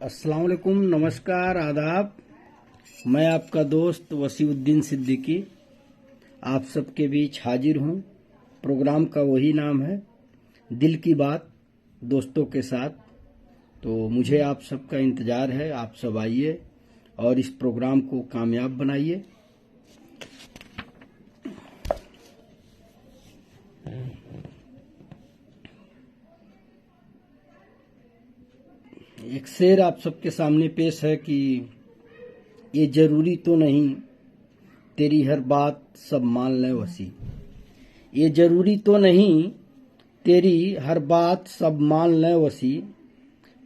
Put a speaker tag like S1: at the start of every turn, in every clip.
S1: अस्सलाम वालेकुम, नमस्कार, आदाब। मैं आपका दोस्त वसीउद्दीन सिद्दीकी आप सबके बीच हाजिर हूँ। प्रोग्राम का वही नाम है, दिल की बात दोस्तों के साथ। तो मुझे आप सबका इंतज़ार है, आप सब आइए और इस प्रोग्राम को कामयाब बनाइए। एक शेर आप सबके सामने पेश है कि ये जरूरी तो नहीं तेरी हर बात सब मान ले वसी। ये जरूरी तो नहीं तेरी हर बात सब मान ले वसी।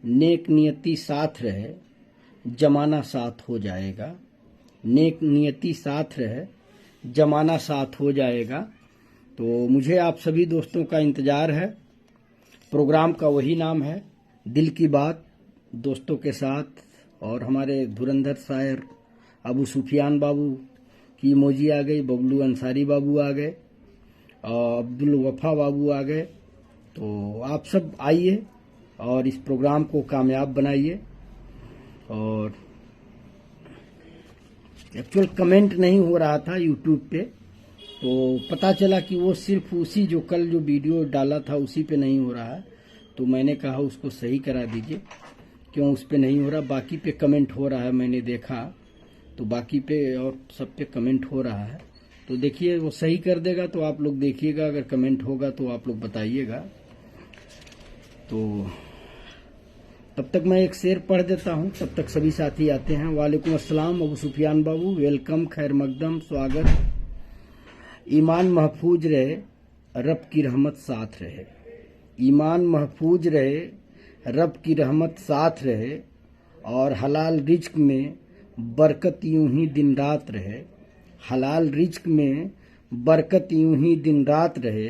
S1: नेक नियति साथ रहे जमाना साथ हो जाएगा। नेक नियति साथ रहे जमाना साथ हो जाएगा। तो मुझे आप सभी दोस्तों का इंतज़ार है। प्रोग्राम का वही नाम है, दिल की बात दोस्तों के साथ। और हमारे धुरंधर शायर अबू सुफियान बाबू की इमोजी आ गई, बबलू अंसारी बाबू आ गए और अब्दुल वफा बाबू आ गए। तो आप सब आइए और इस प्रोग्राम को कामयाब बनाइए। और एक्चुअल कमेंट नहीं हो रहा था यूट्यूब पे, तो पता चला कि वो सिर्फ उसी जो कल जो वीडियो डाला था उसी पे नहीं हो रहा है। तो मैंने कहा उसको सही करा दीजिए, क्यों उस पे नहीं हो रहा, बाकी पे कमेंट हो रहा है। मैंने देखा तो बाकी पे और सब पे कमेंट हो रहा है। तो देखिए वो सही कर देगा तो आप लोग देखिएगा, अगर कमेंट होगा तो आप लोग बताइएगा। तो तब तक मैं एक शेर पढ़ देता हूँ, तब तक सभी साथी आते हैं। वालेकुम अस्सलाम अबू सुफियान बाबू, वेलकम, खैर मकदम, स्वागत। ईमान महफूज रहे रब की रहमत साथ रहे। ईमान महफूज रहे रब की रहमत साथ रहे और हलाल रिज्क में बरकत यूं ही दिन रात रहे। हलाल रिज्क में बरकत यूं ही दिन रात रहे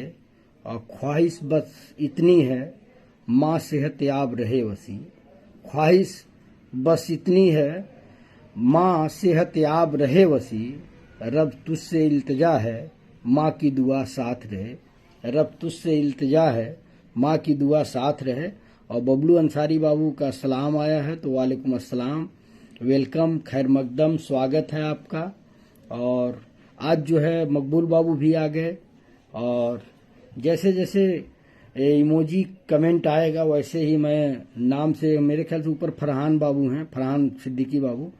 S1: और ख्वाहिश बस इतनी है माँ सेहत याब रहे वसी। ख्वाहिश बस इतनी है माँ सेहत याब रहे वसी। रब तुझसे इल्तिजा है माँ की दुआ साथ रहे। रब तुझसे इल्तिजा है माँ की दुआ साथ रहे। और बबलू अंसारी बाबू का सलाम आया है, तो वालेकुम अस्सलाम, वेलकम, खैर मकदम, स्वागत है आपका। और आज जो है मकबूल बाबू भी आ गए। और जैसे जैसे इमोजी कमेंट आएगा वैसे ही मैं नाम से, मेरे ख्याल से ऊपर फरहान बाबू हैं, फरहान सिद्दीकी बाबू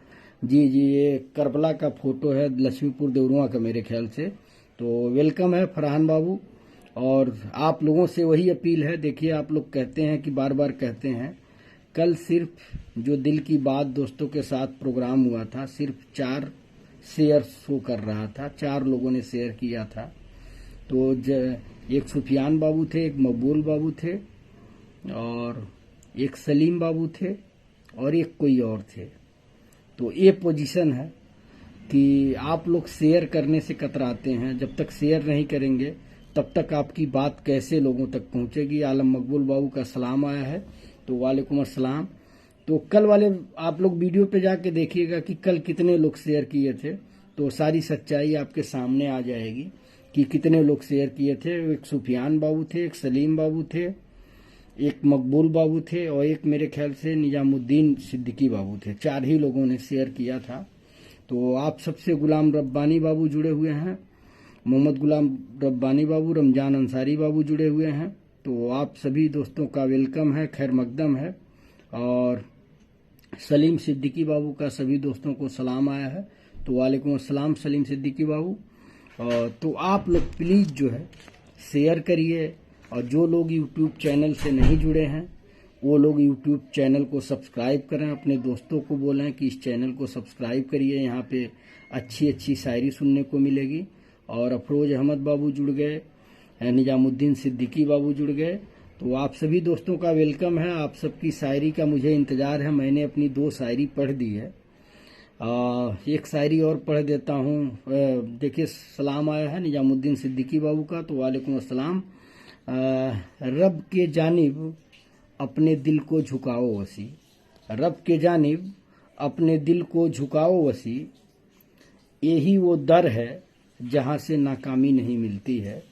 S1: जी जी, ये करबला का फोटो है लक्ष्मीपुर देवरुआ का मेरे ख्याल से। तो वेलकम है फरहान बाबू। और आप लोगों से वही अपील है, देखिए आप लोग कहते हैं कि बार बार कहते हैं, कल सिर्फ जो दिल की बात दोस्तों के साथ प्रोग्राम हुआ था, सिर्फ 4 शेयर शो कर रहा था, 4 लोगों ने शेयर किया था। तो एक सुफियान बाबू थे, एक मकबूल बाबू थे और एक सलीम बाबू थे और एक कोई और थे। तो ये पोजीशन है कि आप लोग शेयर करने से कतराते हैं। जब तक शेयर नहीं करेंगे तब तक आपकी बात कैसे लोगों तक पहुंचेगी। आलम मकबूल बाबू का सलाम आया है, तो वालेकुम अस्सलाम। तो कल वाले आप लोग वीडियो पे जाके देखिएगा कि कल कितने लोग शेयर किए थे, तो सारी सच्चाई आपके सामने आ जाएगी कि कितने लोग शेयर किए थे। एक सुफियान बाबू थे, एक सलीम बाबू थे, एक मकबूल बाबू थे और एक मेरे ख्याल से निजामुद्दीन सिद्दीकी बाबू थे। 4 ही लोगों ने शेयर किया था। तो आप सबसे गुलाम रब्बानी बाबू जुड़े हुए हैं, मोहम्मद गुलाम रब्बानी बाबू, रमजान अंसारी बाबू जुड़े हुए हैं। तो आप सभी दोस्तों का वेलकम है, खैर मकदम है। और सलीम सिद्दीकी बाबू का सभी दोस्तों को सलाम आया है, तो वालेकुम अस्सलाम सलीम सिद्दीकी बाबू। और तो आप लोग प्लीज़ जो है शेयर करिए। और जो लोग यूट्यूब चैनल से नहीं जुड़े हैं वो लोग यूट्यूब चैनल को सब्सक्राइब करें, अपने दोस्तों को बोलें कि इस चैनल को सब्सक्राइब करिए, यहाँ पे अच्छी अच्छी शायरी सुनने को मिलेगी। और अफरोज अहमद बाबू जुड़ गए, निजामुद्दीन सिद्दीकी बाबू जुड़ गए। तो आप सभी दोस्तों का वेलकम है। आप सबकी शायरी का मुझे इंतज़ार है। मैंने अपनी 2 शायरी पढ़ दी है, एक शायरी और पढ़ देता हूँ। देखिए सलाम आया है निजामुद्दीन सिद्दीकी बाबू का, तो वालेकुम अस्सलाम। रब के जानिब अपने दिल को झुकाओ वसी। रब के जानिब अपने दिल को झुकाओ वसी। यही वो दर है जहाँ से नाकामी नहीं मिलती है।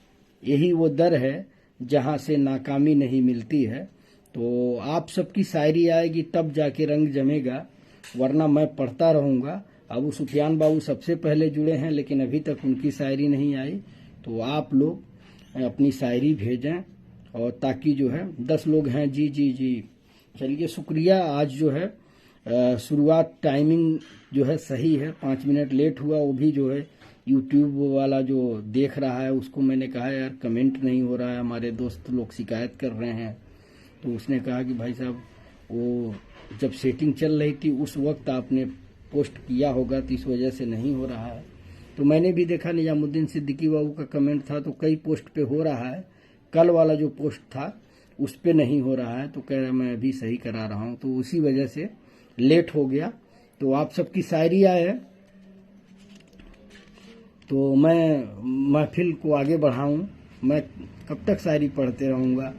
S1: यही वो दर है जहाँ से नाकामी नहीं मिलती है। तो आप सबकी शायरी आएगी तब जाके रंग जमेगा, वरना मैं पढ़ता रहूँगा। अबू सुफियान बाबू सबसे पहले जुड़े हैं, लेकिन अभी तक उनकी शायरी नहीं आई। तो आप लोग अपनी शायरी भेजें, और ताकि जो है 10 लोग हैं। जी जी जी, चलिए शुक्रिया। आज जो है शुरुआत टाइमिंग जो है सही है, 5 मिनट लेट हुआ। वो भी जो है यूट्यूब वाला जो देख रहा है उसको मैंने कहा यार कमेंट नहीं हो रहा है, हमारे दोस्त लोग शिकायत कर रहे हैं। तो उसने कहा कि भाई साहब वो जब सेटिंग चल रही थी उस वक्त आपने पोस्ट किया होगा, तो इस वजह से नहीं हो रहा है। तो मैंने भी देखा निजामुद्दीन सिद्दीकी बाबू का कमेंट था, तो कई पोस्ट पे हो रहा है। कल वाला जो पोस्ट था उस पे नहीं हो रहा है, तो कह रहा मैं अभी सही करा रहा हूँ, तो उसी वजह से लेट हो गया। तो आप सबकी शायरी आए, तो मैं महफिल को आगे बढ़ाऊं। मैं कब तक शायरी पढ़ते रहूँगा।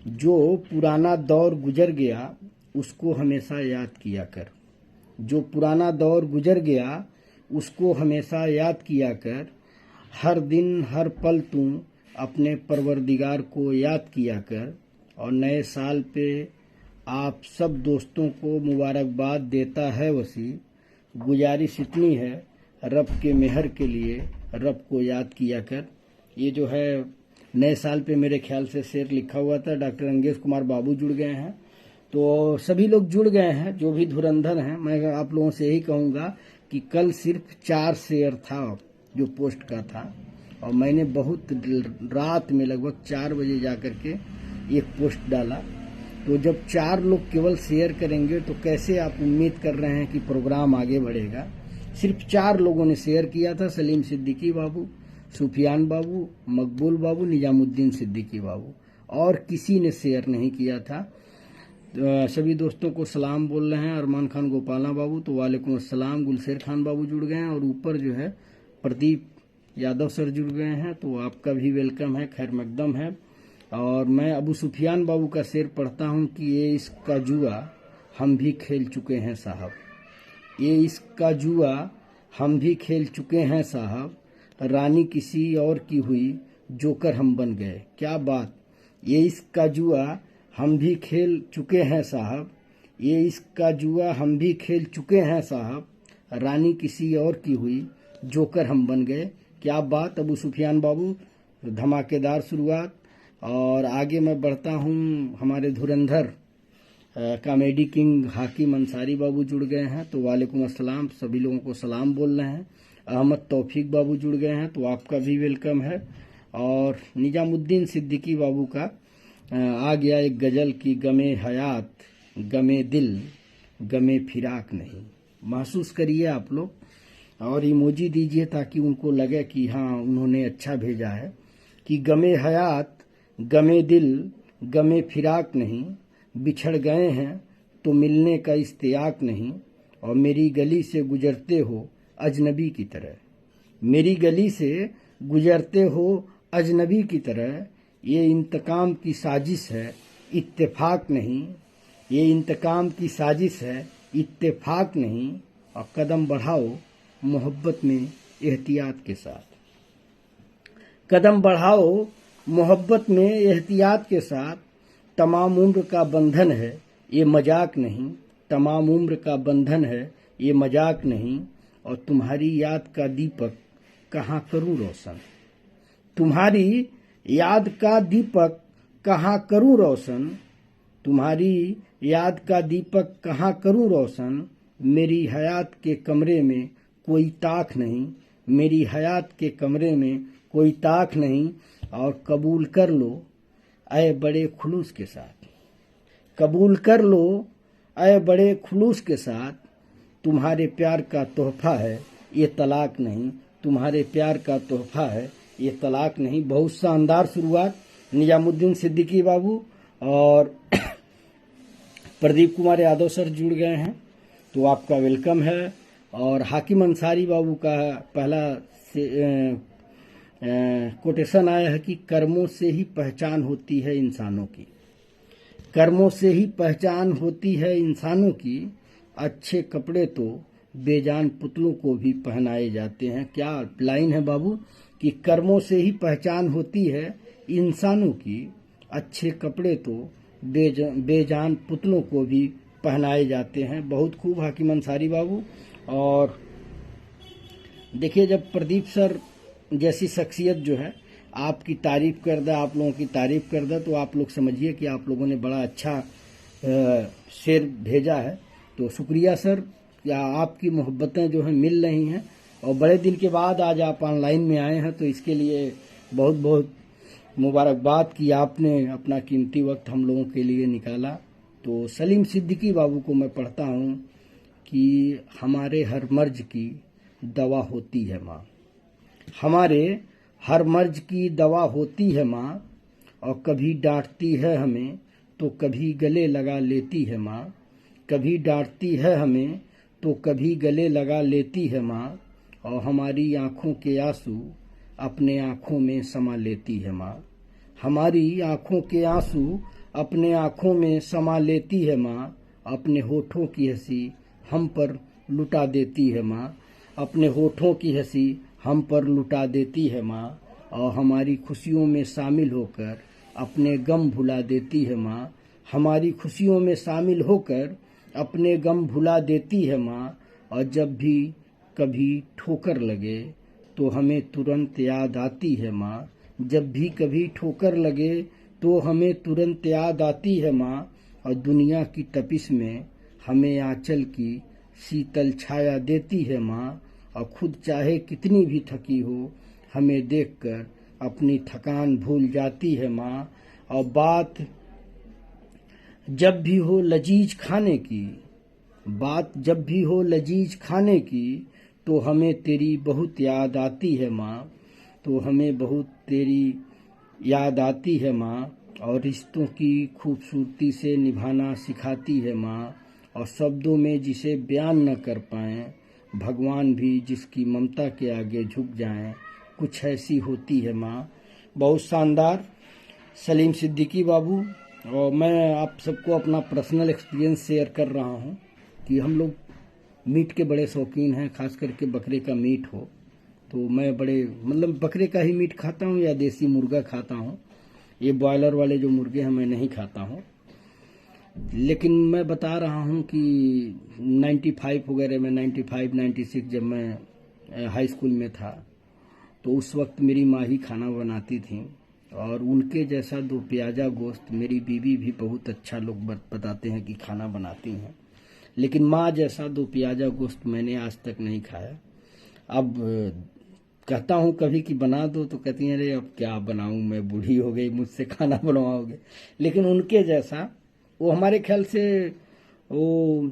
S1: जो पुराना दौर गुजर गया उसको हमेशा याद किया कर, जो पुराना दौर गुजर गया उसको हमेशा याद किया कर। हर दिन हर पल तू अपने परवरदिगार को याद किया कर। और नए साल पे आप सब दोस्तों को मुबारकबाद देता है वसी। गुजारिश इतनी है रब के मेहर के लिए रब को याद किया कर। ये जो है नए साल पे मेरे ख्याल से शेर लिखा हुआ था। डॉक्टर अंगेज कुमार बाबू जुड़ गए हैं, तो सभी लोग जुड़ गए हैं जो भी धुरंधर हैं। मैं आप लोगों से यही कहूँगा कि कल सिर्फ 4 शेयर था जो पोस्ट का था, और मैंने बहुत रात में लगभग 4 बजे जाकर के एक पोस्ट डाला। तो जब 4 लोग केवल शेयर करेंगे तो कैसे आप उम्मीद कर रहे हैं कि प्रोग्राम आगे बढ़ेगा। सिर्फ 4 लोगों ने शेयर किया था, सलीम सिद्दीकी बाबू, सुफियान बाबू, मकबूल बाबू, निजामुद्दीन सिद्दीकी बाबू, और किसी ने शेयर नहीं किया था। सभी दोस्तों को सलाम बोल रहे हैं। अरमान खान गोपाला बाबू, तो वालेकुम अस्सलाम। गुलशेर खान बाबू जुड़ गए हैं, और ऊपर जो है प्रदीप यादव सर जुड़ गए हैं, तो आपका भी वेलकम है, खैर मकदम है। और मैं अबू सुफियान बाबू का शेर पढ़ता हूं कि ये इसका जुआ हम भी खेल चुके हैं साहब, ये इसका जुआ हम भी खेल चुके हैं साहब। रानी किसी और की हुई जोकर हम बन गए, क्या बात। ये इसका जुआ हम भी खेल चुके हैं साहब, ये इसका जुआ हम भी खेल चुके हैं साहब। रानी किसी और की हुई जोकर हम बन गए, क्या बात। अबू सुफियान बाबू धमाकेदार शुरुआत। और आगे मैं बढ़ता हूँ। हमारे धुरंधर कॉमेडी किंग हाकिम अंसारी बाबू जुड़ गए हैं, तो वालेकुम अस्सलाम। सभी लोगों को सलाम बोल रहे हैं। अहमद तौफीक बाबू जुड़ गए हैं, तो आपका भी वेलकम है। और निजामुद्दीन सिद्दीकी बाबू का आ गया एक गजल की गमे हयात गमे दिल गमे फिराक नहीं। महसूस करिए आप लोग, और इमोजी दीजिए ताकि उनको लगे कि हाँ उन्होंने अच्छा भेजा है। कि गमे हयात गमे दिल गमे फिराक नहीं, बिछड़ गए हैं तो मिलने का इश्तियाक नहीं। और मेरी गली से गुजरते हो अजनबी की तरह, मेरी गली से गुजरते हो अजनबी की तरह। ये इंतकाम की साजिश है इत्तेफाक नहीं, ये इंतकाम की साजिश है इत्तेफाक नहीं। और कदम बढ़ाओ मोहब्बत में एहतियात के साथ, कदम बढ़ाओ मोहब्बत में एहतियात के साथ। तमाम उम्र का बंधन है ये मजाक नहीं, तमाम उम्र का बंधन है ये मजाक नहीं। और तुम्हारी याद का दीपक कहाँ करूं रोशन, तुम्हारी याद का दीपक कहाँ करूं रोशन, तुम्हारी याद का दीपक कहाँ करूं रोशन। मेरी हयात के कमरे में कोई ताक नहीं, मेरी हयात के कमरे में कोई ताक नहीं। और कबूल कर लो ऐ बड़े खुलूस के साथ, कबूल कर लो ऐ बड़े खुलूस के साथ। तुम्हारे प्यार का तोहफा है ये तलाक नहीं, तुम्हारे प्यार का तोहफा है ये तलाक नहीं। बहुत शानदार शुरुआत। निजामुद्दीन सिद्दीकी बाबू और प्रदीप कुमार यादव सर जुड़ गए हैं, तो आपका वेलकम है। और हाकिम अंसारी बाबू का पहला कोटेशन आया है कि कर्मों से ही पहचान होती है इंसानों की, कर्मों से ही पहचान होती है इंसानों की। अच्छे कपड़े तो बेजान पुतलों को भी पहनाए जाते हैं। क्या लाइन है बाबू, कि कर्मों से ही पहचान होती है इंसानों की। अच्छे कपड़े तो बेजान पुतलों को भी पहनाए जाते हैं। बहुत खूब हाकिम अंसारी बाबू। और देखिए, जब प्रदीप सर जैसी शख्सियत जो है आपकी तारीफ कर दे, आप लोगों की तारीफ कर दे, तो आप लोग समझिए कि आप लोगों ने बड़ा अच्छा शेर भेजा है। तो शुक्रिया सर, या आपकी मोहब्बतें जो हैं मिल रही हैं, और बड़े दिन के बाद आज आप ऑनलाइन में आए हैं, तो इसके लिए बहुत बहुत मुबारकबाद कि आपने अपना कीमती वक्त हम लोगों के लिए निकाला। तो सलीम सिद्दीकी बाबू को मैं पढ़ता हूँ कि हमारे हर मर्ज की दवा होती है माँ, हमारे हर मर्ज की दवा होती है माँ, और कभी डांटती है हमें तो कभी गले लगा लेती है माँ, कभी डांटती है हमें तो कभी गले लगा लेती है माँ, और हमारी आँखों के आंसू अपने आँखों में समा लेती है माँ, हमारी आँखों के आंसू अपने आँखों में समा लेती है माँ, अपने होठों की हंसी हम पर लुटा देती है माँ, अपने होठों की हंसी हम पर लुटा देती है माँ, और हमारी खुशियों में शामिल होकर अपने गम भुला देती है माँ, हमारी खुशियों में शामिल होकर अपने गम भुला देती है माँ, और जब भी कभी ठोकर लगे तो हमें तुरंत याद आती है माँ, जब भी कभी ठोकर लगे तो हमें तुरंत याद आती है माँ, और दुनिया की तपिश में हमें आंचल की शीतल छाया देती है माँ, और खुद चाहे कितनी भी थकी हो हमें देखकर अपनी थकान भूल जाती है माँ, और बात जब भी हो लजीज खाने की, बात जब भी हो लजीज खाने की, तो हमें तेरी बहुत याद आती है माँ, तो हमें बहुत तेरी याद आती है माँ, और रिश्तों की खूबसूरती से निभाना सिखाती है माँ, और शब्दों में जिसे बयान न कर पाएं भगवान भी जिसकी ममता के आगे झुक जाएं, कुछ ऐसी होती है माँ। बहुत शानदार सलीम सिद्दीकी बाबू। और मैं आप सबको अपना पर्सनल एक्सपीरियंस शेयर कर रहा हूँ कि हम लोग मीट के बड़े शौकीन हैं, खास करके बकरे का मीट हो तो मैं बड़े मतलब बकरे का ही मीट खाता हूँ या देसी मुर्गा खाता हूँ। ये बॉयलर वाले जो मुर्गे हैं मैं नहीं खाता हूँ। लेकिन मैं बता रहा हूँ कि 95 वगैरह में 95, 96 जब मैं हाई स्कूल में था तो उस वक्त मेरी माँ ही खाना बनाती थी, और उनके जैसा दो प्याजा गोश्त मेरी बीवी भी बहुत अच्छा लोग बताते हैं कि खाना बनाती हैं, लेकिन माँ जैसा दो प्याजा गोश्त मैंने आज तक नहीं खाया। अब कहता हूँ कभी कि बना दो तो कहती हैं अरे अब क्या बनाऊँ, मैं बूढ़ी हो गई, मुझसे खाना बनवाओगे। लेकिन उनके जैसा वो हमारे ख्याल से वो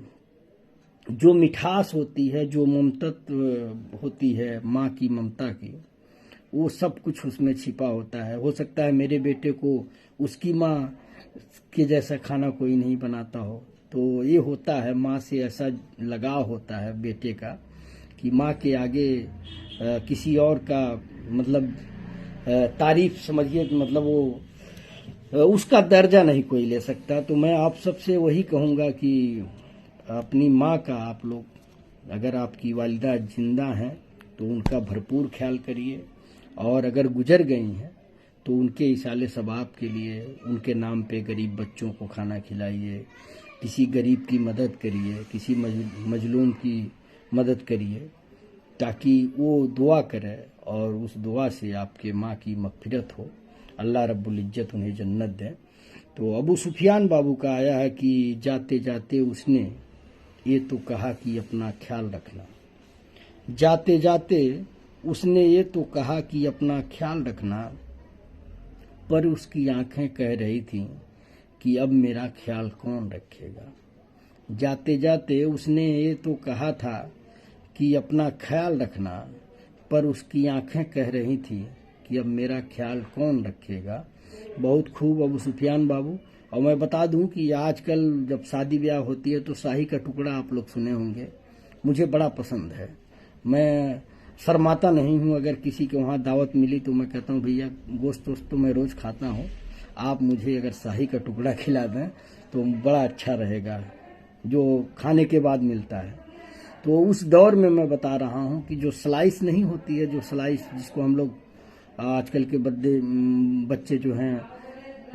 S1: जो मिठास होती है, जो ममतत्व होती है माँ की ममता की, वो सब कुछ उसमें छिपा होता है। हो सकता है मेरे बेटे को उसकी माँ के जैसा खाना कोई नहीं बनाता हो, तो ये होता है माँ से ऐसा लगाव होता है बेटे का कि माँ के आगे किसी और का मतलब तारीफ समझिए, मतलब वो उसका दर्जा नहीं कोई ले सकता। तो मैं आप सबसे वही कहूँगा कि अपनी माँ का आप लोग, अगर आपकी वालिदा जिंदा हैं तो उनका भरपूर ख्याल करिए, और अगर गुजर गई हैं तो उनके इसाले सवाब के लिए उनके नाम पे गरीब बच्चों को खाना खिलाइए, किसी गरीब की मदद करिए, किसी मजलूम की मदद करिए, ताकि वो दुआ करे और उस दुआ से आपके माँ की मग़फ़िरत हो, अल्लाह रब्बुल इज्जत उन्हें जन्नत दे। तो अबू सुफियान बाबू का आया है कि जाते जाते उसने ये तो कहा कि अपना ख्याल रखना, जाते जाते उसने ये तो कहा कि अपना ख्याल रखना, पर उसकी आंखें कह रही थीं कि अब मेरा ख्याल कौन रखेगा। जाते जाते उसने ये तो कहा था कि अपना ख्याल रखना, पर उसकी आंखें कह रही थी कि अब मेरा ख्याल कौन रखेगा। बहुत खूब अबू सुफियान बाबू। और मैं बता दूं कि आजकल जब शादी ब्याह होती है तो शाही का टुकड़ा आप लोग सुने होंगे, मुझे बड़ा पसंद है। मैं शर्माता नहीं हूं, अगर किसी के वहाँ दावत मिली तो मैं कहता हूं भैया गोश्त वोश्त तो मैं रोज़ खाता हूं, आप मुझे अगर शाही का टुकड़ा खिला दें तो बड़ा अच्छा रहेगा, जो खाने के बाद मिलता है। तो उस दौर में मैं बता रहा हूं कि जो स्लाइस नहीं होती है, जो स्लाइस जिसको हम लोग आजकल के बच्चे जो हैं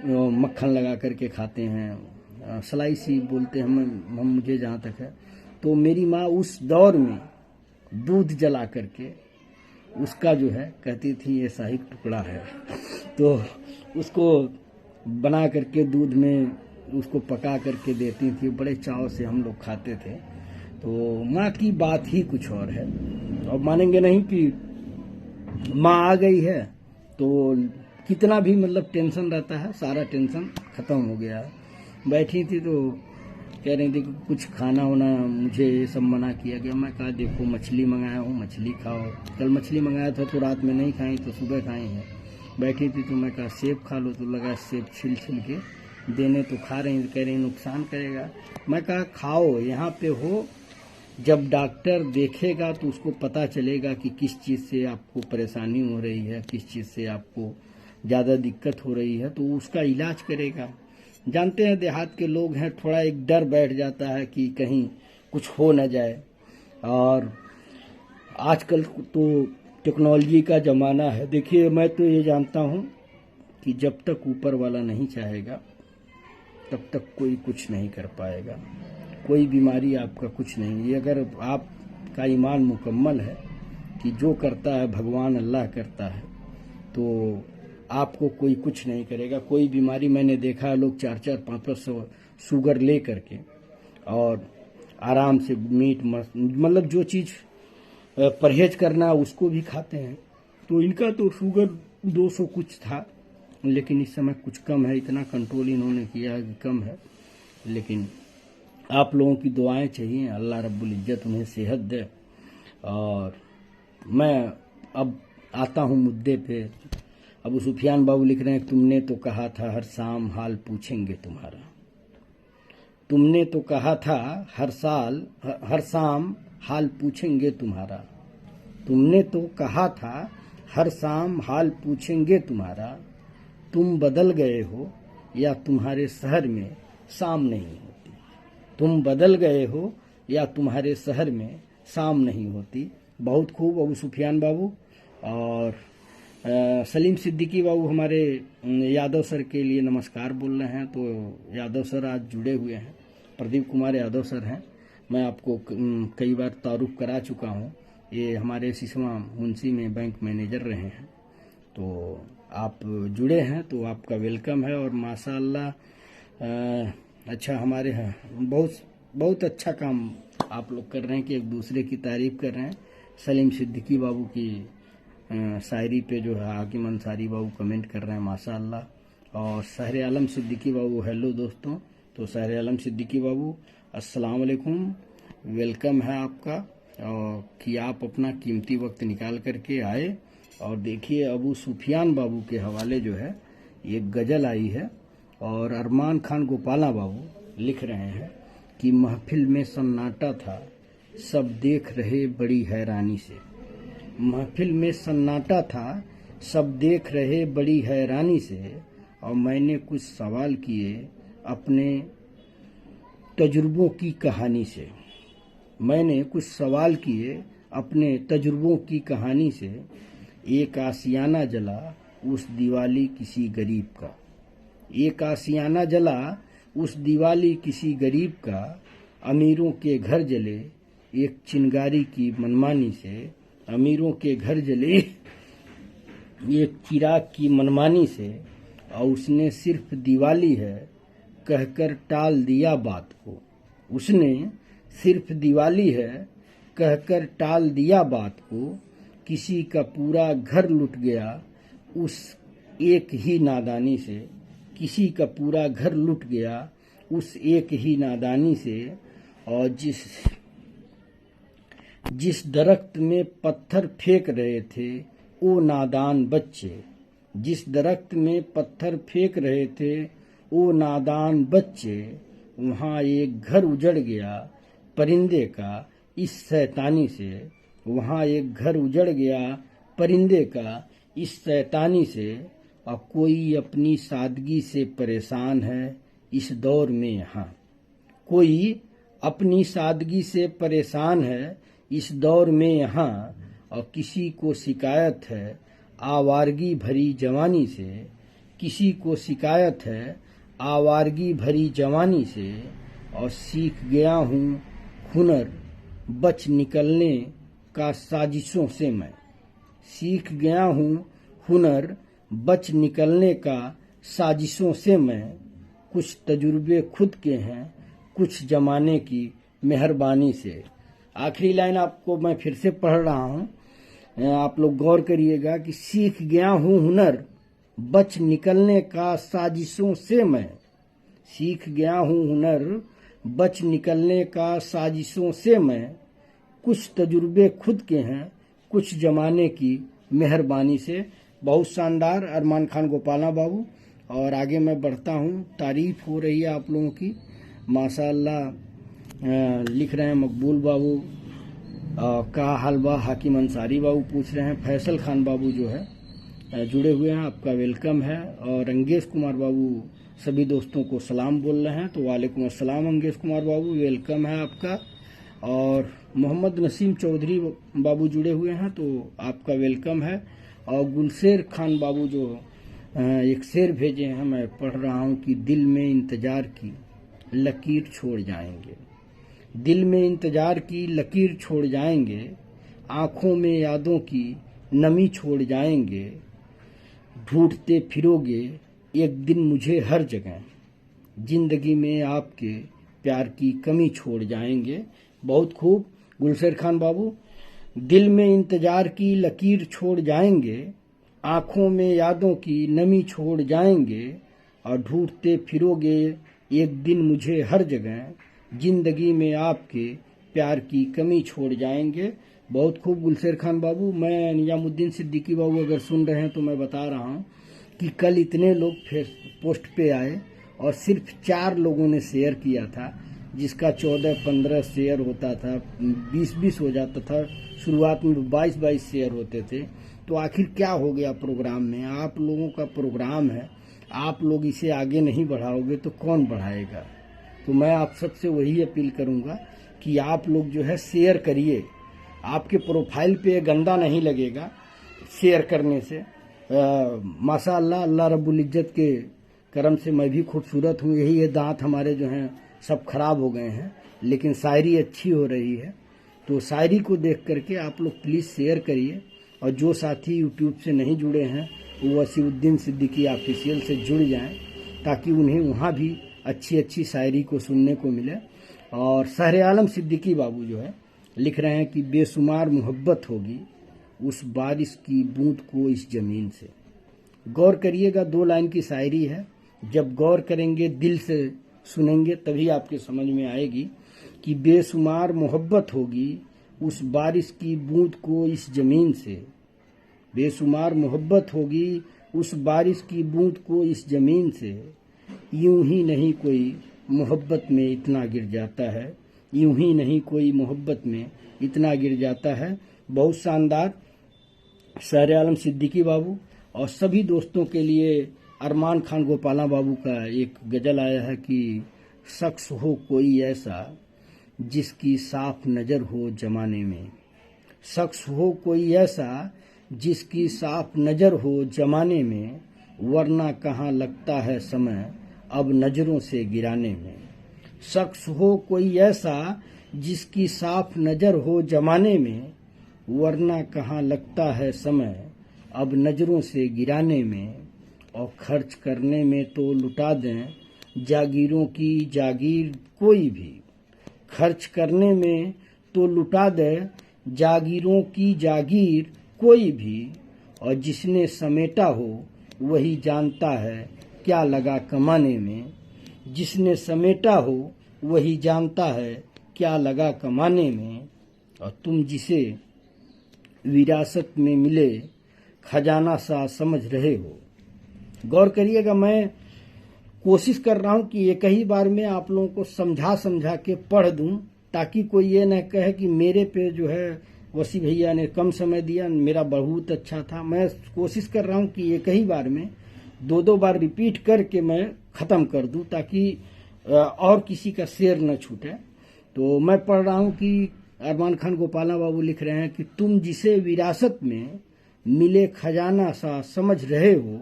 S1: वो मक्खन लगा करके खाते हैं, स्लाइसी बोलते हैं हम मुझे जहाँ तक है। तो मेरी माँ उस दौर में दूध जला करके उसका जो है कहती थी ये शाही टुकड़ा है, तो उसको बना करके दूध में उसको पका करके देती थी। बड़े चाव से हम लोग खाते थे। तो माँ की बात ही कुछ और है। और मानेंगे नहीं कि माँ आ गई है तो कितना भी मतलब टेंशन रहता है, सारा टेंशन खत्म हो गया। बैठी थी तो कह रही थी कि कुछ खाना होना, मुझे ये सब मना किया गया। मैं कहा देखो मछली मंगाया हूँ, मछली खाओ। कल मछली मंगाया था तो रात में नहीं खाई तो सुबह खाई है। बैठी थी तो मैं कहा सेब खा लो, तो लगा सेब छिल के देने तो खा रही, कह रही नुकसान करेगा। मैं कहा खाओ, यहाँ पे हो, जब डॉक्टर देखेगा तो उसको पता चलेगा कि किस चीज़ से आपको परेशानी हो रही है, किस चीज़ से आपको ज़्यादा दिक्कत हो रही है, तो उसका इलाज करेगा। जानते हैं देहात के लोग हैं, थोड़ा एक डर बैठ जाता है कि कहीं कुछ हो न जाए। और आजकल तो टेक्नोलॉजी का ज़माना है। देखिए मैं तो ये जानता हूँ कि जब तक ऊपर वाला नहीं चाहेगा तब तक कोई कुछ नहीं कर पाएगा, कोई बीमारी आपका कुछ नहीं। ये अगर आपका ईमान मुकम्मल है कि जो करता है भगवान अल्लाह करता है, तो आपको कोई कुछ नहीं करेगा। कोई बीमारी, मैंने देखा है लोग 4-4, 5-5 शुगर ले करके और आराम से मीट मतलब जो चीज़ परहेज करना उसको भी खाते हैं। तो इनका तो शुगर 200 कुछ था, लेकिन इस समय कुछ कम है। इतना कंट्रोल इन्होंने किया कि कम है। लेकिन आप लोगों की दुआएं चाहिए, अल्लाह रब्बुल इज्जत उन्हें सेहत दे। और मैं अब आता हूँ मुद्दे पे। अबू सुफियान बाबू लिख रहे हैं, तुमने तो कहा था हर शाम हाल पूछेंगे तुम्हारा। तुमने तो कहा था हर शाम हाल पूछेंगे तुम्हारा। तुमने तो कहा था हर शाम हाल पूछेंगे तुम्हारा। तुम बदल गए हो या तुम्हारे शहर में शाम नहीं होती। तुम बदल गए हो या तुम्हारे शहर में शाम नहीं होती। बहुत खूब अबू सुफियान बाबू। और सलीम सिद्दीकी बाबू हमारे यादव सर के लिए नमस्कार बोल रहे हैं। तो यादव सर आज जुड़े हुए हैं, प्रदीप कुमार यादव सर हैं। मैं आपको कई बार तारुफ करा चुका हूं। ये हमारे सिसवा मुंशी में बैंक मैनेजर रहे हैं। तो आप जुड़े हैं तो आपका वेलकम है। और माशाअल्लाह अच्छा, हमारे हैं बहुत अच्छा काम आप लोग कर रहे हैं कि एक दूसरे की तारीफ कर रहे हैं। सलीम सिद्दीकी बाबू की शायरी पे जो है हाकिम अंसारी बाबू कमेंट कर रहे हैं, माशाअल्लाह। और सहर आलम सिद्दीकी बाबू, हेलो दोस्तों। तो सहर आलम सिद्दीकी बाबू अस्सलाम वालेकुम, वेलकम है आपका। और कि आप अपना कीमती वक्त निकाल करके आए। और देखिए अबू सुफियान बाबू के हवाले जो है ये गज़ल आई है। और अरमान खान गोपाला बाबू लिख रहे हैं कि महफिल में सन्नाटा था, सब देख रहे बड़ी हैरानी से। महफिल में सन्नाटा था, सब देख रहे बड़ी हैरानी से। और मैंने कुछ सवाल किए अपने तजुर्बों की कहानी से। मैंने कुछ सवाल किए अपने तजुर्बों की कहानी से। एक आशियाना जला उस दिवाली किसी गरीब का। एक आशियाना जला उस दिवाली किसी गरीब का। अमीरों के घर जले एक चिंगारी की मनमानी से। अमीरों के घर जले एक चिराग की मनमानी से। और उसने सिर्फ दिवाली है कहकर टाल दिया बात को। उसने सिर्फ दिवाली है कहकर टाल दिया बात को। किसी का पूरा घर लुट गया उस एक ही नादानी से। किसी का पूरा घर लुट गया उस एक ही नादानी से। और जिस दरख्त में पत्थर फेंक रहे थे वो नादान बच्चे। जिस दरख्त में पत्थर फेंक रहे थे वो नादान बच्चे। वहाँ एक घर उजड़ गया परिंदे का इस शैतानी से। वहाँ एक घर उजड़ गया परिंदे का इस शैतानी से। और कोई अपनी सादगी से परेशान है इस दौर में यहाँ। कोई अपनी सादगी से परेशान है इस दौर में यहाँ। और किसी को शिकायत है आवारगी भरी जवानी से, किसी को शिकायत है आवारगी भरी जवानी से, और सीख गया हूँ हुनर बच निकलने का साजिशों से मैं। सीख गया हूँ हुनर बच निकलने का साजिशों से मैं। कुछ तजुर्बे खुद के हैं, कुछ जमाने की मेहरबानी से। आखिरी लाइन आपको मैं फिर से पढ़ रहा हूँ, आप लोग गौर करिएगा कि सीख गया हूँ हुनर बच निकलने का साजिशों से मैं। सीख गया हूँ हुनर बच निकलने का साजिशों से मैं। कुछ तजुर्बे खुद के हैं, कुछ जमाने की मेहरबानी से। बहुत शानदार अरमान खान गोपाला बाबू। और आगे मैं बढ़ता हूँ, तारीफ हो रही है आप लोगों की, माशाअल्लाह। लिख रहे हैं मकबूल बाबू, का हाल बा हाकिम अंसारी बाबू पूछ रहे हैं। फैसल खान बाबू जो है जुड़े हुए हैं, आपका वेलकम है। और अंगेश कुमार बाबू सभी दोस्तों को सलाम बोल रहे हैं, तो वालेकुम अस्सलाम अंगेश कुमार बाबू, वेलकम है आपका। और मोहम्मद नसीम चौधरी बाबू जुड़े हुए हैं, तो आपका वेलकम है। और गुलशेर खान बाबू जो एक शेर भेजे हैं, मैं पढ़ रहा हूँ कि दिल में इंतजार की लकीर छोड़ जाएंगे। दिल में इंतजार की लकीर छोड़ जाएंगे, आंखों में यादों की नमी छोड़ जाएंगे। ढूंढते फिरोगे एक दिन मुझे हर जगह, जिंदगी में आपके प्यार की कमी छोड़ जाएंगे। बहुत खूब गुलशेर खान बाबू। दिल में इंतजार की लकीर छोड़ जाएंगे, आंखों में यादों की नमी छोड़ जाएंगे। और ढूंढते फिरोगे एक दिन मुझे हर जगह, जिंदगी में आपके प्यार की कमी छोड़ जाएंगे। बहुत खूब गुलशेर खान बाबू। मैं निजामुद्दीन सिद्दीकी बाबू अगर सुन रहे हैं तो मैं बता रहा हूँ कि कल इतने लोग पोस्ट पे आए और सिर्फ 4 लोगों ने शेयर किया था, जिसका 14-15 शेयर होता था, 20-20 हो जाता था। शुरुआत में 22-22 शेयर होते थे। तो आखिर क्या हो गया प्रोग्राम में? आप लोगों का प्रोग्राम है, आप लोग इसे आगे नहीं बढ़ाओगे तो कौन बढ़ाएगा? तो मैं आप सबसे वही अपील करूंगा कि आप लोग जो है शेयर करिए। आपके प्रोफाइल पे गंदा नहीं लगेगा शेयर करने से। माशाअल्लाह, अल्लाह रब्बुल इज्जत के करम से मैं भी खूबसूरत हूँ। यही है, दांत हमारे जो हैं सब खराब हो गए हैं, लेकिन शायरी अच्छी हो रही है। तो शायरी को देख करके आप लोग प्लीज़ शेयर करिए। और जो साथी यूट्यूब से नहीं जुड़े हैं वो वसीउद्दीन सिद्दीकी ऑफिशियल से जुड़ जाएं, ताकि उन्हें वहाँ भी अच्छी अच्छी शायरी को सुनने को मिले। और शहर आलम सिद्दीकी बाबू जो है लिख रहे हैं कि बेशुमार मोहब्बत होगी उस बारिश की बूंद को इस जमीन से। गौर करिएगा, 2 लाइन की शायरी है। जब गौर करेंगे, दिल से सुनेंगे, तभी आपके समझ में आएगी कि बेशुमार मोहब्बत होगी उस बारिश की बूंद को इस जमीन से। बेशुमार मोहब्बत होगी उस बारिश की बूंद को इस जमीन से। यूं ही नहीं कोई मोहब्बत में इतना गिर जाता है, यूं ही नहीं कोई मोहब्बत में इतना गिर जाता है। बहुत शानदार शहर आलम सिद्दीकी बाबू। और सभी दोस्तों के लिए अरमान खान गोपाला बाबू का एक गजल आया है कि शख्स हो कोई ऐसा जिसकी साफ नजर हो जमाने में। शख्स हो कोई ऐसा जिसकी साफ नजर हो जमाने में, वरना कहाँ लगता है समय अब नजरों से गिराने में। शख्स हो कोई ऐसा जिसकी साफ नजर हो जमाने में, वरना कहाँ लगता है समय अब नजरों से गिराने में। और खर्च करने में तो लुटा दें जागीरों की जागीर कोई भी। खर्च करने में तो लुटा दे जागीरों की जागीर कोई भी। और जिसने समेटा हो वही जानता है क्या लगा कमाने में। जिसने समेटा हो वही जानता है क्या लगा कमाने में। और तुम जिसे विरासत में मिले खजाना सा समझ रहे हो। गौर करिएगा, मैं कोशिश कर रहा हूं कि एक ही बार में आप लोगों को समझा समझा के पढ़ दूं, ताकि कोई ये न कहे कि मेरे पे जो है वसी भैया ने कम समय दिया, मेरा बहुत अच्छा था। मैं कोशिश कर रहा हूं कि एक ही बार में 2-2 बार रिपीट करके मैं ख़त्म कर दूं, ताकि और किसी का शेर न छूटे। तो मैं पढ़ रहा हूं कि अरमान खान गोपाला बाबू लिख रहे हैं कि तुम जिसे विरासत में मिले खजाना सा समझ रहे हो,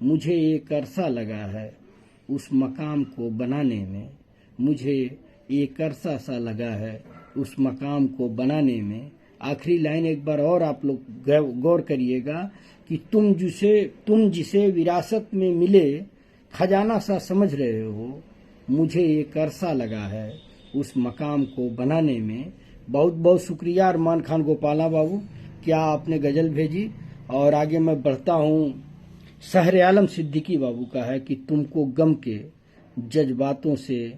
S1: मुझे एक अरसा लगा है उस मकाम को बनाने में, मुझे एक अरसा सा लगा है उस मकाम को बनाने में। आखिरी लाइन एक बार और आप लोग गौर करिएगा कि तुम जिसे विरासत में मिले खजाना सा समझ रहे हो, मुझे एक अरसा लगा है उस मकाम को बनाने में। बहुत बहुत शुक्रिया अरमान खान गोपाला बाबू, क्या आपने गजल भेजी। और आगे मैं बढ़ता हूँ। शहर आलम सिद्दीकी बाबू का है कि तुमको गम के जज्बातों से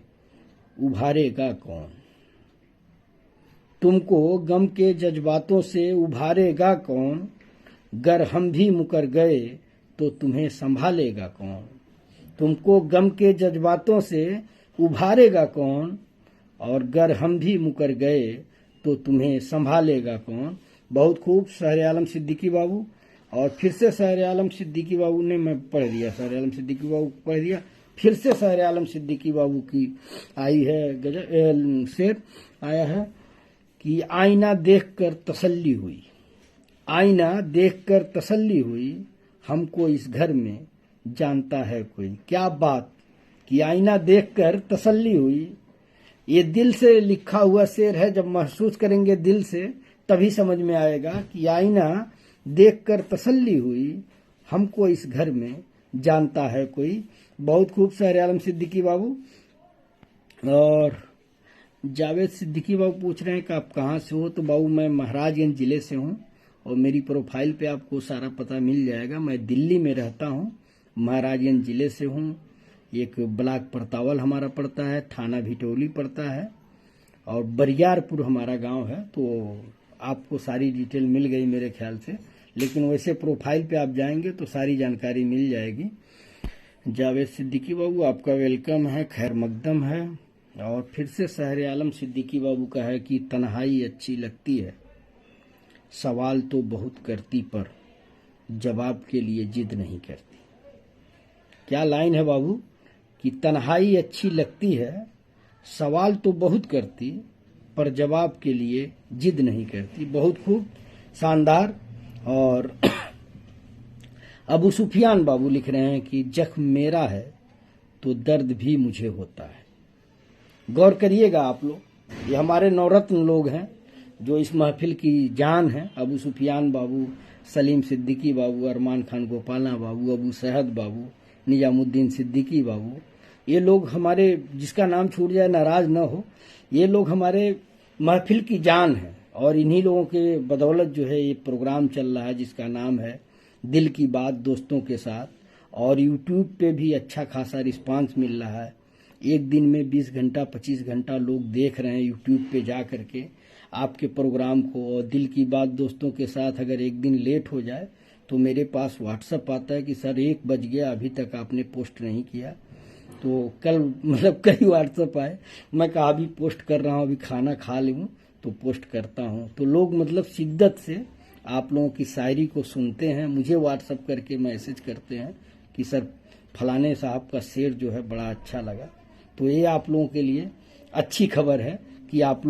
S1: उभारेगा कौन, तुमको गम के जज्बातों से उभारेगा कौन, गर हम भी मुकर गए तो तुम्हें संभालेगा कौन, तुमको गम के जज्बातों से उभारेगा कौन, और गर हम भी मुकर गए तो तुम्हें संभालेगा कौन। बहुत खूब शहर आलम सिद्दीकी बाबू। और फिर से शहर आलम सिद्दीकी बाबू ने, मैं पढ़ दिया, शहर आलम सिद्दीकी बाबू पढ़ दिया, फिर से शहर आलम सिद्दीकी बाबू की आई है गजल, शेर आया है कि आईना देखकर तसल्ली हुई, आईना देखकर तसल्ली हुई, हमको इस घर में जानता है कोई। क्या बात कि आईना देखकर तसल्ली हुई। ये दिल से लिखा हुआ शेर है, जब महसूस करेंगे दिल से तभी समझ में आएगा कि आईना देखकर तसल्ली हुई, हमको इस घर में जानता है कोई। बहुत खूब शहर आलम सिद्दीकी बाबू। और जावेद सिद्दीकी बाबू पूछ रहे हैं कि आप कहाँ से हो। तो बाबू मैं महाराजगंज जिले से हूँ और मेरी प्रोफाइल पे आपको सारा पता मिल जाएगा। मैं दिल्ली में रहता हूँ, महाराजगंज जिले से हूँ। एक ब्लॉक परतावल हमारा पड़ता है, थाना भिटौली पड़ता है और बरियारपुर हमारा गांव है। तो आपको सारी डिटेल मिल गई मेरे ख्याल से, लेकिन वैसे प्रोफाइल पे आप जाएंगे तो सारी जानकारी मिल जाएगी। जावेद सिद्दीकी बाबू आपका वेलकम है, खैर मकदम है। और फिर से शहर आलम सिद्दीकी बाबू का है कि तन्हाई अच्छी लगती है, सवाल तो बहुत करती पर जवाब के लिए जिद नहीं करती। क्या लाइन है बाबू कि तन्हाई अच्छी लगती है, सवाल तो बहुत करती पर जवाब के लिए जिद नहीं करती। बहुत खूब, शानदार। और अबू सुफियान बाबू लिख रहे हैं कि जख्म मेरा है तो दर्द भी मुझे होता है। गौर करिएगा आप लोग, ये हमारे नवरत्न लोग हैं जो इस महफिल की जान है। अबू सुफियान बाबू, सलीम सिद्दीकी बाबू, अरमान खान गोपाला बाबू, अबू सहद बाबू, निजामुद्दीन सिद्दीकी बाबू, ये लोग हमारे, जिसका नाम छूट जाए नाराज न हो, ये लोग हमारे महफिल की जान है। और इन्हीं लोगों के बदौलत जो है ये प्रोग्राम चल रहा है जिसका नाम है दिल की बात दोस्तों के साथ। और यूट्यूब पे भी अच्छा खासा रिस्पांस मिल रहा है। एक दिन में 20 घंटा 25 घंटा लोग देख रहे हैं यूट्यूब पे जा करके आपके प्रोग्राम को। और दिल की बात दोस्तों के साथ अगर एक दिन लेट हो जाए तो मेरे पास व्हाट्सएप आता है कि सर 1 बज गया, अभी तक आपने पोस्ट नहीं किया। तो कल मतलब कई व्हाट्सएप आए, मैं कहा अभी पोस्ट कर रहा हूँ, अभी खाना खा लूँ तो पोस्ट करता हूँ। तो लोग मतलब शिद्दत से आप लोगों की शायरी को सुनते हैं, मुझे व्हाट्सएप करके मैसेज करते हैं कि सर फलाने साहब का शेर जो है बड़ा अच्छा लगा। तो ये आप लोगों के लिए अच्छी खबर है कि आप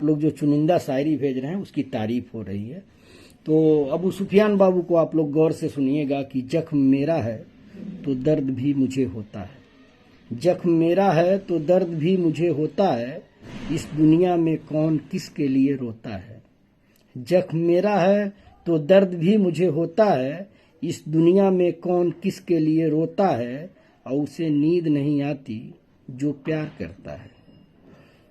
S1: लोग जो चुनिंदा शायरी भेज रहे हैं उसकी तारीफ हो रही है। तो अबू सुफियान बाबू को आप लोग गौर से सुनिएगा कि जख्म मेरा है तो दर्द भी मुझे होता है, जख्म मेरा है तो दर्द भी मुझे होता है, इस दुनिया में कौन किसके लिए रोता है। जख्म मेरा है तो दर्द भी मुझे होता है, इस दुनिया में कौन किसके लिए रोता है। और उसे नींद नहीं आती जो प्यार करता है,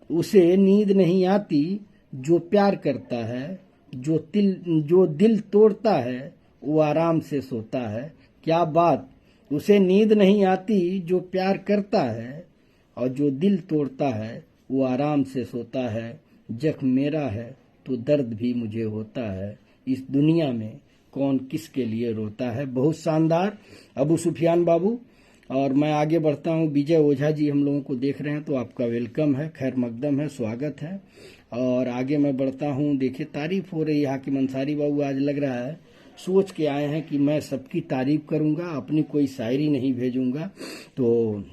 S1: उसे नींद नहीं आती जो प्यार करता है, जो दिल तोड़ता है वो आराम से सोता है। क्या बात, उसे नींद नहीं आती जो प्यार करता है और जो दिल तोड़ता है वो आराम से सोता है। जख्म मेरा है तो दर्द भी मुझे होता है, इस दुनिया में कौन किसके लिए रोता है। बहुत शानदार अबू सुफियान बाबू। और मैं आगे बढ़ता हूँ। विजय ओझा जी हम लोगों को देख रहे हैं तो आपका वेलकम है, खैर मकदम है, स्वागत है। और आगे मैं बढ़ता हूँ। देखिए तारीफ हो रही है हाकिम अंसारी बाबू, आज लग रहा है सोच के आए हैं कि मैं सबकी तारीफ करूंगा, अपनी कोई शायरी नहीं भेजूंगा। तो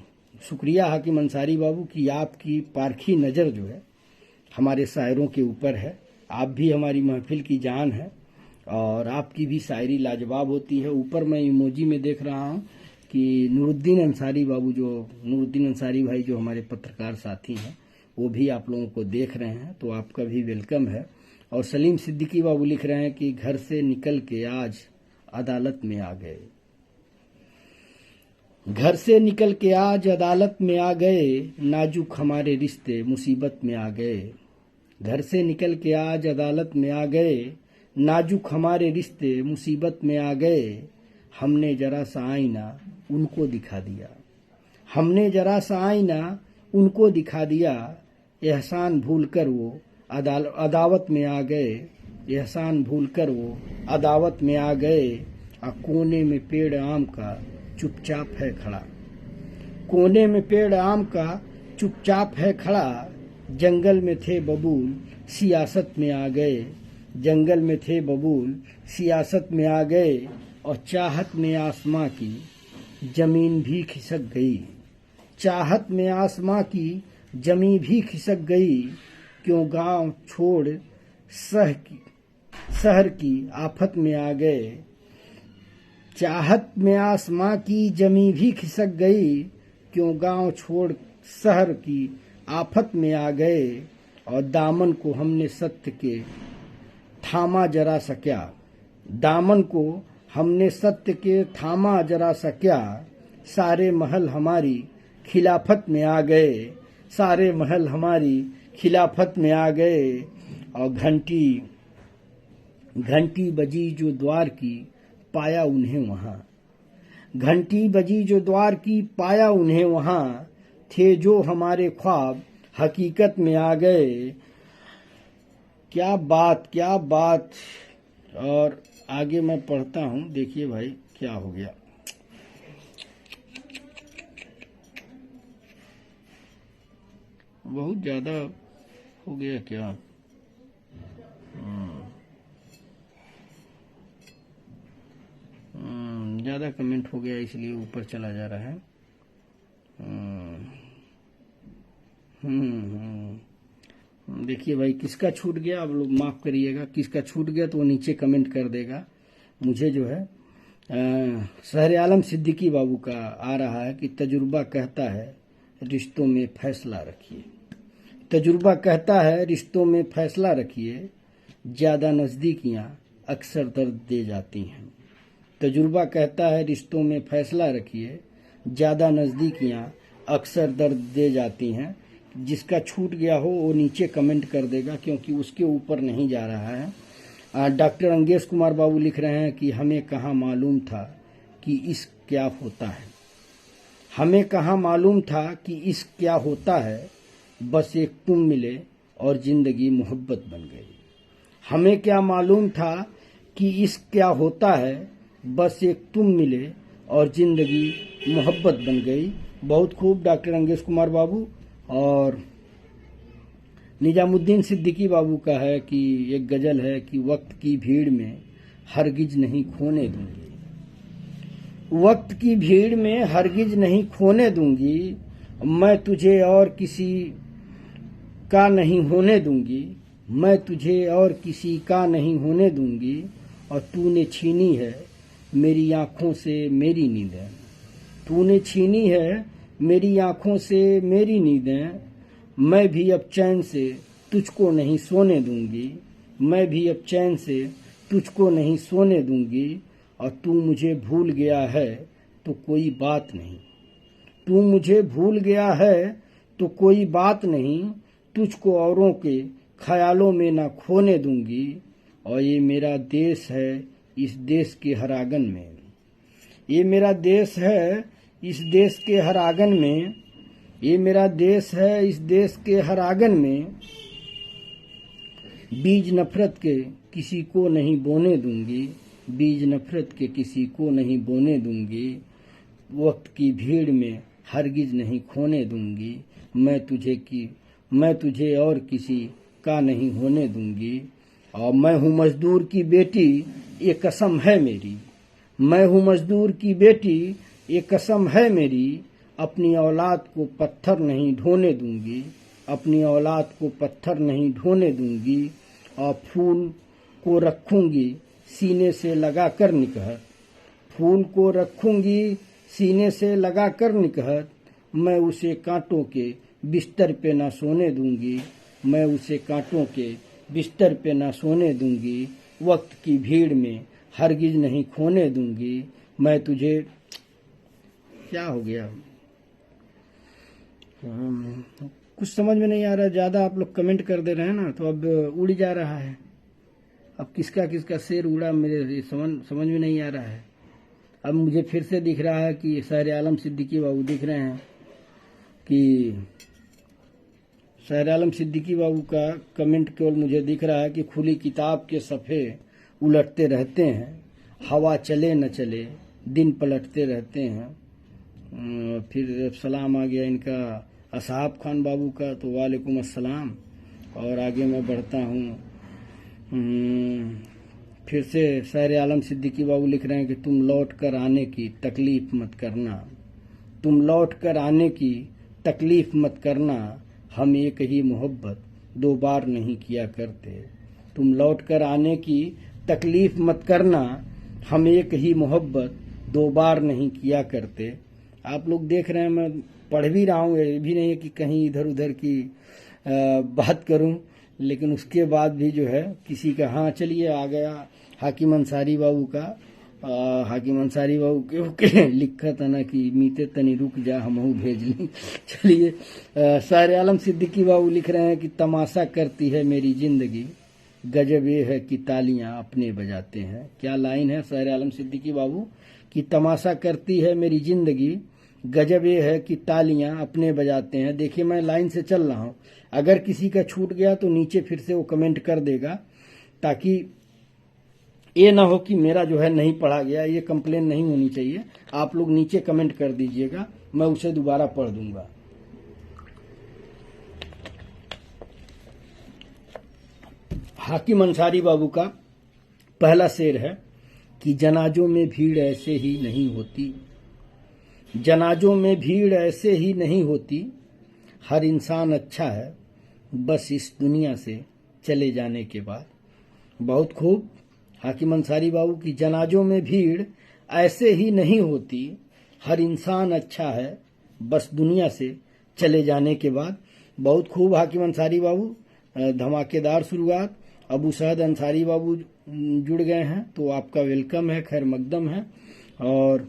S1: शुक्रिया हाकिम अंसारी बाबू कि आपकी पारखी नज़र जो है हमारे शायरों के ऊपर है आप भी हमारी महफिल की जान है और आपकी भी शायरी लाजवाब होती है। ऊपर मैं इमोजी में देख रहा हूँ कि नूरुद्दीन अंसारी नूरुद्दीन अंसारी भाई जो हमारे पत्रकार साथी हैं, वो भी आप लोगों को देख रहे हैं, तो आपका भी वेलकम है। और सलीम सिद्दीकी बाबू लिख रहे हैं कि घर से निकल के आज अदालत में आ गए। घर से निकल के आज अदालत में आ गए, नाजुक हमारे रिश्ते मुसीबत में आ गए। घर से निकल के आज अदालत में आ गए, नाजुक हमारे रिश्ते मुसीबत में आ गए। हमने जरा सा आईना उनको दिखा दिया, हमने जरा सा आईना उनको दिखा दिया। एहसान भूल कर वो अदावत में आ गए, एहसान भूल कर वो अदावत में आ गए। कोने में पेड़ आम का चुपचाप है खड़ा, कोने में पेड़ आम का चुपचाप है खड़ा। जंगल में थे बबूल सियासत में आ गए, जंगल में थे बबूल सियासत में आ गए। और चाहत में आसमां की जमीन भी खिसक गई, चाहत में आसमां की जमीन भी खिसक गई। क्यों गांव छोड़ शहर की आफत में आ गए। चाहत में आसमां की जमीन भी खिसक गई, क्यों गांव छोड़ शहर की आफत में आ गए। और दामन को हमने सत्य के थामा जरा सा क्या, दामन को हमने सत्य के थामा जरा सा क्या। सारे महल हमारी खिलाफत में आ गए, सारे महल हमारी खिलाफत में आ गए। और घंटी घंटी बजी जो द्वार की पाया उन्हें वहां, घंटी बजी जो द्वार की पाया उन्हें वहां। थे जो हमारे ख्वाब हकीकत में आ गए। क्या बात, क्या बात। और आगे मैं पढ़ता हूं, देखिए भाई क्या हो गया। बहुत ज्यादा हो गया क्या? ज्यादा कमेंट हो गया इसलिए ऊपर चला जा रहा है। देखिए भाई किसका छूट गया, आप लोग माफ करिएगा, किसका छूट गया तो वो नीचे कमेंट कर देगा। मुझे जो है शहर आलम सिद्दीकी बाबू का आ रहा है कि तजुर्बा कहता है रिश्तों में फैसला रखिए, तजुर्बा कहता है रिश्तों में फैसला रखिए। ज्यादा नजदीकियां अक्सर दर्द दे जाती हैं, तजुर्बा कहता है रिश्तों में फैसला रखिए। ज्यादा नजदीकियां अक्सर दर्द दे जाती हैं। जिसका छूट गया हो वो नीचे कमेंट कर देगा, क्योंकि उसके ऊपर नहीं जा रहा है। डॉक्टर अंगेश कुमार बाबू लिख रहे हैं कि हमें कहाँ मालूम था कि इश्क क्या होता है, हमें कहाँ मालूम था कि इश्क क्या होता है। बस एक तुम मिले और जिंदगी मोहब्बत बन गई। हमें क्या मालूम था कि इश्क क्या होता है, बस एक तुम मिले और जिंदगी मोहब्बत बन गई। बहुत खूब डॉक्टर अंगेश कुमार बाबू। और निजामुद्दीन सिद्दीकी बाबू का है कि एक गजल है कि वक्त की भीड़ में हरगिज नहीं खोने दूंगी, वक्त की भीड़ में हरगिज नहीं खोने दूंगी। मैं तुझे और किसी का नहीं होने दूंगी, मैं तुझे और किसी का नहीं होने दूंगी। और तूने छीनी है मेरी आंखों से मेरी नींदें, तूने छीनी है मेरी आंखों से मेरी नींदें। मैं भी अब चैन से तुझको नहीं सोने दूंगी, मैं भी अब चैन से तुझको नहीं सोने दूंगी। और तू मुझे भूल गया है तो कोई बात नहीं, तू मुझे भूल गया है तो कोई बात नहीं। तुझको औरों के ख्यालों में ना खोने दूंगी। और ये मेरा देश है इस देश के हर आंगन में, ये मेरा देश है इस देश के हर आंगन में, ये मेरा देश है इस देश के हर आंगन में। बीज नफरत के किसी को नहीं बोने दूंगी, बीज नफरत के किसी को नहीं बोने दूंगी। वक्त की भीड़ में हरगिज नहीं खोने दूंगी। मैं तुझे और किसी का नहीं होने दूंगी। और मैं हूँ मजदूर की बेटी ये कसम है मेरी, मैं हूँ मजदूर की बेटी ये कसम है मेरी। अपनी औलाद को पत्थर नहीं ढोने दूंगी, अपनी औलाद को पत्थर नहीं ढोने दूंगी। और फूल को रखूंगी सीने से लगा कर निकहत, फूल को रखूंगी सीने से लगा कर निकहत, मैं उसे कांटों के बिस्तर पे ना सोने दूंगी, मैं उसे कांटों के बिस्तर पे ना सोने दूंगी, वक्त की भीड़ में हरगिज नहीं खोने दूंगी, मैं तुझे। क्या हो गया? कुछ समझ में नहीं आ रहा, ज्यादा आप लोग कमेंट कर दे रहे हैं ना, तो अब उड़ जा रहा है। अब किसका किसका शेर उड़ा मेरे समझ में नहीं आ रहा है। अब मुझे फिर से दिख रहा है कि शायर आलम सिद्दीकी बाबू दिख रहे हैं कि शायर आलम सिद्दीकी बाबू का कमेंट केवल मुझे दिख रहा है कि खुली किताब के सफ़े उलटते रहते हैं, हवा चले न चले दिन पलटते रहते हैं। फिर सलाम आ गया इनका असहाब खान बाबू का, तो वालेकुम अस्सलाम। और आगे मैं बढ़ता हूँ। फिर से शायर आलम सिद्दीकी बाबू लिख रहे हैं कि तुम लौट कर आने की तकलीफ मत करना, तुम लौट कर आने की तकलीफ मत करना, हम एक ही मोहब्बत दो बार नहीं किया करते, तुम लौट कर आने की तकलीफ मत करना, हम एक ही मोहब्बत दो बार नहीं किया करते। आप लोग देख रहे हैं मैं पढ़ भी रहा हूँ, ये भी नहीं है कि कहीं इधर उधर की बात करूं, लेकिन उसके बाद भी जो है किसी का, हाँ चलिए आ गया हाकिम अंसारी बाबू का। हाकिम अंसारी बाबू के लिखा था ना कि मीते तनी रुक जा हमहू भेज ली। चलिए शायर आलम सिद्दीकी बाबू लिख रहे हैं कि तमाशा करती है मेरी जिंदगी, गजब ये है कि तालियां अपने बजाते हैं। क्या लाइन है शायर आलम सिद्दीकी बाबू कि तमाशा करती है मेरी जिंदगी, गजब ये है कि तालियां अपने बजाते हैं। देखिए मैं लाइन से चल रहा हूं, अगर किसी का छूट गया तो नीचे फिर से वो कमेंट कर देगा, ताकि ये ना हो कि मेरा जो है नहीं पढ़ा गया, ये कंप्लेन नहीं होनी चाहिए। आप लोग नीचे कमेंट कर दीजिएगा, मैं उसे दोबारा पढ़ दूंगा। हाकिम अंसारी बाबू का पहला शेर है कि जनाजों में भीड़ ऐसे ही नहीं होती, जनाजों में भीड़ ऐसे ही नहीं होती, हर इंसान अच्छा है बस इस दुनिया से चले जाने के बाद। बहुत खूब। हाकिम अंसारी बाबू की जनाजों में भीड़ ऐसे ही नहीं होती, हर इंसान अच्छा है बस दुनिया से चले जाने के बाद। बहुत खूब हाकिम अंसारी बाबू, धमाकेदार शुरुआत। अबू सैद अंसारी बाबू जुड़ गए हैं तो आपका वेलकम है, खैर मकदम है। और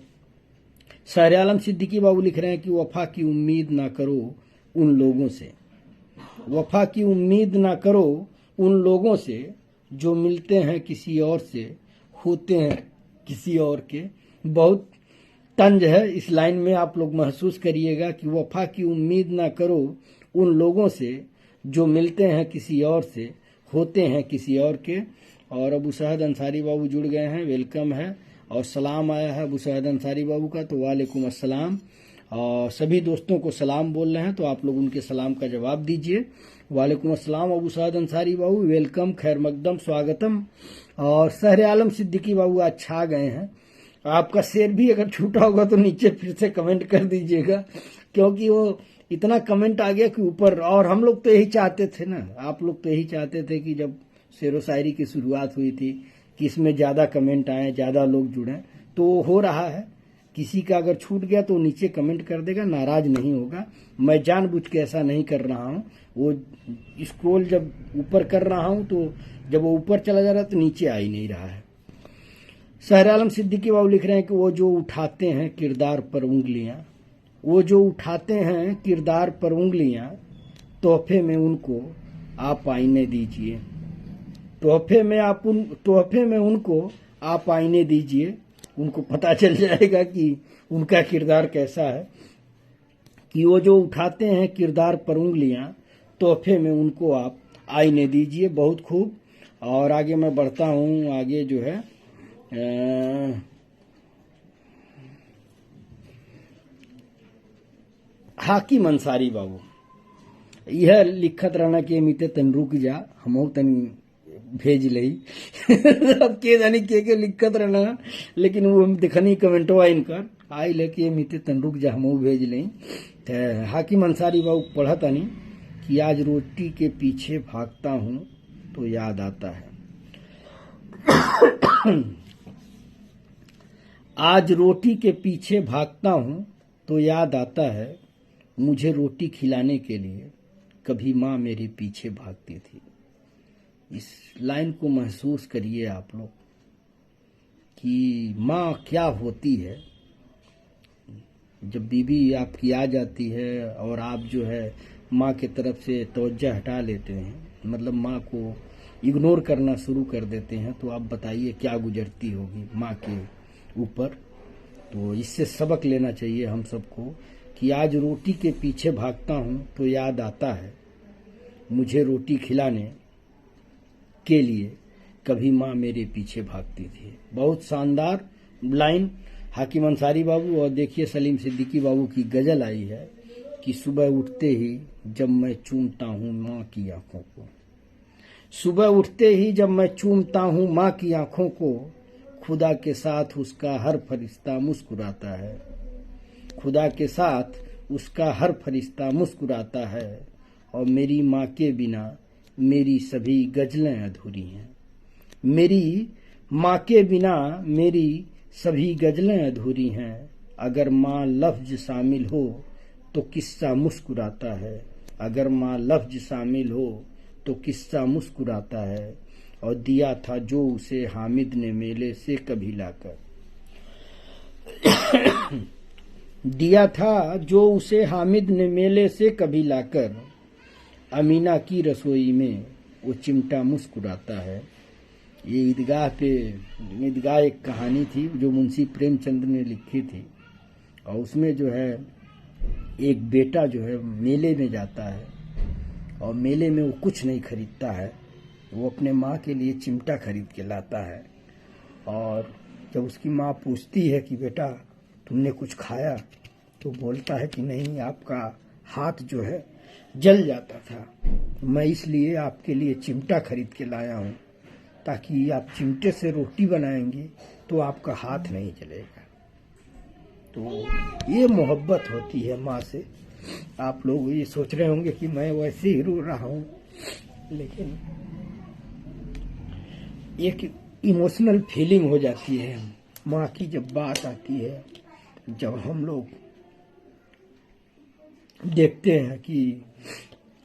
S1: शायर आलम सिद्दीकी बाबू लिख रहे हैं कि वफा की उम्मीद ना करो उन लोगों से, वफा की उम्मीद ना करो उन लोगों से जो मिलते हैं किसी और से, होते हैं किसी और के। बहुत तंज है इस लाइन में, आप लोग महसूस करिएगा कि वफा की उम्मीद ना करो उन लोगों से जो मिलते हैं किसी और से, होते हैं किसी और के। और अबू सैद अंसारी बाबू जुड़ गए हैं, वेलकम है। और सलाम आया है अबू सैद अंसारी बाबू का, तो वालेकुम अस्सलाम। और सभी दोस्तों को सलाम बोल रहे हैं, तो आप लोग उनके सलाम का जवाब दीजिए। वालेकुम अस्सलाम अबू सैद अंसारी बाबू, वेलकम, खैर मकदम, स्वागतम। और शायर आलम सिद्दीकी बाबू आज छा गए हैं। आपका शेर भी अगर छूटा होगा तो नीचे फिर से कमेंट कर दीजिएगा, क्योंकि वो इतना कमेंट आ गया कि ऊपर। और हम लोग तो यही चाहते थे ना, आप लोग तो यही चाहते थे कि जब शेरो शायरी की शुरुआत हुई थी कि इसमें ज्यादा कमेंट आए, ज्यादा लोग जुड़े, तो हो रहा है। किसी का अगर छूट गया तो नीचे कमेंट कर देगा, नाराज नहीं होगा। मैं जानबूझ के ऐसा नहीं कर रहा हूँ, वो स्क्रॉल जब ऊपर कर रहा हूँ तो जब वो ऊपर चला जा रहा है तो नीचे आ ही नहीं रहा है। शायर आलम सिद्दीकी बाबू लिख रहे हैं कि वो जो उठाते हैं किरदार पर उंगलियां, वो जो उठाते हैं किरदार पर उंगलियां, तोहफे में उनको आप आईने दीजिए, तोहफे में उनको आप आईने दीजिए। उनको पता चल जाएगा कि उनका किरदार कैसा है। कि वो जो उठाते हैं किरदार पर उंगलियां, तोहफे में उनको आप आईने दीजिए। बहुत खूब। और आगे मैं बढ़ता हूँ, आगे जो है हाकिम अंसारी बाबू यह लिखत रहना कि मीते तन रुक जा हमहू तनी भेज लई। अब के जानी के लिखत रहना, लेकिन वो दिखनी कमेंटवा इनकर आई लेके मीते तन रुक जा हमहू भेज लई। हाकिम अंसारी बाबू पढ़ा तनी कि आज रोटी के पीछे भागता हूँ तो याद आता है। आज रोटी के पीछे भागता हूँ तो याद आता है, मुझे रोटी खिलाने के लिए कभी माँ मेरे पीछे भागती थी। इस लाइन को महसूस करिए आप लोग कि माँ क्या होती है। जब बीवी आपकी आ जाती है और आप जो है माँ की तरफ से तवज्जो हटा लेते हैं, मतलब माँ को इग्नोर करना शुरू कर देते हैं, तो आप बताइए क्या गुजरती होगी माँ के ऊपर। तो इससे सबक लेना चाहिए हम सबको कि आज रोटी के पीछे भागता हूँ तो याद आता है, मुझे रोटी खिलाने के लिए कभी माँ मेरे पीछे भागती थी। बहुत शानदार लाइन हाकिम अंसारी बाबू और देखिए सलीम सिद्दीकी बाबू की गजल आई है कि सुबह उठते ही जब मैं चूमता हूँ माँ की आंखों को, सुबह उठते ही जब मैं चूमता हूँ माँ की आंखों को, खुदा के साथ उसका हर फरिश्ता मुस्कुराता है, खुदा के साथ उसका हर फरिश्ता मुस्कुराता है, और मेरी माँ के बिना मेरी सभी गजलें अधूरी हैं, मेरी माँ के बिना मेरी सभी गजलें अधूरी हैं। अगर माँ लफ्ज शामिल हो तो किस्सा मुस्कुराता है, अगर माँ लफ्ज शामिल हो तो किस्सा मुस्कुराता है। और दिया था जो उसे हामिद ने मेले से कभी लाकर, दिया था जो उसे हामिद ने मेले से कभी लाकर, अमीना की रसोई में वो चिमटा मुस्कुराता है। ये ईदगाह एक कहानी थी जो मुंशी प्रेमचंद ने लिखी थी, और उसमें जो है एक बेटा जो है मेले में जाता है और मेले में वो कुछ नहीं खरीदता है, वो अपने माँ के लिए चिमटा खरीद के लाता है। और जब उसकी माँ पूछती है कि बेटा तुमने कुछ खाया, तो बोलता है कि नहीं, आपका हाथ जो है जल जाता था, मैं इसलिए आपके लिए चिमटा खरीद के लाया हूँ, ताकि आप चिमटे से रोटी बनाएंगे तो आपका हाथ नहीं जलेगा। तो ये मोहब्बत होती है माँ से। आप लोग ये सोच रहे होंगे कि मैं वैसे ही रो रहा हूँ, लेकिन एक इमोशनल फीलिंग हो जाती है माँ की जब बात आती है, जब हम लोग देखते हैं कि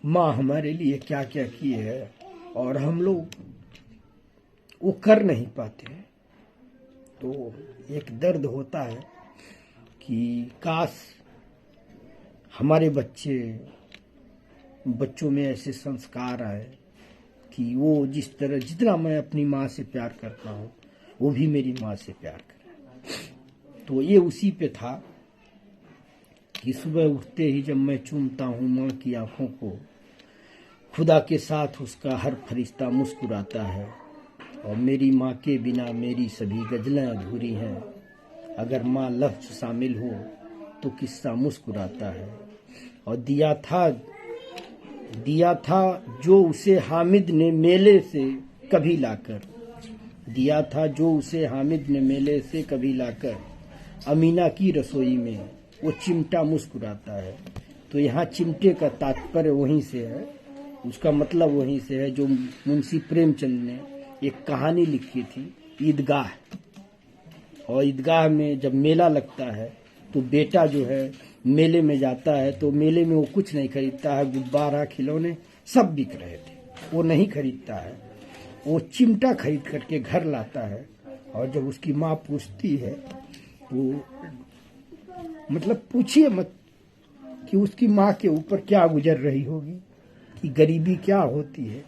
S1: माँ हमारे लिए क्या क्या की है और हम लोग वो कर नहीं पाते, तो एक दर्द होता है कि काश हमारे बच्चों में ऐसे संस्कार आए कि वो जिस तरह जितना मैं अपनी माँ से प्यार करता हूँ वो भी मेरी माँ से प्यार करे। तो ये उसी पे था कि सुबह उठते ही जब मैं चूमता हूँ माँ की आंखों को, खुदा के साथ उसका हर फरिश्ता मुस्कुराता है, और मेरी माँ के बिना मेरी सभी गजलें अधूरी हैं। अगर माँ लफ्ज शामिल हो तो किस्सा मुस्कुराता है। और दिया था जो उसे हामिद ने मेले से कभी लाकर, दिया था जो उसे हामिद ने मेले से कभी लाकर, अमीना की रसोई में वो चिमटा मुस्कुराता है। तो यहाँ चिमटे का तात्पर्य वहीं से है, उसका मतलब वहीं से है जो मुंशी प्रेमचंद ने एक कहानी लिखी थी ईदगाह। और ईदगाह में जब मेला लगता है तो बेटा जो है मेले में जाता है, तो मेले में वो कुछ नहीं खरीदता है, गुब्बारा खिलौने सब बिक रहे थे, वो नहीं खरीदता है, वो चिमटा खरीद करके घर लाता है। और जब उसकी माँ पूछती है तो मतलब पूछिए मत कि उसकी माँ के ऊपर क्या गुजर रही होगी, कि गरीबी क्या होती है,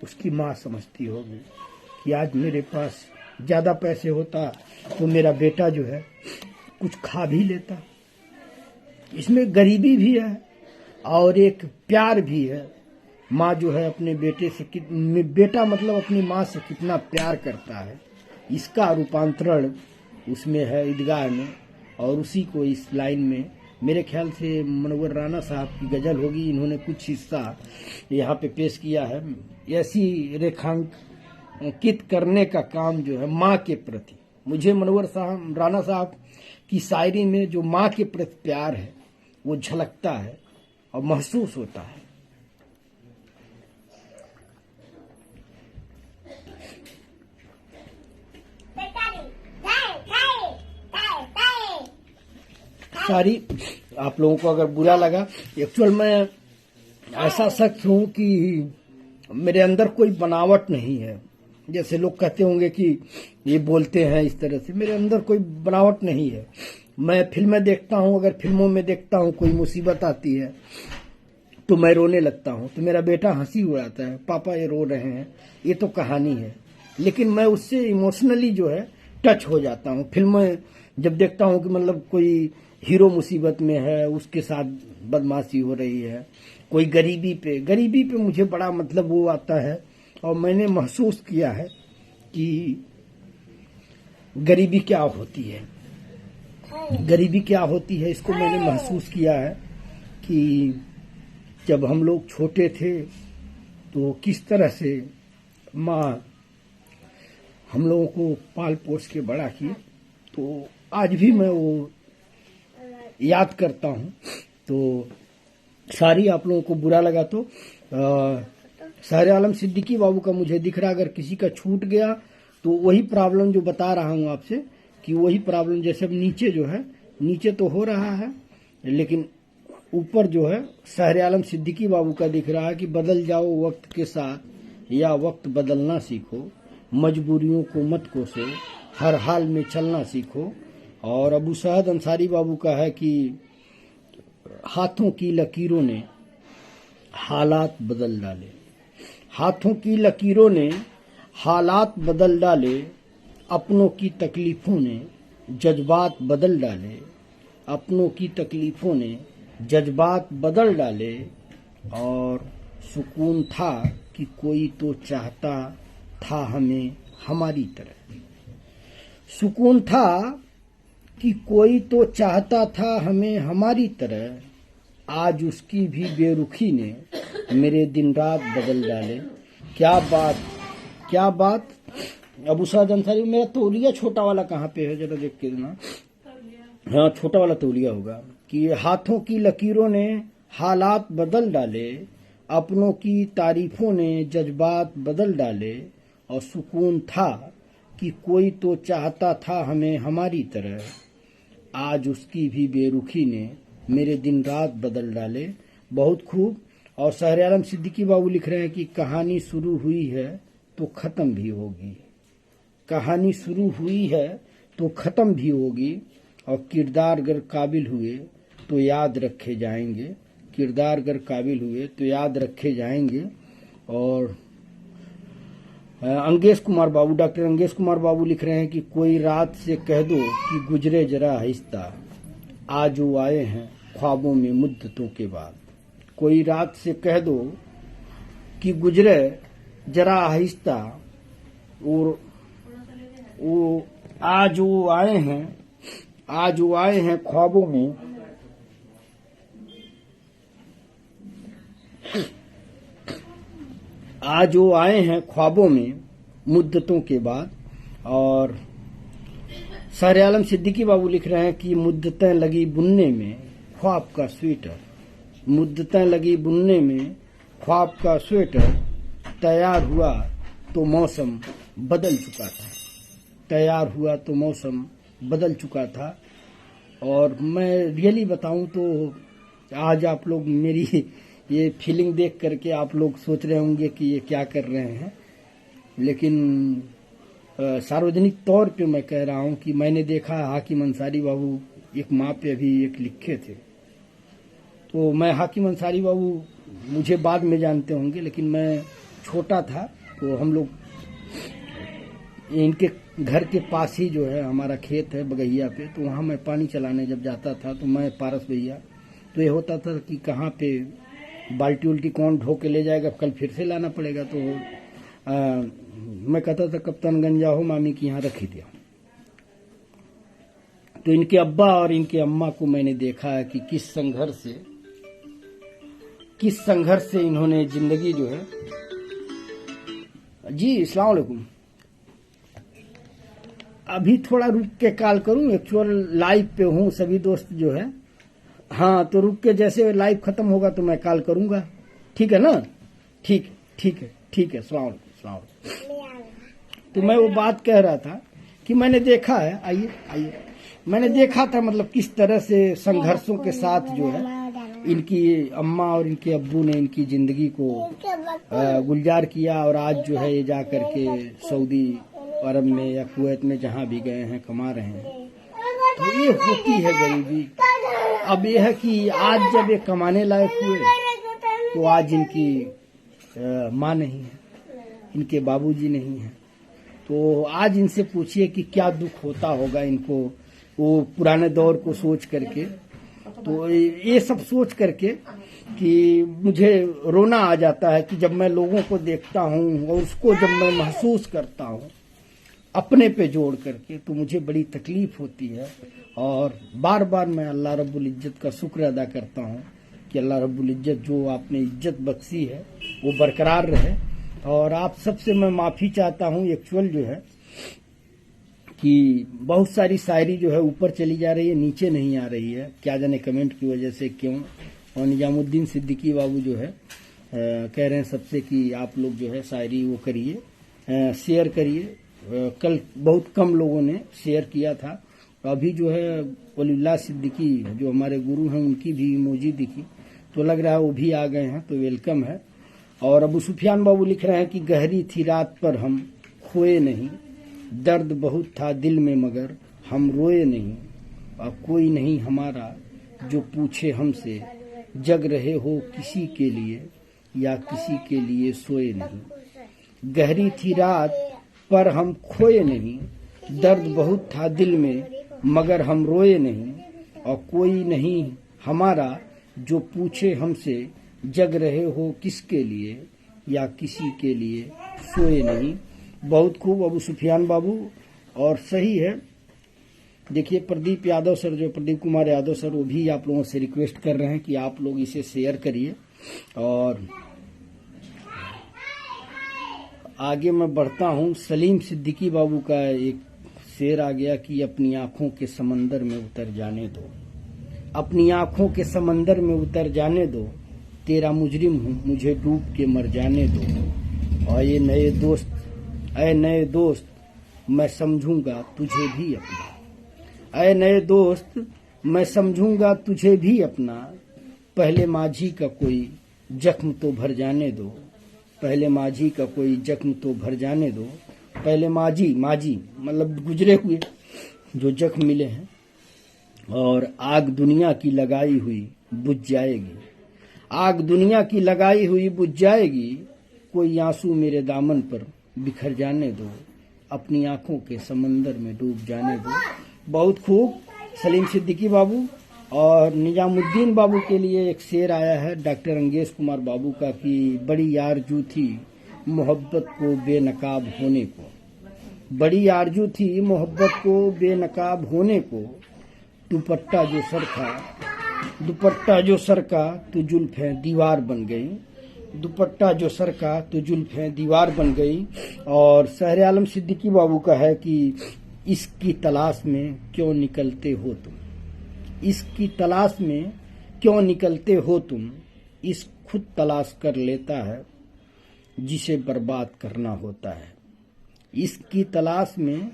S1: उसकी माँ समझती होगी कि आज मेरे पास ज़्यादा पैसे होता तो मेरा बेटा जो है कुछ खा भी लेता। इसमें गरीबी भी है और एक प्यार भी है। माँ जो है अपने बेटे से बेटा मतलब अपनी माँ से कितना प्यार करता है, इसका रूपांतरण उसमें है ईदगाह में। और उसी को इस लाइन में मेरे ख्याल से मनोवर राणा साहब की गजल होगी, इन्होंने कुछ हिस्सा यहाँ पे पेश किया है। ऐसी रेखांकित करने का काम जो है माँ के प्रति, मुझे मनोवर राणा साहब की शायरी में जो माँ के प्रति प्यार है वो झलकता है और महसूस होता है। सारी आप लोगों को अगर बुरा लगा, एक्चुअल मैं ऐसा शख्स हूं कि मेरे अंदर कोई बनावट नहीं है। जैसे लोग कहते होंगे कि ये बोलते हैं इस तरह से, मेरे अंदर कोई बनावट नहीं है। मैं फिल्में देखता हूं, अगर फिल्मों में देखता हूं कोई मुसीबत आती है तो मैं रोने लगता हूं, तो मेरा बेटा हंसी उड़ाता है, पापा ये रो रहे हैं, ये तो कहानी है। लेकिन मैं उससे इमोशनली जो है टच हो जाता हूं। फिल्में जब देखता हूं कि मतलब कोई हीरो मुसीबत में है, उसके साथ बदमाशी हो रही है, कोई गरीबी पे मुझे बड़ा मतलब वो आता है। और मैंने महसूस किया है कि गरीबी क्या होती है, गरीबी क्या होती है, इसको मैंने महसूस किया है कि जब हम लोग छोटे थे तो किस तरह से माँ हम लोगों को पाल पोस के बड़ा किए। तो आज भी मैं वो याद करता हूँ। तो सारी आप लोगों को बुरा लगा तो शायर आलम सिद्दीकी बाबू का मुझे दिख रहा, अगर किसी का छूट गया तो वही प्रॉब्लम जो बता रहा हूँ आपसे कि वही प्रॉब्लम, जैसे अब नीचे जो है, नीचे तो हो रहा है लेकिन ऊपर जो है शायर आलम सिद्दीकी बाबू का दिख रहा है कि बदल जाओ वक्त के साथ या वक्त बदलना सीखो, मजबूरियों को मत कोसो, हर हाल में चलना सीखो। और अबू सअद अंसारी बाबू का है कि हाथों की लकीरों ने हालात बदल डाले, हाथों की लकीरों ने हालात बदल डाले, अपनों की तकलीफों ने जज्बात बदल डाले, अपनों की तकलीफों ने जज्बात बदल डाले। और सुकून था कि कोई तो चाहता था हमें हमारी तरह, सुकून था कि कोई तो चाहता था हमें हमारी तरह, आज उसकी भी बेरुखी ने मेरे दिन रात बदल डाले। क्या बात, क्या बात। अबू सअद अंसारी, मेरा तौलिया छोटा वाला कहाँ पे है, जरा देख के देना। हाँ, छोटा वाला तौलिया होगा कि हाथों की लकीरों ने हालात बदल डाले, अपनों की तारीफों ने जज्बात बदल डाले। और सुकून था कि कोई तो चाहता था हमें हमारी तरह, आज उसकी भी बेरुखी ने मेरे दिन रात बदल डाले। बहुत खूब। और शायर आलम सिद्दीकी बाबू लिख रहे हैं कि कहानी शुरू हुई है तो खत्म भी होगी, कहानी शुरू हुई है तो खत्म भी होगी। और किरदार अगर काबिल हुए तो याद रखे जाएंगे, किरदार अगर काबिल हुए तो याद रखे जाएंगे। और अंगेश कुमार बाबू, डॉक्टर अंगेश कुमार बाबू लिख रहे हैं कि कोई रात से कह दो कि गुजरे जरा आहिस्ता, आज वो आए हैं ख्वाबों में मुद्दतों के बाद। कोई रात से कह दो कि गुजरे जरा आहिस्ता, और वो आज वो आए हैं, आज वो आए हैं ख्वाबों में, आज वो आए हैं ख्वाबों में मुद्दतों के बाद। और शायर आलम सिद्दीकी बाबू लिख रहे हैं कि मुद्दतें लगी बुनने में ख्वाब का स्वेटर, मुद्दतें लगी बुनने में ख्वाब का स्वेटर, तैयार हुआ तो मौसम बदल चुका था, तैयार हुआ तो मौसम बदल चुका था। और मैं रियली बताऊं तो आज आप लोग मेरी ये फीलिंग देख करके आप लोग सोच रहे होंगे कि ये क्या कर रहे हैं, लेकिन सार्वजनिक तौर पे मैं कह रहा हूं कि मैंने देखा हाकिम अंसारी बाबू एक माँ पे अभी एक लिखे थे। तो मैं हाकिम अंसारी बाबू मुझे बाद में जानते होंगे, लेकिन मैं छोटा था तो हम लोग इनके घर के पास ही जो है हमारा खेत है बगैया पे, तो वहाँ मैं पानी चलाने जब जाता था तो मैं पारस भैया, तो ये होता था कि कहाँ पे बाल्टी उल्टी कौन ढो के ले जाएगा, कल फिर से लाना पड़ेगा। तो मैं कहता था कप्तानगंज जाओ मामी की यहाँ रखी दिया। तो इनके अब्बा और इनके अम्मा को मैंने देखा है कि किस संघर्ष से इन्होंने जिंदगी जो है। जी अस्सलाम वालेकुम। अभी थोड़ा रुक के कॉल करूं, एक्चुअल लाइव पे हूं, सभी दोस्त जो है। हाँ, तो रुक के जैसे लाइव खत्म होगा तो मैं कॉल करूंगा, ठीक है ना? ठीक है। अस्सलाम वालेकुम। तो मैं वो बात कह रहा था कि मैंने देखा है, आइए मैंने देखा था मतलब किस तरह से संघर्षों के साथ जो है इनकी अम्मा और इनके अब्बू ने इनकी जिंदगी को गुलजार किया, और आज जो है ये जा करके सऊदी अरब में या कुवैत में जहाँ भी गए हैं कमा रहे हैं। तो ये होती है गरीबी। अब ये है कि आज जब ये कमाने लायक हुए तो आज इनकी माँ नहीं है, इनके बाबूजी नहीं है। तो आज इनसे पूछिए कि क्या दुख होता होगा इनको, वो पुराने दौर को सोच करके। तो ये सब सोच करके कि मुझे रोना आ जाता है कि जब मैं लोगों को देखता हूँ और उसको जब मैं महसूस करता हूँ अपने पे जोड़ करके, तो मुझे बड़ी तकलीफ होती है। और बार बार मैं अल्लाह रब्बुल इज्जत का शुक्र अदा करता हूँ कि अल्लाह रब्बुल इज्जत जो आपने इज्जत बख्शी है वो बरकरार रहे। और आप सबसे मैं माफ़ी चाहता हूँ। एक्चुअल जो है कि बहुत सारी शायरी जो है ऊपर चली जा रही है, नीचे नहीं आ रही है, क्या जाने कमेंट की वजह से क्यों। और निजामुद्दीन सिद्दीकी बाबू जो है कह रहे हैं सबसे कि आप लोग जो है शायरी वो करिए, शेयर करिए। कल बहुत कम लोगों ने शेयर किया था। अभी जो है वलीउल्लाह सिद्दीकी जो हमारे गुरु हैं उनकी भी इमोजी दिखी, तो लग रहा है वो भी आ गए हैं, तो वेलकम है। और अबू सुफियान बाबू लिख रहे हैं कि गहरी थी रात पर हम खोए नहीं, दर्द बहुत था दिल में मगर हम रोए नहीं, और कोई नहीं हमारा जो पूछे हमसे, जग रहे हो किसी के लिए या किसी के लिए सोए नहीं। गहरी थी रात पर हम खोए नहीं, दर्द बहुत था दिल में मगर हम रोए नहीं, और कोई नहीं हमारा जो पूछे हमसे, जग रहे हो किसके लिए या किसी के लिए सोए नहीं। बहुत खूब अबू सुफियान बाबू, और सही है। देखिए प्रदीप यादव सर, जो प्रदीप कुमार यादव सर, वो भी आप लोगों से रिक्वेस्ट कर रहे हैं कि आप लोग इसे शेयर करिए। और आगे मैं बढ़ता हूँ। सलीम सिद्दीकी बाबू का एक शेर आ गया कि अपनी आंखों के समंदर में उतर जाने दो, अपनी आंखों के समंदर में उतर जाने दो, तेरा मुजरिम हूँ मुझे डूब के मर जाने दो। और ये नए दोस्त, ऐ नए दोस्त मैं समझूंगा तुझे भी अपना, ऐ नए दोस्त मैं समझूंगा तुझे भी अपना, पहले माझी का कोई जख्म तो भर जाने दो, पहले माझी का कोई जख्म तो भर जाने दो। पहले माझी मतलब गुजरे हुए जो जख्म मिले हैं। और आग दुनिया की लगाई हुई बुझ जाएगी, आग दुनिया की लगाई हुई बुझ जाएगी, कोई आंसू मेरे दामन पर बिखर जाने दो, अपनी आंखों के समंदर में डूब जाने दो। बहुत खूब सलीम सिद्दीकी बाबू। और निजामुद्दीन बाबू के लिए एक शेर आया है डॉक्टर अंगेश कुमार बाबू का कि बड़ी आरजू थी मोहब्बत को बेनकाब होने को, बड़ी आरजू थी मोहब्बत को बेनकाब होने को, दुपट्टा जो सरका, दुपट्टा जो सरका तो जुल्फें दीवार बन गई, दुपट्टा जो सरका तो जुल्फें दीवार बन गई। और शहर आलम सिद्दीकी बाबू का है कि इसकी तलाश में क्यों निकलते हो तुम, इसकी तलाश में क्यों निकलते हो तुम, इस खुद तलाश कर लेता है जिसे बर्बाद करना होता है, इसकी तलाश में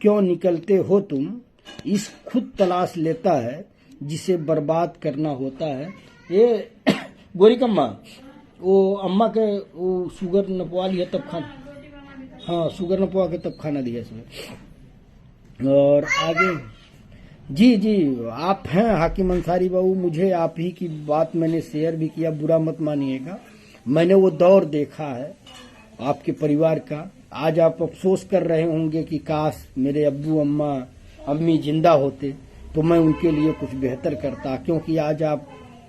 S1: क्यों निकलते हो तुम, इस खुद तलाश लेता है जिसे बर्बाद करना होता है। ये गोरी कम्मा, वो अम्मा के वो शुगर नपवा लिया तब खाना, हाँ शुगर नपवा के तब खाना दिया इसमें। और आगे जी आप हैं हाकिम अंसारी बाबू, मुझे आप ही की बात मैंने शेयर भी किया, बुरा मत मानिएगा। मैंने वो दौर देखा है आपके परिवार का। आज आप अफसोस कर रहे होंगे कि काश मेरे अब्बू अम्मी जिंदा होते तो मैं उनके लिए कुछ बेहतर करता, क्योंकि आज आप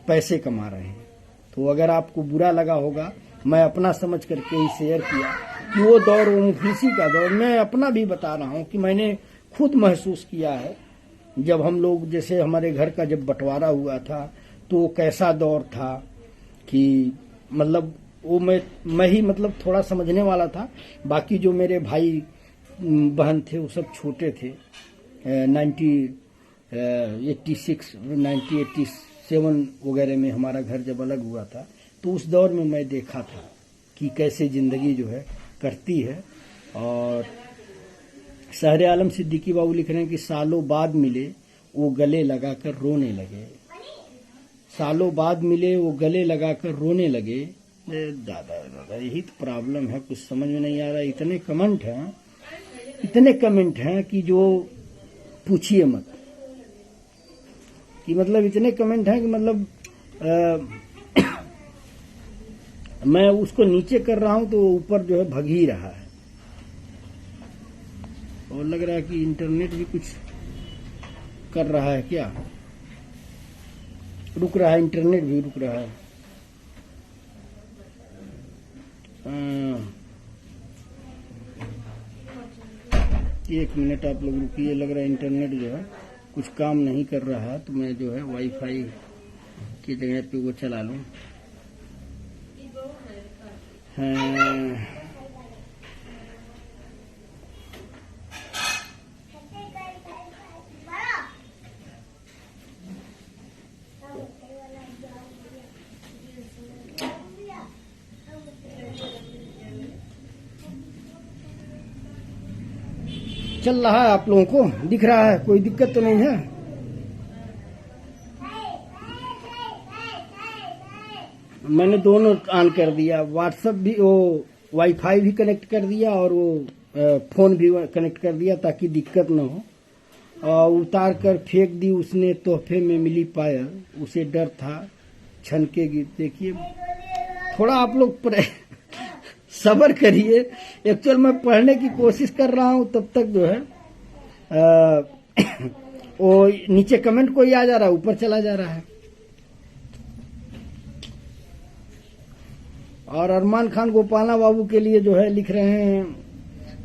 S1: पैसे कमा रहे हैं। तो अगर आपको बुरा लगा होगा, मैं अपना समझ करके ही शेयर किया कि वो दौर, वो मुफलिसी का दौर, मैं अपना भी बता रहा हूँ कि मैंने खुद महसूस किया है। जब हम लोग, जैसे हमारे घर का जब बंटवारा हुआ था तो कैसा दौर था कि मतलब वो मैं ही मतलब थोड़ा समझने वाला था, बाकी जो मेरे भाई बहन थे वो सब छोटे थे। 1987 वगैरह में हमारा घर जब अलग हुआ था, तो उस दौर में मैं देखा था कि कैसे ज़िंदगी जो है करती है। और शहर आलम सिद्दीकी बाबू लिख रहे हैं कि सालों बाद मिले वो गले लगाकर रोने लगे। सालों बाद मिले, वो गले लगाकर रोने लगे। दादा दादा, यही तो प्रॉब्लम है, कुछ समझ में नहीं आ रहा। इतने कमेंट हैं कि जो पूछिए मत, कि मतलब इतने कमेंट हैं कि मतलब मैं उसको नीचे कर रहा हूं तो वो ऊपर जो है भग ही रहा है। और लग रहा है कि इंटरनेट भी कुछ कर रहा है क्या, रुक रहा है, इंटरनेट भी रुक रहा है। 1 मिनट आप लोग रुकिए, लग रहा है इंटरनेट जो है कुछ काम नहीं कर रहा है, तो मैं जो है वाईफाई की जगह पे वो चला लूं। चल रहा है, आप लोगों को दिख रहा है, कोई दिक्कत तो नहीं है। मैंने दोनों ऑन कर दिया, व्हाट्सएप भी, वो वाईफाई भी कनेक्ट कर दिया और वो फोन भी कनेक्ट कर दिया ताकि दिक्कत न हो। उतार कर फेंक दी उसने, तोहफे में मिली पायल, उसे डर था छनकेगी। देखिए थोड़ा आप लोग सब्र करिए। एक्चुअल मैं पढ़ने की कोशिश कर रहा हूं, तब तक जो है वो नीचे कमेंट कोई आ जा रहा है, ऊपर चला जा रहा है। और अरमान खान गोपाला बाबू के लिए जो है लिख रहे हैं,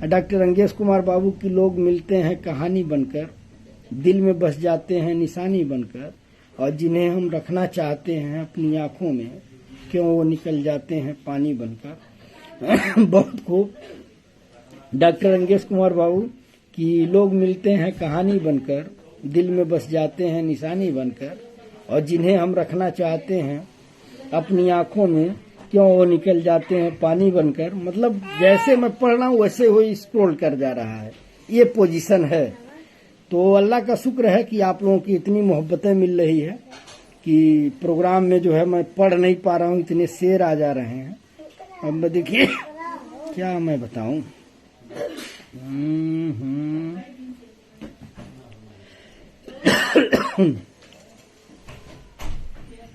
S1: डॉक्टर अंगेश कुमार बाबू की लोग मिलते हैं कहानी बनकर, दिल में बस जाते हैं निशानी बनकर, और जिन्हें हम रखना चाहते हैं अपनी आंखों में, क्यों वो निकल जाते हैं पानी बनकर। बहुत खूब। डॉक्टर अंगेश कुमार बाबू की लोग मिलते हैं कहानी बनकर, दिल में बस जाते हैं निशानी बनकर, और जिन्हें हम रखना चाहते हैं अपनी आंखों में, क्यों वो निकल जाते हैं पानी बनकर। मतलब जैसे मैं पढ़ रहा हूँ वैसे वो स्क्रॉल कर जा रहा है, ये पोजीशन है। तो अल्लाह का शुक्र है कि आप लोगों की इतनी मोहब्बतें मिल रही है कि प्रोग्राम में जो है मैं पढ़ नहीं पा रहा हूँ, इतने शेर आ जा रहे हैं। अब देखिए क्या मैं बताऊं।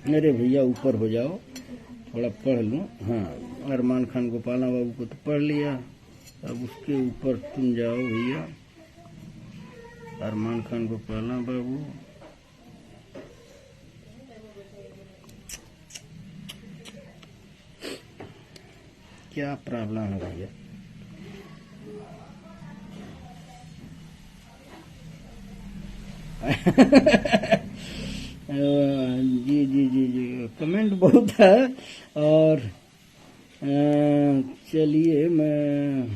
S1: अरे भैया ऊपर हो जाओ, थोड़ा पढ़ लूं। हाँ, अरमान खान गोपाला बाबू को तो पढ़ लिया, अब उसके ऊपर तुम जाओ भैया। अरमान खान गोपाला बाबू, क्या प्रॉब्लम है भैया। जी जी जी जी, कमेंट बहुत है। और चलिए मैं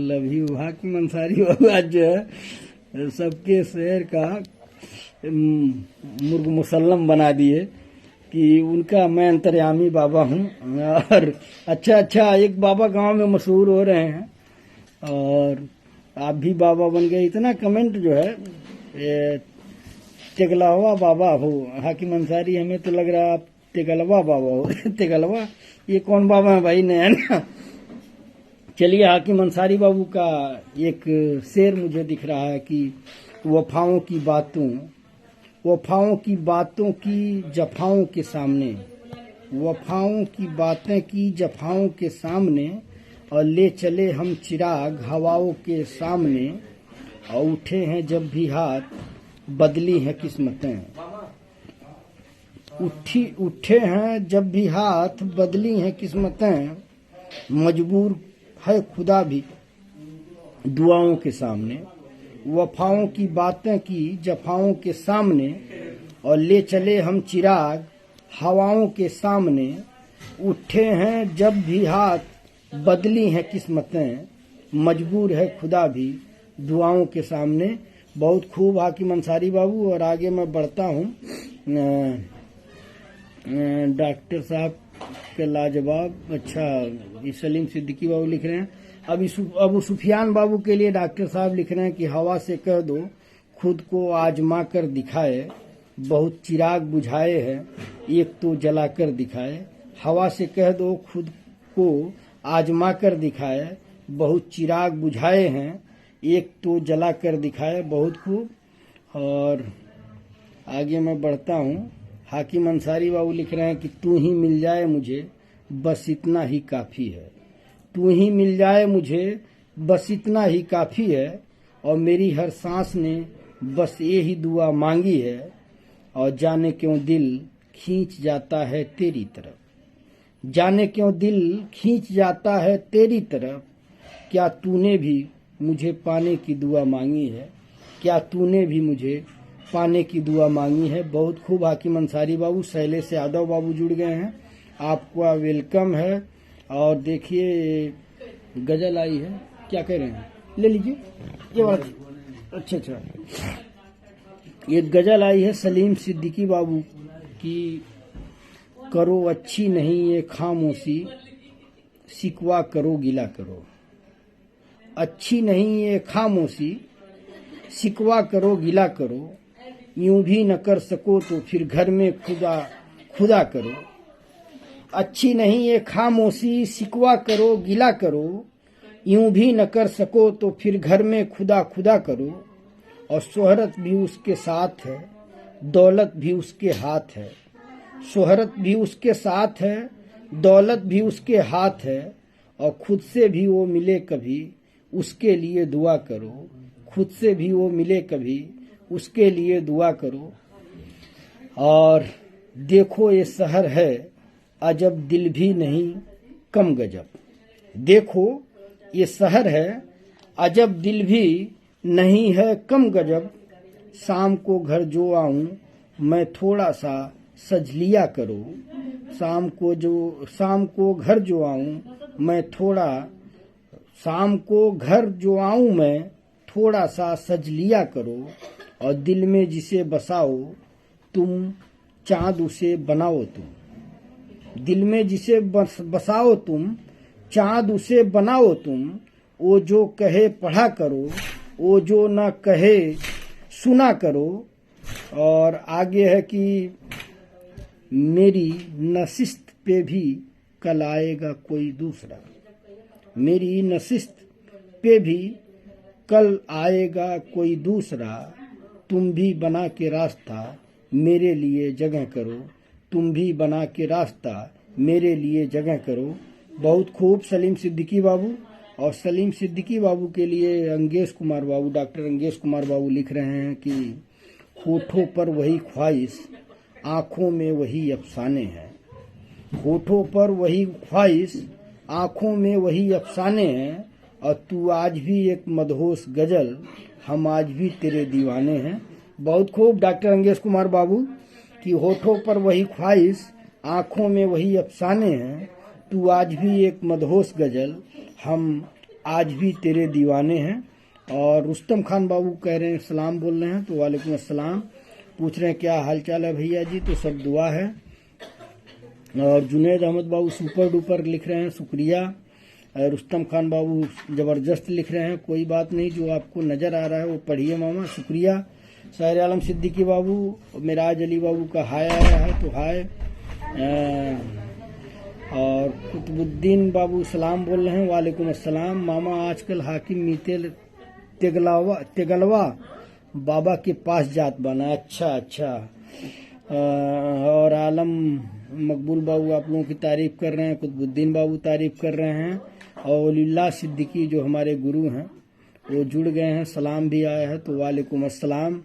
S1: लव यू हाकिम अंसारी बाबू आज जो है सबके शहर का मुर्ग मुसल्लम बना दिए कि उनका मैं अंतर्यामी बाबा हूँ। और अच्छा एक बाबा गांव में मशहूर हो रहे हैं और आप भी बाबा बन गए। इतना कमेंट जो है तेगलवा बाबा हो हाकिम अंसारी, हमें तो लग रहा है आप तेगलवा बाबा हो। तेगलवा ये कौन बाबा है भाई, नया ना। चलिए, हाकिम अंसारी बाबू का एक शेर मुझे दिख रहा है कि वफाओं की बातों की जफाओं के सामने, वफाओं की बातें की जफाओं के सामने, और ले चले हम चिराग हवाओं के सामने, और उठे हैं जब भी हाथ बदली हैं किस्मतें। उठे हैं जब भी हाथ बदली हैं किस्मतें, मजबूर है खुदा भी दुआओं के सामने। वफाओं की बातें की जफाओं के सामने, और ले चले हम चिराग हवाओं के सामने, उठे हैं जब भी हाथ बदली हैं किस्मतें, मजबूर है खुदा भी दुआओं के सामने। बहुत खूब हाकिम अंसारी बाबू। और आगे मैं बढ़ता हूँ। डॉक्टर साहब के लाजवाब। अच्छा, सलीम सिद्दीकी बाबू लिख रहे हैं, अबू सुफियान बाबू के लिए डॉक्टर साहब लिख रहे हैं कि हवा से कह दो खुद को आजमा कर दिखाए, बहुत चिराग बुझाए हैं एक तो जला कर दिखाए। हवा से कह दो खुद को आजमा कर दिखाए, बहुत चिराग बुझाए हैं एक तो जला कर दिखाए। बहुत खूब। और आगे मैं बढ़ता हूँ। हाकिम अंसारी बाबू लिख रहे हैं कि तू ही मिल जाए मुझे बस इतना ही काफी है, तू ही मिल जाए मुझे बस इतना ही काफी है। और मेरी हर सांस ने बस ये ही दुआ मांगी है, और जाने क्यों दिल खींच जाता है तेरी तरफ, जाने क्यों दिल खींच जाता है तेरी तरफ। क्या तूने भी मुझे पाने की दुआ मांगी है, क्या तूने भी मुझे पाने की दुआ मांगी है। बहुत खूब हाकिम अंसारी बाबू। शैलेश यादव बाबू जुड़ गए हैं, आपका वेलकम है। और देखिए गजल आई है, क्या कह रहे हैं, ले लीजिए ये बात। अच्छा, ये गजल आई है सलीम सिद्दीकी बाबू की। करो अच्छी नहीं ये खामोशी, शिकवा करो गिला करो। अच्छी नहीं ये खामोशी, शिकवा करो गिला करो। यूं भी न कर सको तो फिर घर में खुदा करो। अच्छी नहीं ये खामोशी, शिकवा करो गिला करो। यूं भी न कर सको तो फिर घर में खुदा करो। और शोहरत भी उसके साथ है, दौलत भी उसके हाथ है। शोहरत भी उसके साथ है, दौलत भी उसके हाथ है। और खुद से भी वो मिले कभी उसके लिए दुआ करो। खुद से भी वो मिले कभी उसके लिए दुआ करो। और देखो ये शहर है अजब दिल भी नहीं कम गजब। देखो ये शहर है अजब दिल भी नहीं है कम गजब। शाम को घर जो आऊं मैं थोड़ा सा सज लिया करो। शाम को घर जो आऊं मैं थोड़ा सा सज लिया करो। और दिल में जिसे बसाओ तुम चांद उसे बनाओ तुम। दिल में जिसे बसाओ तुम चांद उसे बनाओ तुम। वो जो कहे पढ़ा करो, वो जो न कहे सुना करो। और आगे है कि मेरी नशिस्त पे भी कल आएगा कोई दूसरा। मेरी नशिस्त पे भी कल आएगा कोई दूसरा। तुम भी बना के रास्ता मेरे लिए जगह करो। तुम भी बना के रास्ता मेरे लिए जगह करो। बहुत खूब सलीम सिद्दीकी बाबू। और सलीम सिद्दीकी बाबू के लिए अंगेश कुमार बाबू, डॉक्टर अंगेश कुमार बाबू लिख रहे हैं कि होठों पर वही ख्वाहिश, आंखों में वही अफसाने हैं। होठों पर वही ख्वाहिश, आंखों में वही अफसाने हैं। और तू आज भी एक मदहोश गजल, हम आज भी तेरे दीवाने हैं। बहुत खूब डॉक्टर अंगेश कुमार बाबू कि होठों पर वही ख्वाहिश, आंखों में वही अफसाने हैं। तू आज भी एक मदहोश गजल, हम आज भी तेरे दीवाने हैं। और रुस्तम खान बाबू कह रहे हैं सलाम बोल रहे हैं, तो वालेकुम अस्सलाम। पूछ रहे हैं क्या हालचाल है भैया जी, तो सब दुआ है। और जुनेद अहमद बाबू सुपर डुपर लिख रहे हैं, शुक्रिया। रुस्तम खान बाबू जबरदस्त लिख रहे हैं, कोई बात नहीं, जो आपको नजर आ रहा है वो पढ़िए मामा, शुक्रिया। शायर आलम सिद्दीकी बाबू, मिराज अली बाबू का हाय आया है, तो हाय। और कुतुबुद्दीन बाबू सलाम बोल रहे हैं, वालेकुम अस्सलाम। मामा आजकल हाकिम मीतेल तेगलवा बाबा के पास जात बना। अच्छा। और आलम मकबूल बाबू आप लोगों की तारीफ कर रहे हैं, कुतुबुद्दीन बाबू तारीफ कर रहे हैं। और वलील्लाह सिद्दीकी जो हमारे गुरु हैं वो जुड़ गए हैं, सलाम भी आया है, तो वालेकुम अस्सलाम।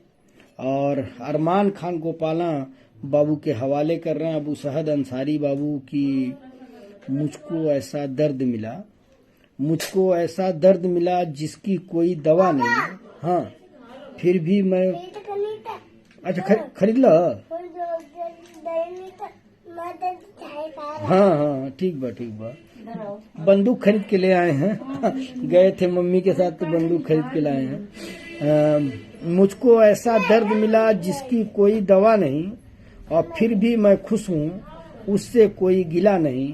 S1: और अरमान खान गोपाला बाबू के हवाले कर रहे हैं, अबू सहद अंसारी बाबू की मुझको ऐसा दर्द मिला जिसकी कोई दवा नहीं। हाँ फिर भी मैं अच्छा खरीद लो। हाँ ठीक बा। बंदूक खरीद के ले आए हैं गए थे मम्मी के साथ, तो बंदूक खरीद के लाए हैं। मुझको ऐसा दर्द मिला जिसकी कोई दवा नहीं, और फिर भी मैं खुश हूँ उससे कोई गिला नहीं।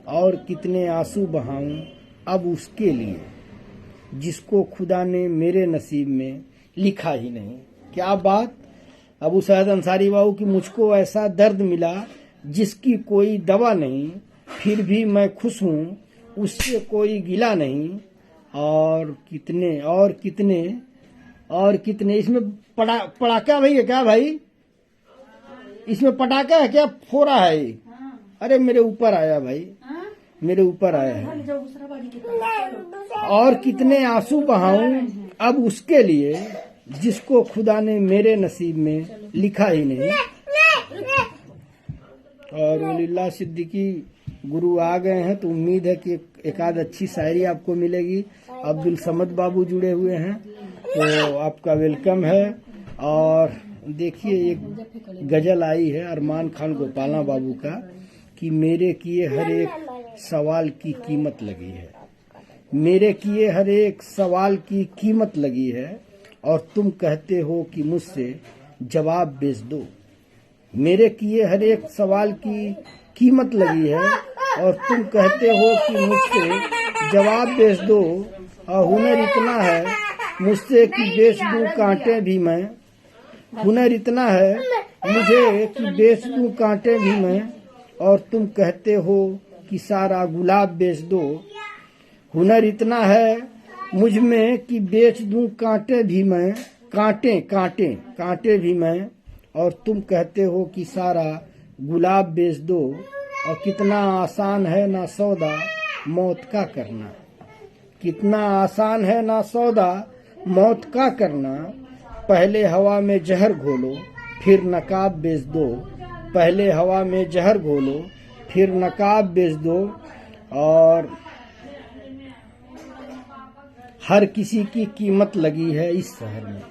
S1: और कितने आंसू बहाऊं अब उसके लिए जिसको खुदा ने मेरे नसीब में लिखा ही नहीं। क्या बात। अबू सैयद अंसारी बाबू की मुझको ऐसा दर्द मिला जिसकी कोई दवा नहीं, फिर भी मैं खुश हूँ, उससे कोई गिला नहीं। और कितने और कितने और कितने। इसमें पटाखा भाई है क्या भाई? इसमें पटाखा है क्या? फोड़ा है ये? अरे मेरे ऊपर आया भाई, मेरे ऊपर आया है। और कितने आंसू बहाऊं अब उसके लिए जिसको खुदा ने मेरे नसीब में लिखा ही नहीं। और वलीउल्लाह सिद्दीकी गुरु आ गए हैं, तो उम्मीद है कि एक आध अच्छी शायरी आपको मिलेगी। अब्दुल समद बाबू जुड़े हुए हैं, तो आपका वेलकम है। और देखिए एक गजल आई है अरमान खान गोपाला बाबू का कि मेरे किए हर एक सवाल की कीमत लगी है, मेरे किए हर एक सवाल की कीमत लगी है, और तुम कहते हो कि मुझसे जवाब बेच दो। मेरे किए हर एक सवाल की कीमत लगी है और तुम कहते हो कि मुझसे जवाब बेच दो। और हुनर इतना है मुझसे कि बेच दूं कांटे भी मैं, हुनर इतना है मुझे कि बेच दूं कांटे भी मैं, और तुम कहते हो कि सारा गुलाब बेच दो। हुनर इतना है मुझ में कि बेच दूं कांटे भी मैं, कांटे कांटे कांटे भी मैं, और तुम कहते हो कि सारा गुलाब बेच दो। और कितना आसान है ना सौदा मौत का करना, कितना आसान है ना सौदा मौत का करना। पहले हवा में जहर घोलो फिर नकाब बेच दो, पहले हवा में जहर घोलो फिर नकाब बेच दो। और हर किसी की कीमत लगी है इस शहर में,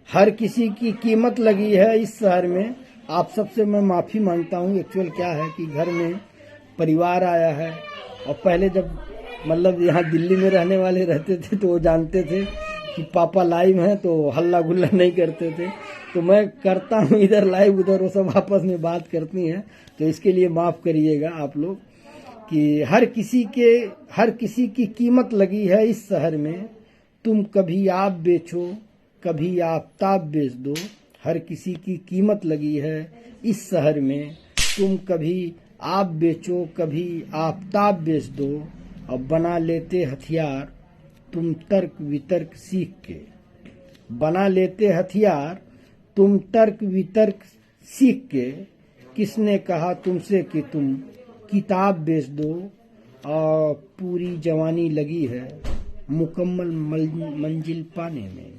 S1: हर किसी की कीमत लगी है इस शहर में। आप सबसे मैं माफ़ी मांगता हूँ। एक्चुअल क्या है कि घर में परिवार आया है, और पहले जब मतलब यहाँ दिल्ली में रहने वाले रहते थे तो वो जानते थे कि पापा लाइव हैं, तो हल्ला गुल्ला नहीं करते थे। तो मैं करता हूँ इधर लाइव, उधर वो सब आपस में बात करती हैं, तो इसके लिए माफ़ करिएगा आप लोग। कि हर किसी की कीमत लगी है इस शहर में, तुम कभी आप बेचो कभी आफताब बेच दो। हर किसी की कीमत लगी है इस शहर में, तुम कभी आप बेचो कभी आफताब बेच दो। और बना लेते हथियार तुम तर्क वितर्क सीख के, बना लेते हथियार तुम तर्क वितर्क सीख के। किसने कहा तुमसे कि तुम किताब बेच दो। और पूरी जवानी लगी है मुकम्मल मंजिल पाने में,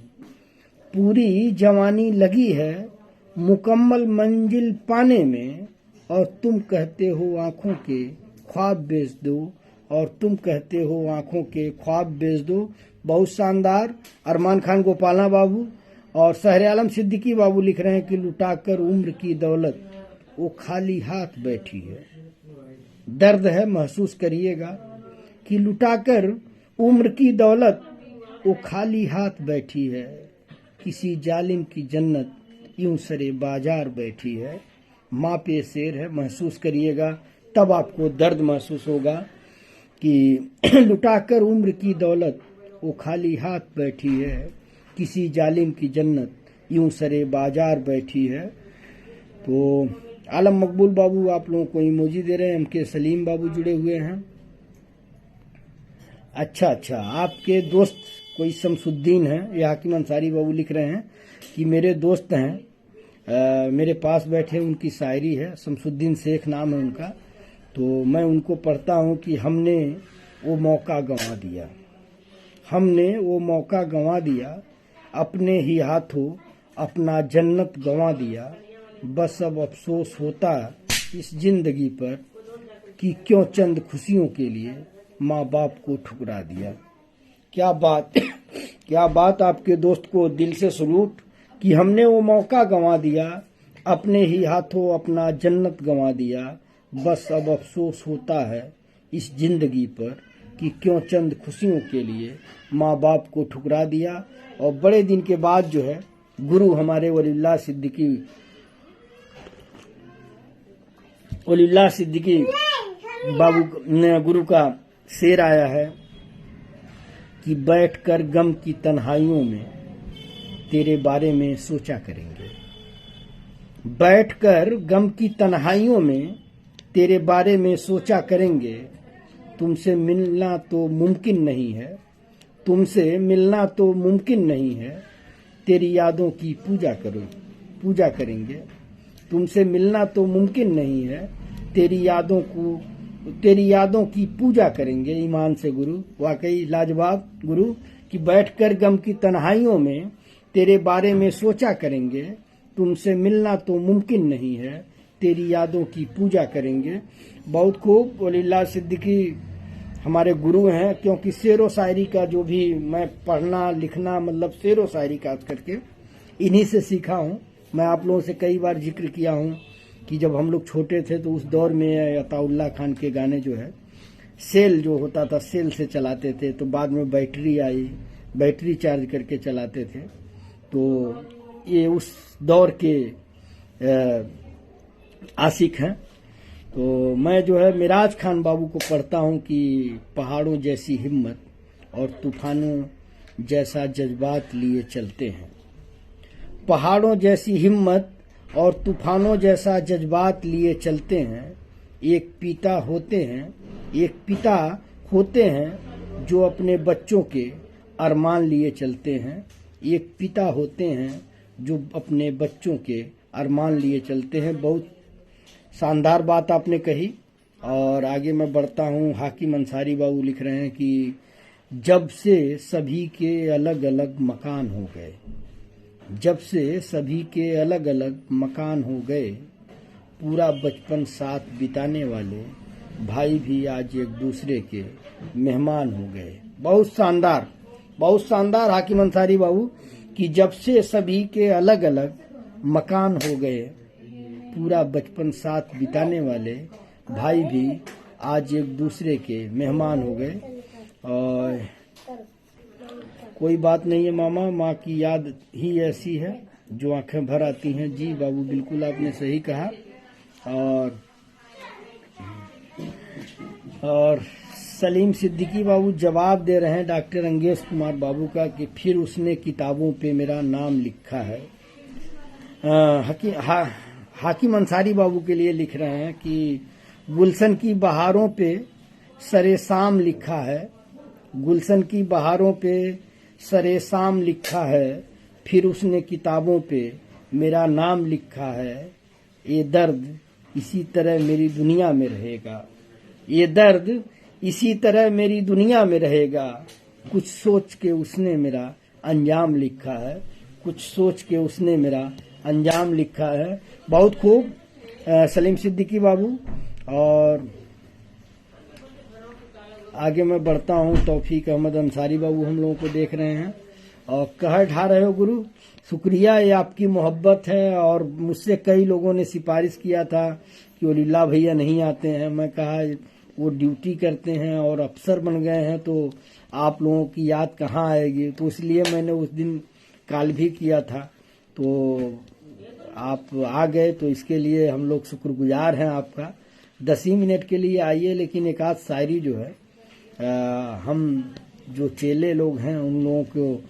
S1: पूरी जवानी लगी है मुकम्मल मंजिल पाने में। और तुम कहते हो आंखों के ख्वाब बेच दो, और तुम कहते हो आंखों के ख्वाब बेच दो। बहुत शानदार। अरमान खान गोपाला बाबू और शहर आलम सिद्दीकी बाबू लिख रहे हैं कि लुटाकर उम्र की दौलत वो खाली हाथ बैठी है। दर्द है, महसूस करिएगा कि लुटाकर उम्र की दौलत वो खाली हाथ बैठी है। किसी जालिम की जन्नत यूं सरे बाजार बैठी है। माँ पे शेर है, महसूस करिएगा, तब आपको दर्द महसूस होगा कि लुटाकर उम्र की दौलत वो खाली हाथ बैठी है। किसी जालिम की जन्नत यूं सरे बाजार बैठी है। तो आलम मकबूल बाबू आप लोगों को इमोजी दे रहे हैं। एमके सलीम बाबू जुड़े हुए हैं। अच्छा, आपके दोस्त कोई शमसुद्दीन है, या हाकिम अंसारी बाबू लिख रहे हैं कि मेरे दोस्त हैं, मेरे पास बैठे, उनकी शायरी है, शमसुद्दीन शेख नाम है उनका। तो मैं उनको पढ़ता हूँ कि हमने वो मौका गंवा दिया, हमने वो मौका गंवा दिया, अपने ही हाथों अपना जन्नत गंवा दिया। बस अब अफसोस होता इस जिंदगी पर कि क्यों चंद खुशियों के लिए माँ बाप को ठुकरा दिया। क्या बात क्या बात। आपके दोस्त को दिल से सलूट कि हमने वो मौका गंवा दिया, अपने ही हाथों अपना जन्नत गंवा दिया। बस अब अफसोस होता है इस जिंदगी पर कि क्यों चंद खुशियों के लिए माँ बाप को ठुकरा दिया। और बड़े दिन के बाद जो है गुरु हमारे वलीउल्लाह सिद्दीकी बाबू गुरु का शेर आया है कि बैठकर गम की तन्हाइयों में तेरे बारे में सोचा करेंगे। बैठकर गम की तन्हाइयों में तेरे बारे में सोचा करेंगे। तुमसे मिलना तो मुमकिन नहीं है, तुमसे मिलना तो मुमकिन नहीं है। तेरी यादों की पूजा करेंगे। तुमसे मिलना तो मुमकिन नहीं है, तेरी यादों की पूजा करेंगे। ईमान से गुरु, वाकई लाजवाब गुरु, कि बैठकर गम की तन्हाइयों में तेरे बारे में सोचा करेंगे। तुमसे मिलना तो मुमकिन नहीं है, तेरी यादों की पूजा करेंगे। बहुत खूब। वलील्लाह सिद्दीकी हमारे गुरु हैं, क्योंकि शेर व शायरी का जो भी मैं पढ़ना लिखना मतलब शेर व शायरी खास करके इन्हीं से सीखा हूँ। मैं आप लोगों से कई बार जिक्र किया हूँ कि जब हम लोग छोटे थे तो उस दौर में अताउल्लाह खान के गाने जो है सेल जो होता था सेल से चलाते थे, तो बाद में बैटरी आई, बैटरी चार्ज करके चलाते थे। तो ये उस दौर के आशिक हैं। तो मैं जो है मिराज खान बाबू को पढ़ता हूँ कि पहाड़ों जैसी हिम्मत और तूफानों जैसा जज्बात लिए चलते हैं। पहाड़ों जैसी हिम्मत और तूफानों जैसा जज्बात लिए चलते हैं। एक पिता होते हैं जो अपने बच्चों के अरमान लिए चलते हैं। एक पिता होते हैं जो अपने बच्चों के अरमान लिए चलते हैं। बहुत शानदार बात आपने कही। और आगे मैं बढ़ता हूँ। हाकिम अंसारी बाबू लिख रहे हैं कि जब से सभी के अलग अलग मकान हो गए, जब से सभी के अलग अलग मकान हो गए, पूरा बचपन साथ बिताने वाले भाई भी आज एक दूसरे के मेहमान हो गए। बहुत शानदार हाकिम अंसारी बाबू, कि जब से सभी के अलग अलग मकान हो गए, पूरा बचपन साथ बिताने वाले भाई भी आज एक दूसरे के मेहमान हो गए। और कोई बात नहीं है मामा, माँ की याद ही ऐसी है जो आंखें भर आती हैं। जी बाबू, बिल्कुल आपने सही कहा। और सलीम सिद्दीकी बाबू जवाब दे रहे हैं डॉक्टर अंगेश कुमार बाबू का कि फिर उसने किताबों पे मेरा नाम लिखा है। हाकिम अंसारी बाबू के लिए लिख रहे हैं कि गुलशन की बहारों पे सरे शाम लिखा है, गुलशन की बहारों पे सरे शाम लिखा है। फिर उसने किताबों पे मेरा नाम लिखा है। ये दर्द इसी तरह मेरी दुनिया में रहेगा, ये दर्द इसी तरह मेरी दुनिया में रहेगा। कुछ सोच के उसने मेरा अंजाम लिखा है, कुछ सोच के उसने मेरा अंजाम लिखा है। बहुत खूब सलीम सिद्दीकी बाबू। और आगे मैं बढ़ता हूँ। तौफीक अहमद अंसारी बाबू हम लोगों को देख रहे हैं और कह ढा रहे हो गुरु, शुक्रिया, ये आपकी मोहब्बत है। और मुझसे कई लोगों ने सिफारिश किया था कि वलील्लाह भैया नहीं आते हैं। मैं कहा वो ड्यूटी करते हैं और अफसर बन गए हैं, तो आप लोगों की याद कहाँ आएगी। तो इसलिए मैंने उस दिन कॉल भी किया था, तो आप आ गए, तो इसके लिए हम लोग शुक्रगुजार हैं आपका। 10 ही मिनट के लिए आइए, लेकिन एक आध शायरी जो है हम जो चेले लोग हैं उन लोगों को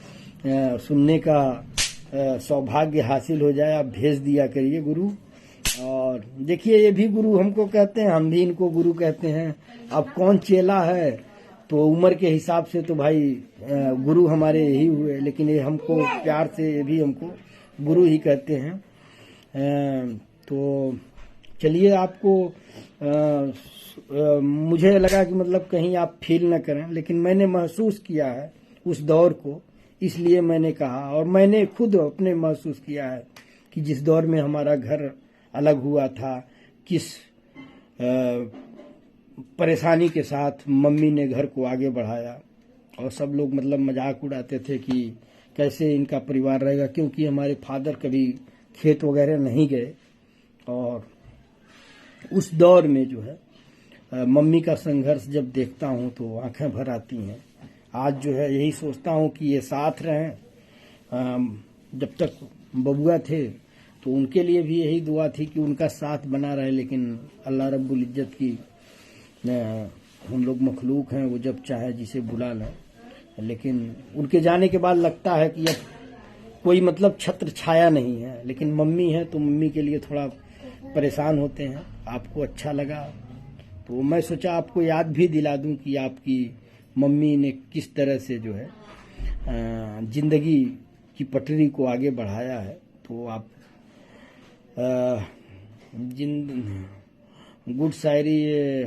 S1: सुनने का सौभाग्य हासिल हो जाए, आप भेज दिया करिए गुरु। और देखिए, ये भी गुरु हमको कहते हैं, हम भी इनको गुरु कहते हैं। अब कौन चेला है, तो उम्र के हिसाब से तो भाई गुरु हमारे यही हुए, लेकिन ये हमको प्यार से ये भी हमको गुरु ही कहते हैं। तो चलिए, आपको मुझे लगा कि मतलब कहीं आप फील न करें, लेकिन मैंने महसूस किया है उस दौर को, इसलिए मैंने कहा। और मैंने खुद अपने महसूस किया है कि जिस दौर में हमारा घर अलग हुआ था, किस परेशानी के साथ मम्मी ने घर को आगे बढ़ाया। और सब लोग मतलब मजाक उड़ाते थे कि कैसे इनका परिवार रहेगा, क्योंकि हमारे फादर कभी खेत वगैरह नहीं गए। और उस दौर में जो है मम्मी का संघर्ष जब देखता हूँ तो आंखें भर आती हैं। आज जो है यही सोचता हूँ कि ये साथ रहें। जब तक बबुआ थे तो उनके लिए भी यही दुआ थी कि उनका साथ बना रहे, लेकिन अल्लाह रब्बुल इज्जत की हम लोग मखलूक हैं, वो जब चाहे जिसे बुला लें। लेकिन उनके जाने के बाद लगता है कि अब कोई मतलब छत्र छाया नहीं है। लेकिन मम्मी है तो मम्मी के लिए थोड़ा परेशान होते हैं। आपको अच्छा लगा तो मैं सोचा आपको याद भी दिला दूं कि आपकी मम्मी ने किस तरह से जो है जिंदगी की पटरी को आगे बढ़ाया है। तो आप गुड शायरी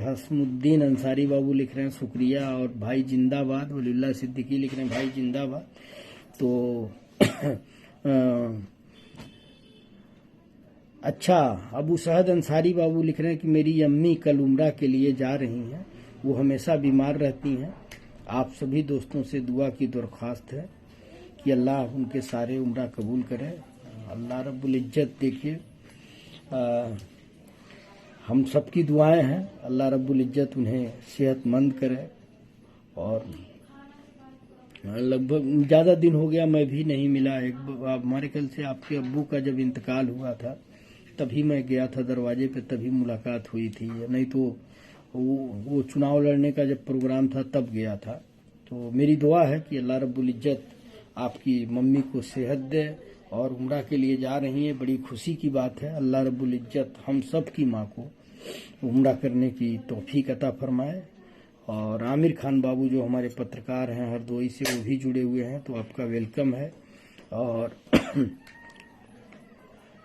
S1: हसमुद्दीन अंसारी बाबू लिख रहे हैं शुक्रिया, और भाई जिंदाबाद वलीउल्लाह सिद्दीकी लिख रहे हैं भाई जिंदाबाद। तो अच्छा, अबू सहद अंसारी बाबू लिख रहे हैं कि मेरी अम्मी कल उम्रा के लिए जा रही हैं, वो हमेशा बीमार रहती हैं। आप सभी दोस्तों से दुआ की दरख्वास्त है कि अल्लाह उनके सारे उम्रा कबूल करे। अल्लाह रब्बुल इज्जत देखिए हम सबकी दुआएं हैं, अल्लाह रब्बुल इज्जत उन्हें सेहतमंद करे। और लगभग ज़्यादा दिन हो गया मैं भी नहीं मिला। एक हमारे ख्याल से आपके अब्बू का जब इंतकाल हुआ था तभी मैं गया था दरवाजे पे, तभी मुलाकात हुई थी, नहीं तो वो चुनाव लड़ने का जब प्रोग्राम था तब गया था। तो मेरी दुआ है कि अल्लाह रब्बुल इज्जत आपकी मम्मी को सेहत दे, और उम्रा के लिए जा रही हैं, बड़ी खुशी की बात है। अल्लाह रब्बुल इज्जत हम सब की माँ को उम्रा करने की तौफीक अता फरमाए। और आमिर खान बाबू जो हमारे पत्रकार हैं हरदोई से, वो भी जुड़े हुए हैं, तो आपका वेलकम है। और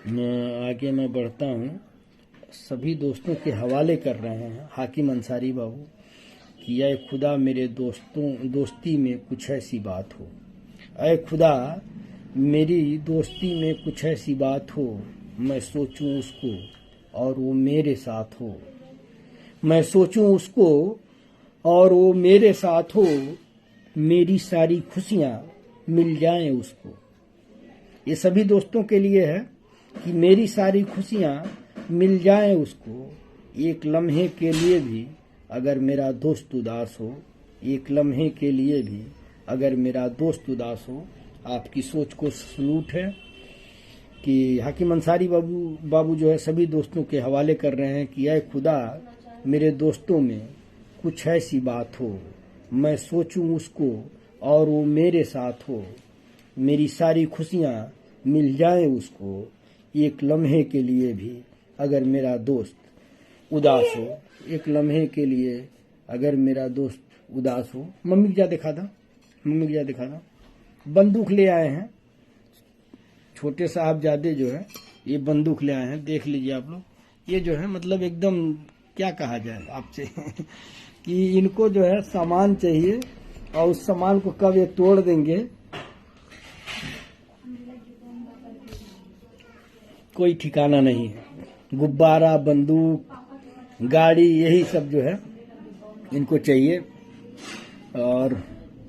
S1: आगे मैं बढ़ता हूँ, सभी दोस्तों के हवाले कर रहे हैं हाकिम अंसारी बाबू कि ऐ खुदा मेरे दोस्ती में कुछ ऐसी बात हो, ऐ खुदा मेरी दोस्ती में कुछ ऐसी बात हो, मैं सोचूं उसको और वो मेरे साथ हो, मैं सोचूं उसको और वो मेरे साथ हो, मेरी सारी खुशियां मिल जाएं उसको। ये सभी दोस्तों के लिए है कि मेरी सारी खुशियां मिल जाएं उसको, एक लम्हे के लिए भी अगर मेरा दोस्त उदास हो, एक लम्हे के लिए भी अगर मेरा दोस्त उदास हो। आपकी सोच को सलूट है कि हाकिम अंसारी बाबू जो है सभी दोस्तों के हवाले कर रहे हैं कि ऐ खुदा मेरे दोस्तों में कुछ ऐसी बात हो, मैं सोचूं उसको और वो मेरे साथ हो, मेरी सारी खुशियां मिल जाएं उसको, एक लम्हे के लिए भी अगर मेरा दोस्त उदास हो, एक लम्हे के लिए अगर मेरा दोस्त उदास हो। मम्मी क्या दिखा था, मम्मी क्या दिखा था, बंदूक ले आए हैं छोटे साहबजादे जो है, ये बंदूक ले आए हैं, देख लीजिए आप लोग। ये जो है मतलब एकदम क्या कहा जाए आपसे कि इनको जो है सामान चाहिए और उस सामान को कब ये तोड़ देंगे कोई ठिकाना नहीं है। गुब्बारा, बंदूक, गाड़ी, यही सब जो है इनको चाहिए। और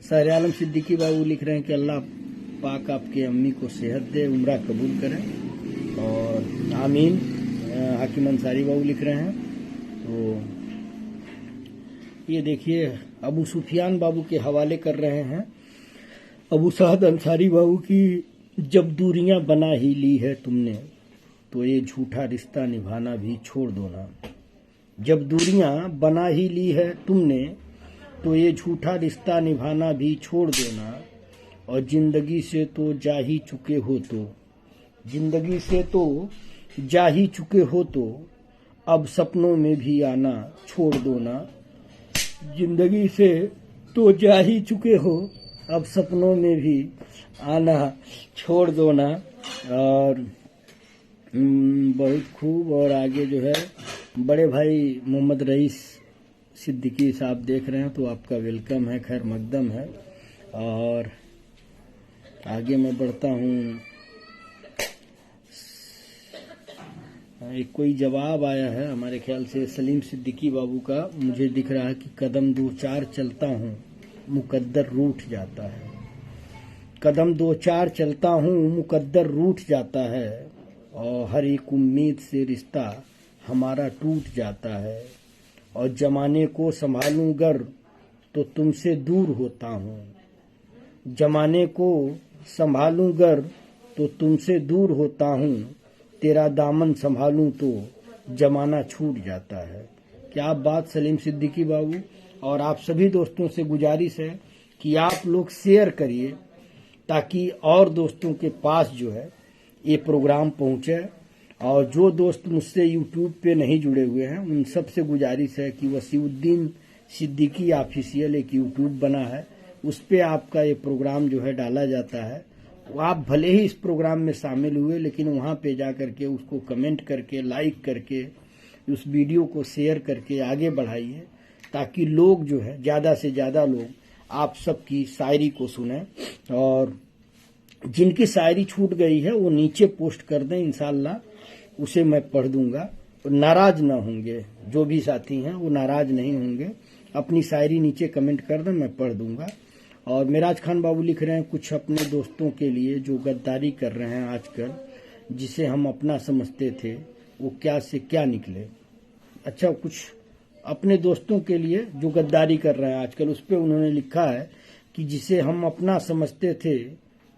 S1: शायर आलम सिद्दीकी बाबू लिख रहे हैं कि अल्लाह पाक आपके अम्मी को सेहत दे, उम्रा कबूल करें, और आमीन। हाकिम अंसारी बाबू लिख रहे हैं। तो ये देखिए अबू सुफियान बाबू के हवाले कर रहे हैं, अबू साद अंसारी बाबू की जब दूरियां बना ही ली है तुमने तो ये झूठा रिश्ता निभाना भी छोड़ दो ना। जब दूरियां बना ही ली है तुमने तो ये झूठा रिश्ता निभाना भी छोड़ देना, और जिंदगी से तो जा ही चुके हो, तो जिंदगी से तो जा ही चुके हो, तो अब सपनों में भी आना छोड़ दो ना। जिंदगी से तो जा ही चुके हो, अब सपनों में भी आना छोड़ दो ना। और बहुत खूब। और आगे जो है बड़े भाई मोहम्मद रईस सिद्दीकी साहब देख रहे हैं, तो आपका वेलकम है, खैर मकदम है। और आगे मैं बढ़ता हूँ, एक कोई जवाब आया है हमारे ख्याल से सलीम सिद्दीकी बाबू का, मुझे दिख रहा है कि कदम 2-4 चलता हूँ मुकद्दर रूठ जाता है, कदम 2-4 चलता हूँ मुकद्दर रूठ जाता है, और हर एक उम्मीद से रिश्ता हमारा टूट जाता है, और जमाने को संभालूं गर तो तुमसे दूर होता हूँ, जमाने को संभालूं गर तो तुमसे दूर होता हूँ, तेरा दामन संभालूं तो जमाना छूट जाता है। क्या बात सलीम सिद्दीकी बाबू, और आप सभी दोस्तों से गुजारिश है कि आप लोग शेयर करिए ताकि और दोस्तों के पास जो है ये प्रोग्राम पहुंचे। और जो दोस्त मुझसे यूट्यूब पे नहीं जुड़े हुए हैं उन सब से गुजारिश है कि वसीउद्दीन सिद्दीकी ऑफिशियल एक यूट्यूब बना है, उस पे आपका ये प्रोग्राम जो है डाला जाता है। आप भले ही इस प्रोग्राम में शामिल हुए लेकिन वहां पे जा करके उसको कमेंट करके लाइक करके उस वीडियो को शेयर करके आगे बढ़ाइए ताकि लोग जो है ज़्यादा से ज़्यादा लोग आप सबकी शायरी को सुने। और जिनकी शायरी छूट गई है वो नीचे पोस्ट कर दें, इंशाल्लाह उसे मैं पढ़ दूंगा। नाराज ना होंगे, जो भी साथी हैं वो नाराज नहीं होंगे। अपनी शायरी नीचे कमेंट कर दें, मैं पढ़ दूंगा। और मिराज खान बाबू लिख रहे हैं कुछ अपने दोस्तों के लिए जो गद्दारी कर रहे हैं आजकल, जिसे हम अपना समझते थे वो क्या से क्या निकले। अच्छा, कुछ अपने दोस्तों के लिए जो गद्दारी कर रहे हैं आजकल, उस पर उन्होंने लिखा है कि जिसे हम अपना समझते थे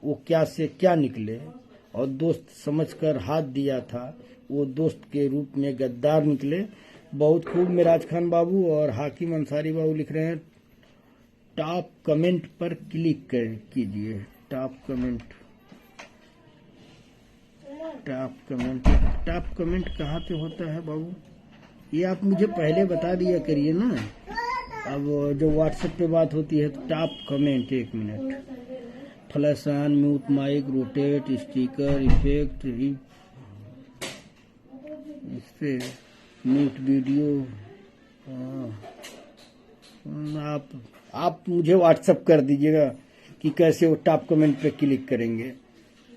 S1: वो क्या से क्या निकले, और दोस्त समझकर हाथ दिया था वो दोस्त के रूप में गद्दार निकले। बहुत खूब मिराज खान बाबू। और हाकिम अंसारी बाबू लिख रहे हैं टॉप कमेंट पर क्लिक कीजिए। टॉप कमेंट कहाँ पे होता है बाबू? ये आप मुझे पहले बता दिया करिए ना। अब जो व्हाट्सएप पे बात होती है तो टॉप कमेंट, एक minute. Flash on, mute mic, rotate, sticker, effect, इस पे म्यूट वीडियो। आप मुझे व्हाट्सएप कर दीजिएगा कि कैसे वो टॉप कमेंट पे क्लिक करेंगे।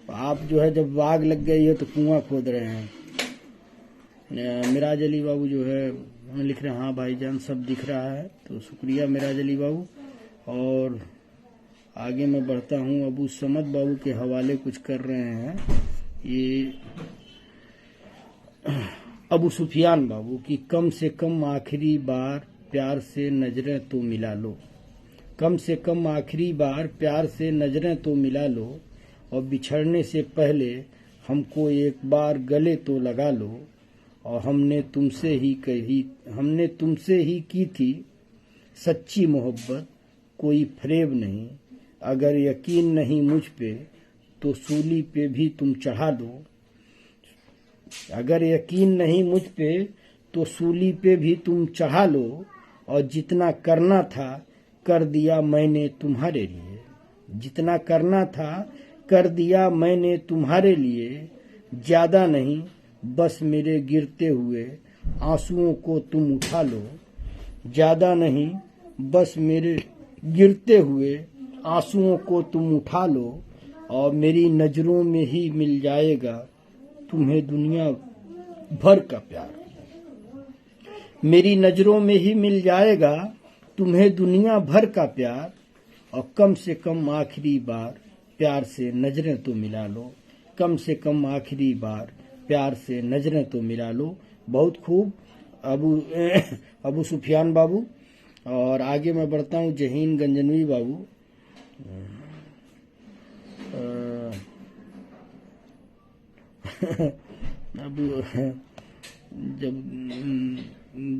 S1: आप जो है जब आग लग गई है तो कुआं खोद रहे हैं। मिराज अली बाबू जो है लिख रहे हैं हाँ भाईजान सब दिख रहा है, तो शुक्रिया मिराज अली बाबू। और आगे मैं बढ़ता हूँ। अबू समद बाबू के हवाले कुछ कर रहे हैं। ये अबू सुफियान बाबू की कम से कम आखिरी बार प्यार से नजरें तो मिला लो, कम से कम आखिरी बार प्यार से नजरें तो मिला लो, और बिछड़ने से पहले हमको एक बार गले तो लगा लो। और हमने तुमसे ही की थी सच्ची मोहब्बत, कोई फरेब नहीं। अगर यकीन नहीं मुझ पे तो सूली पे भी तुम चढ़ा लो, अगर यकीन नहीं मुझ पे तो सूली पे भी तुम चढ़ा लो। और जितना करना था कर दिया मैंने तुम्हारे लिए, जितना करना था कर दिया मैंने तुम्हारे लिए। ज्यादा नहीं बस मेरे गिरते हुए आंसुओं को तुम उठा लो, ज्यादा नहीं बस मेरे गिरते हुए आंसुओं को तुम उठा लो। और मेरी नजरों में ही मिल जाएगा तुम्हें दुनिया भर का प्यार, मेरी नजरों में ही मिल जाएगा तुम्हें दुनिया भर का प्यार। और कम से कम आखिरी बार प्यार से नजरें तो मिला लो, कम से कम आखिरी बार प्यार से नजरें तो मिला लो। बहुत खूब अबू सुफियान बाबू। और आगे मैं बढ़ता हूँ। जहीन गंजनवी बाबू अब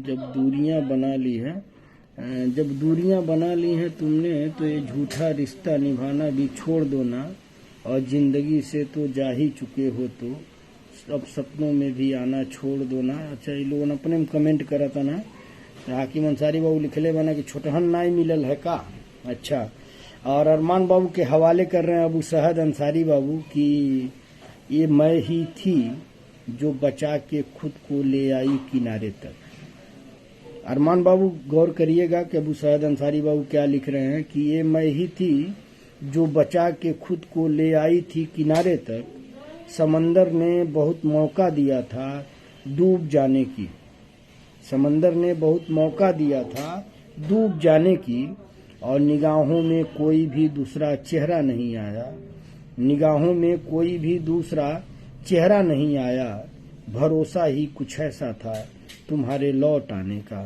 S1: जब दूरियां बना ली है, जब दूरियां बना ली हैं तुमने तो ये झूठा रिश्ता निभाना भी छोड़ दो ना। और जिंदगी से तो जा ही चुके हो तो अब सपनों में भी आना छोड़ दो ना। अच्छा, ये लोगों ने अपने में कमेंट करा था ना। हाकिम अंसारी बाबू लिखले बना कि छोटहन नाई मिलल है का। अच्छा, और अरमान बाबू के हवाले कर रहे हैं अबू सहद अंसारी बाबू की ये मैं ही थी जो बचा के खुद को ले आई किनारे तक। अरमान बाबू गौर करिएगा कि अबू सहद अंसारी बाबू क्या लिख रहे हैं कि ये मैं ही थी जो बचा के खुद को ले आई थी किनारे तक। समंदर ने बहुत मौका दिया था डूब जाने की, समंदर ने बहुत मौका दिया था डूब जाने की। और निगाहों में कोई भी दूसरा चेहरा नहीं आया, निगाहों में कोई भी दूसरा चेहरा नहीं आया। भरोसा ही कुछ ऐसा था तुम्हारे लौट आने का,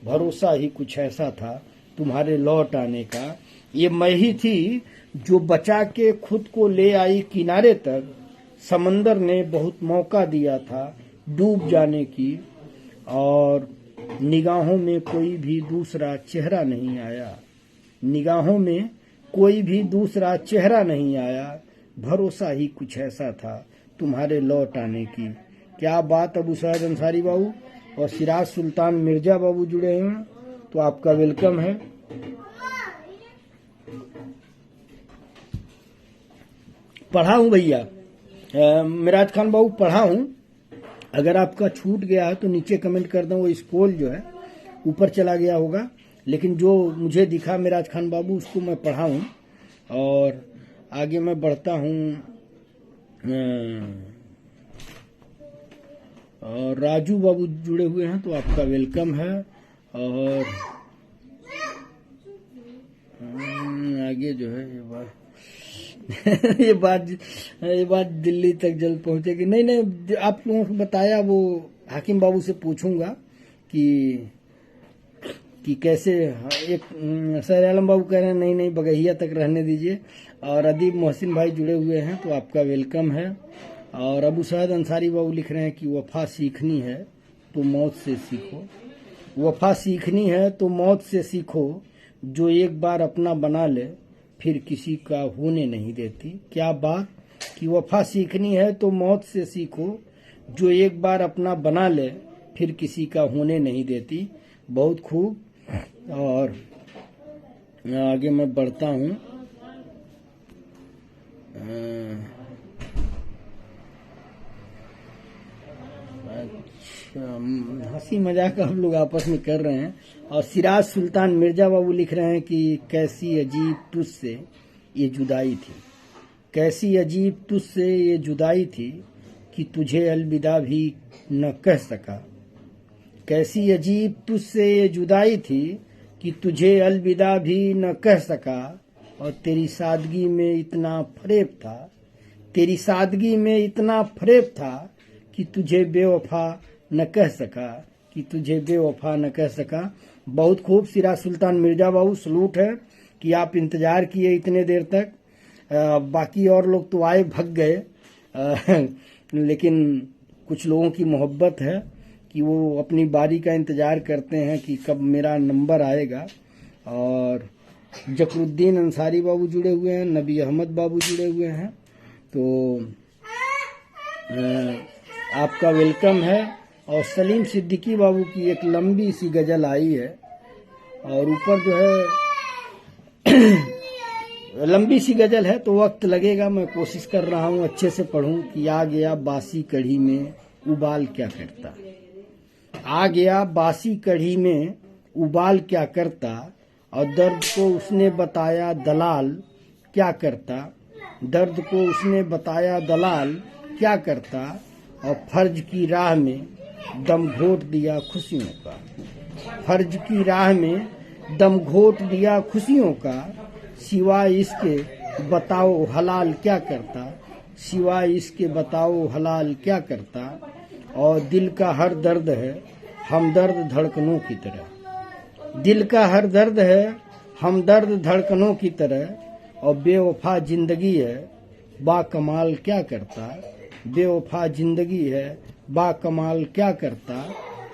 S1: भरोसा ही कुछ ऐसा था तुम्हारे लौट आने का। ये मैं ही थी जो बचा के खुद को ले आई किनारे तक। समंदर ने बहुत मौका दिया था डूब जाने की। और निगाहों में कोई भी दूसरा चेहरा नहीं आया, निगाहों में कोई भी दूसरा चेहरा नहीं आया, भरोसा ही कुछ ऐसा था तुम्हारे लौट आने की। क्या बात। अबू सईद अंसारी बाबू और सिराज सुल्तान मिर्जा बाबू जुड़े हैं, तो आपका वेलकम है। पढ़ा हूँ भैया, मिराज खान बाबू पढ़ा हूँ। अगर आपका छूट गया है तो नीचे कमेंट कर दो, वो स्क्रॉल जो है ऊपर चला गया होगा, लेकिन जो मुझे दिखा मिराज खान बाबू उसको मैं पढ़ा हूँ। और आगे मैं बढ़ता हूँ। और राजू बाबू जुड़े हुए हैं, तो आपका वेलकम है। और आगे जो है ये बात दिल्ली तक जल्द पहुंचेगी। नहीं, आप लोगों को बताया, वो हाकिम बाबू से पूछूंगा कि कैसे। एक सर आलम बाबू कह रहे हैं नहीं बगहिया तक रहने दीजिए। और अदीब मोहसिन भाई जुड़े हुए हैं, तो आपका वेलकम है। और अबू सईद अंसारी बाबू लिख रहे हैं कि वफा सीखनी है तो मौत से सीखो, वफा सीखनी है तो मौत से सीखो, जो एक बार अपना बना ले फिर किसी का होने नहीं देती। क्या बात कि वफा सीखनी है तो मौत से सीखो, जो एक बार अपना बना ले फिर किसी का होने नहीं देती। बहुत खूब। और आगे मैं बढ़ता हूँ। अच्छा, हंसी मजाक हम लोग आपस में कर रहे हैं। और सिराज सुल्तान मिर्जा बाबू लिख रहे हैं कि कैसी अजीब तुझसे ये जुदाई थी, कैसी अजीब तुझसे ये जुदाई थी कि तुझे अलविदा भी न कह सका, कैसी अजीब तुझसे ये जुदाई थी कि तुझे अलविदा भी न कह सका। और तेरी सादगी में इतना फरेब था, तेरी सादगी में इतना फरेब था कि तुझे बेवफा न कह सका, कि तुझे बेवफा न कह सका। बहुत खूब सिराज सुल्तान मिर्जा बाबू, सलूट है कि आप इंतजार किए इतने देर तक। बाकी और लोग तो आए भग गए, लेकिन कुछ लोगों की मोहब्बत है कि वो अपनी बारी का इंतजार करते हैं कि कब मेरा नंबर आएगा। और जकरुद्दीन अंसारी बाबू जुड़े हुए हैं, नबी अहमद बाबू जुड़े हुए हैं, तो आपका वेलकम है। और सलीम सिद्दीकी बाबू की एक लंबी सी गजल आई है, और ऊपर जो है लंबी सी गजल है तो वक्त लगेगा। मैं कोशिश कर रहा हूँ अच्छे से पढ़ूं कि आ गया बासी कढ़ी में उबाल क्या करता, आ गया बासी कढ़ी में उबाल क्या करता, और दर्द को उसने बताया दलाल क्या करता, दर्द को उसने बताया दलाल क्या करता, और फर्ज की राह में दम घोट दिया खुशियों का, फर्ज की राह में दम घोट दिया खुशियों का, सिवाय इसके बताओ हलाल क्या करता, सिवाय इसके बताओ हलाल क्या करता। और दिल का हर दर्द है हमदर्द धड़कनों की तरह, दिल का हर दर्द है हमदर्द धड़कनों की तरह, और बेवफा जिंदगी है बाकमाल क्या करता, बेवफा जिंदगी है बाकमाल क्या करता।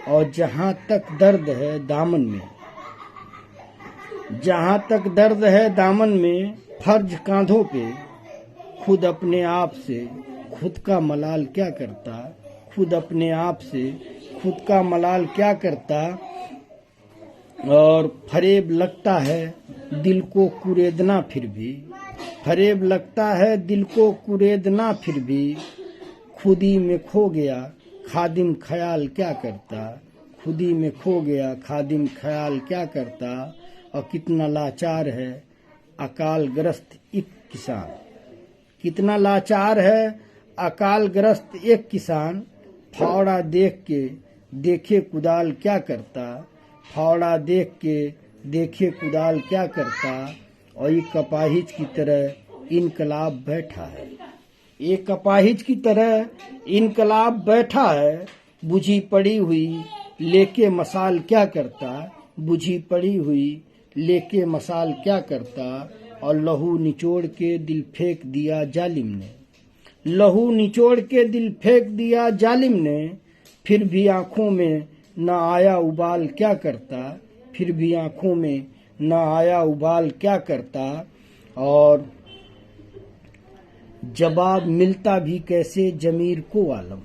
S1: और जहाँ तक दर्द है दामन में, जहाँ तक दर्द है दामन में, फर्ज कांधों पे खुद अपने आप से खुद का मलाल क्या करता, खुद अपने आप से खुद का मलाल क्या करता। और फरेब लगता है दिल को कुरेदना फिर भी, फरेब लगता है दिल को कुरेदना फिर भी, खुदी में खो गया खादिम ख्याल क्या करता, खुदी में खो गया खादिम ख्याल क्या करता। और कितना लाचार है अकाल ग्रस्त एक किसान, कितना लाचार है अकाल ग्रस्त एक किसान, फावड़ा देख के देखे कुदाल क्या करता, फावड़ा देख के देखे कुदाल क्या करता। और एक अपाहिज की तरह इनकलाब बैठा है, एक अपाहिज की तरह इनकलाब बैठा है, बुझी पड़ी हुई लेके मसाल क्या करता, बुझी पड़ी हुई लेके मसाल क्या करता। और लहू निचोड़ के दिल फेंक दिया जालिम ने, लहू निचोड़ के दिल फेंक दिया जालिम ने, फिर भी आंखों में न आया उबाल क्या करता, फिर भी आंखों में न आया उबाल क्या करता। और जवाब मिलता भी कैसे जमीर को आलम,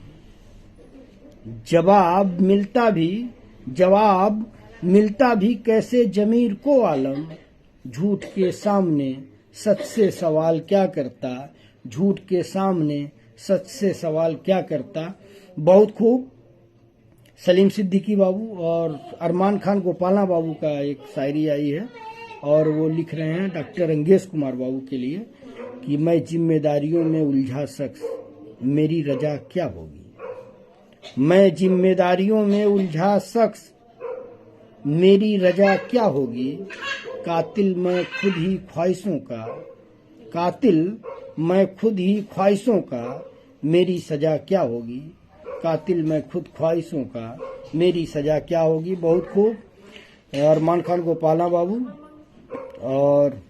S1: जवाब मिलता भी कैसे जमीर को आलम। झूठ के सामने सच से सवाल क्या करता, झूठ के सामने सच से सवाल क्या करता। बहुत खूब। सलीम सिद्दीकी बाबू और अरमान खान गोपाला बाबू का एक शायरी आई है और वो लिख रहे हैं डॉक्टर अंगेश कुमार बाबू के लिए कि मैं जिम्मेदारियों में उलझा शख्स, मेरी रजा क्या होगी। मैं जिम्मेदारियों में उलझा शख्स, मेरी रजा क्या होगी। कातिल मैं खुद ही ख्वाहिशों का, कातिल मैं खुद ही ख्वाहिशों का, मेरी सजा क्या होगी। कातिल मैं खुद ख्वाहिशों का, मेरी सजा क्या होगी। बहुत खूब। अरमान खान गोपाला बाबू और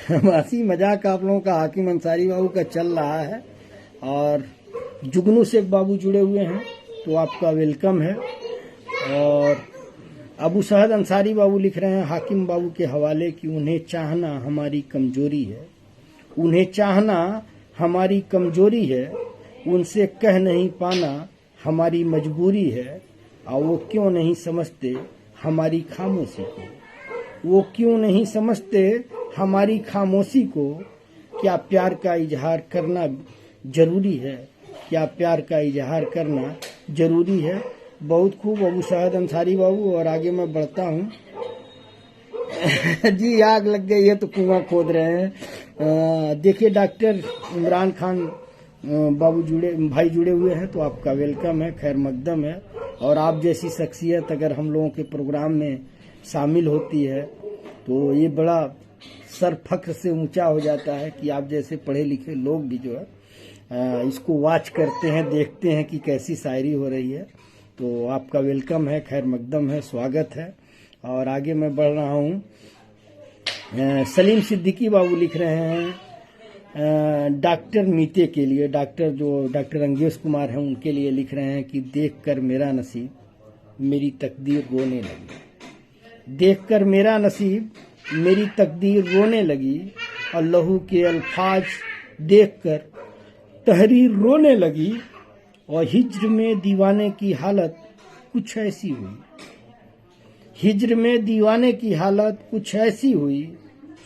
S1: हंसी मजाक आप लोगों का हाकिम अंसारी बाबू का चल रहा है और जुगनू शेख बाबू जुड़े हुए हैं तो आपका वेलकम है। और अबू सहद अंसारी बाबू लिख रहे हैं हाकिम बाबू के हवाले कि उन्हें चाहना हमारी कमजोरी है, उन्हें चाहना हमारी कमजोरी है, उनसे कह नहीं पाना हमारी मजबूरी है। और वो क्यों नहीं समझते हमारी खामोशी को, वो क्यों नहीं समझते हमारी खामोशी को। क्या प्यार का इजहार करना जरूरी है, क्या प्यार का इजहार करना जरूरी है। बहुत खूब अबू सहद अंसारी बाबू। और आगे मैं बढ़ता हूँ। जी आग लग गई है तो कुआं खोद रहे हैं। देखिए डॉक्टर इमरान खान बाबू भाई जुड़े हुए हैं तो आपका वेलकम है, खैर मकदम है। और आप जैसी शख्सियत अगर हम लोगों के प्रोग्राम में शामिल होती है तो ये बड़ा सर फख्र से ऊंचा हो जाता है कि आप जैसे पढ़े लिखे लोग भी जो है इसको वॉच करते हैं, देखते हैं कि कैसी शायरी हो रही है। तो आपका वेलकम है, खैर मकदम है, स्वागत है। और आगे मैं बढ़ रहा हूँ। सलीम सिद्दीकी बाबू लिख रहे हैं डॉक्टर मीते के लिए, डॉक्टर अंगेश कुमार हैं उनके लिए लिख रहे हैं कि देखकर मेरा नसीब मेरी तकदीर रोने लगी, देखकर मेरा नसीब मेरी तकदीर रोने लगी। और लहू के अल्फाज देखकर तहरीर रोने लगी। और हिज्र में दीवाने की हालत कुछ ऐसी हुई, हिज्र में दीवाने की हालत कुछ ऐसी हुई।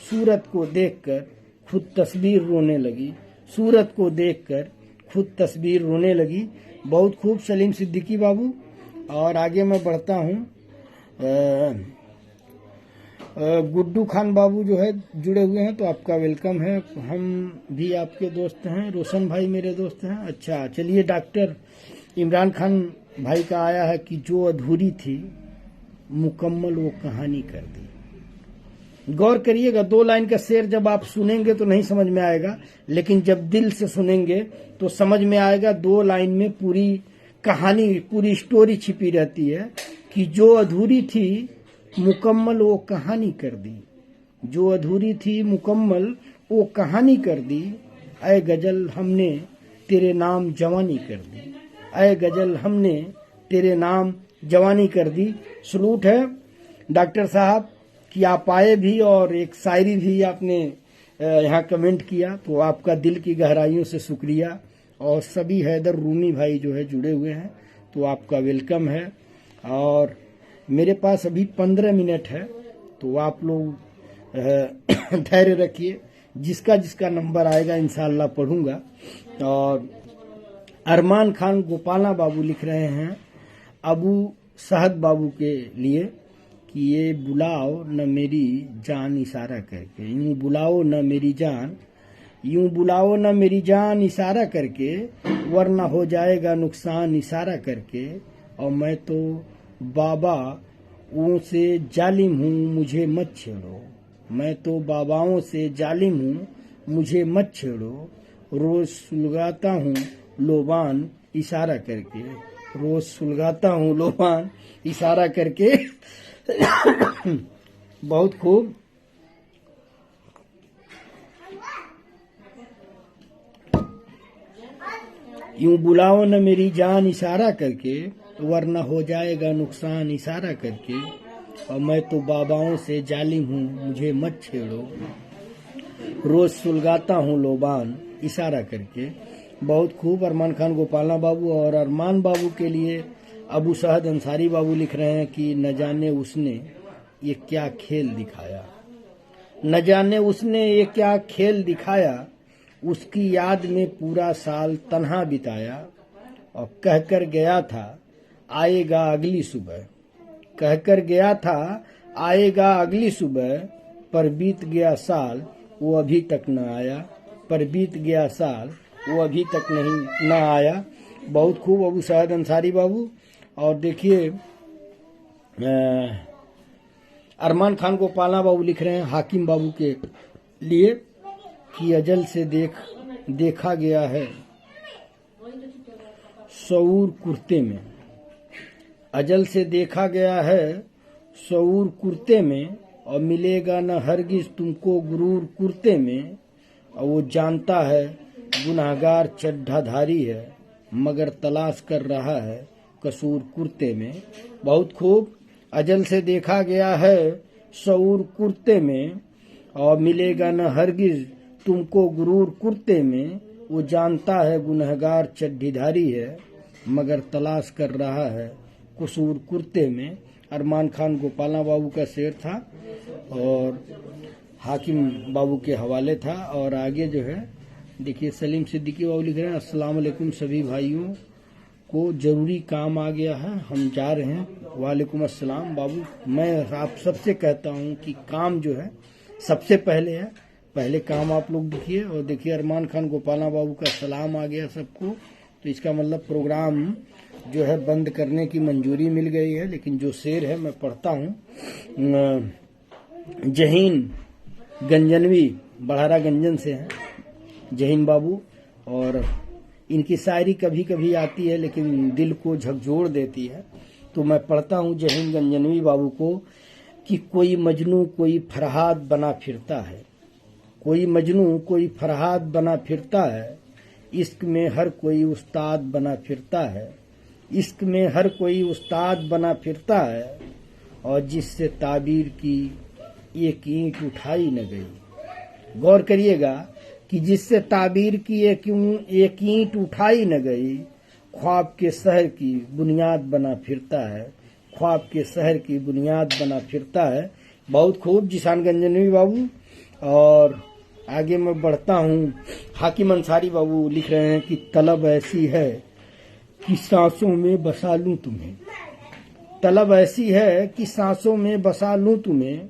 S1: सूरत को देखकर खुद तस्वीर रोने लगी, सूरत को देखकर खुद तस्वीर रोने लगी। बहुत खूब सलीम सिद्दीकी बाबू। और आगे मैं बढ़ता हूँ। गुड्डू खान बाबू जो है जुड़े हुए हैं तो आपका वेलकम है, हम भी आपके दोस्त हैं। रोशन भाई मेरे दोस्त हैं। अच्छा चलिए, डॉक्टर इमरान खान भाई का आया है कि जो अधूरी थी मुकम्मल वो कहानी कर दी। गौर करिएगा, 2 लाइन का शेर जब आप सुनेंगे तो नहीं समझ में आएगा, लेकिन जब दिल से सुनेंगे तो समझ में आएगा। 2 लाइन में पूरी कहानी, पूरी स्टोरी छिपी रहती है कि जो अधूरी थी मुकम्मल वो कहानी कर दी, जो अधूरी थी मुकम्मल वो कहानी कर दी। ऐ गजल हमने तेरे नाम जवानी कर दी, ऐ गजल हमने तेरे नाम जवानी कर दी। सलूट है डॉक्टर साहब कि आप आए भी और एक शायरी भी आपने यहाँ कमेंट किया, तो आपका दिल की गहराइयों से शुक्रिया। और सभी हैदर रूमी भाई जो है जुड़े हुए हैं तो आपका वेलकम है। और मेरे पास अभी 15 मिनट है तो आप लोग धैर्य रखिए, जिसका जिसका नंबर आएगा इंशाल्लाह पढ़ूंगा। और अरमान खान गोपाला बाबू लिख रहे हैं अबू सहद बाबू के लिए कि ये बुलाओ न मेरी जान इशारा करके, यूं बुलाओ न मेरी जान, यूं बुलाओ न मेरी जान इशारा करके, वरना हो जाएगा नुकसान इशारा करके। और मैं तो बाबाओं से जालिम हूँ मुझे मत छेड़ो, मैं तो बाबाओं से जालिम हूँ मुझे मत छेड़ो। रोज सुलगाता हूँ लोबान इशारा करके, रोज सुलगाता हूँ लोबान इशारा करके। बहुत खूब। यूं बुलाओ न मेरी जान इशारा करके, वरना हो जाएगा नुकसान इशारा करके, और मैं तो बाबाओं से जालिम हूँ मुझे मत छेड़ो, रोज सुलगाता हूँ लोबान इशारा करके। बहुत खूब अरमान खान गोपाला बाबू। और अरमान बाबू के लिए अबू शहद अंसारी बाबू लिख रहे हैं कि न जाने उसने ये क्या खेल दिखाया, न जाने उसने ये क्या खेल दिखाया, उसकी याद में पूरा साल तन्हा बिताया, और कहकर गया था आएगा अगली सुबह, कहकर गया था आएगा अगली सुबह, पर बीत गया साल वो अभी तक न आया, पर बीत गया साल वो अभी तक नहीं न आया। बहुत खूब अबू शहद अंसारी बाबू। और देखिए अरमान खान गोपाला बाबू लिख रहे हैं हाकिम बाबू के लिए कि अजल से देखा गया है शऊर कुर्ते में, अजल से देखा गया है शऊर कुर्ते में, और मिलेगा न हरगिज तुमको गुरूर कुर्ते में, और वो जानता है गुनाहगार चड्ढाधारी है, मगर तलाश कर रहा है कसूर कुर्ते में। बहुत खूब अजल से देखा गया है शऊर कुर्ते में, और मिलेगा न हरगिज तुमको गुरूर कुर्ते में, वो जानता है गुनहगार चड्ढीधारी है, मगर तलाश कर रहा है कसूर कुर्ते में। अरमान खान गोपाला बाबू का शेर था और हाकिम बाबू के हवाले था। और आगे जो है देखिए सलीम सिद्दीकी बाबू लिख रहे हैं अस्सलाम वालेकुम सभी भाइयों को जरूरी काम आ गया है, हम जा रहे हैं। वालेकुम अस्सलाम बाबू। मैं आप सबसे कहता हूं कि काम जो है सबसे पहले है, पहले काम आप लोग देखिए। और देखिए अरमान खान गोपाला बाबू का सलाम आ गया सबको, तो इसका मतलब प्रोग्राम जो है बंद करने की मंजूरी मिल गई है। लेकिन जो शेर है मैं पढ़ता हूँ, जहीन गंजनवी बड़ारा गंजन से हैं जहीन बाबू, और इनकी शायरी कभी कभी आती है लेकिन दिल को झकझोर देती है। तो मैं पढ़ता हूँ जहीन गंजनवी बाबू को कि कोई मजनू कोई फरहाद बना फिरता है, कोई मजनू कोई फरहाद बना फिरता है, इश्क में हर कोई उस्ताद बना फिरता है, इश्क में हर कोई उस्ताद बना फिरता है, और जिससे ताबीर की एक ईंट उठाई न गई। गौर करिएगा कि जिससे ताबीर की एक ईंट उठाई न गई, ख्वाब के शहर की बुनियाद बना फिरता है, ख्वाब के शहर की बुनियाद बना फिरता है। बहुत खूब जिशान गंजनवी बाबू। और आगे मैं बढ़ता हूँ, हाकिम अंसारी बाबू लिख रहे हैं कि तलब ऐसी है कि सांसों में बसा लूं तुम्हें, तलब ऐसी है कि सांसों में बसा लूं तुम्हें,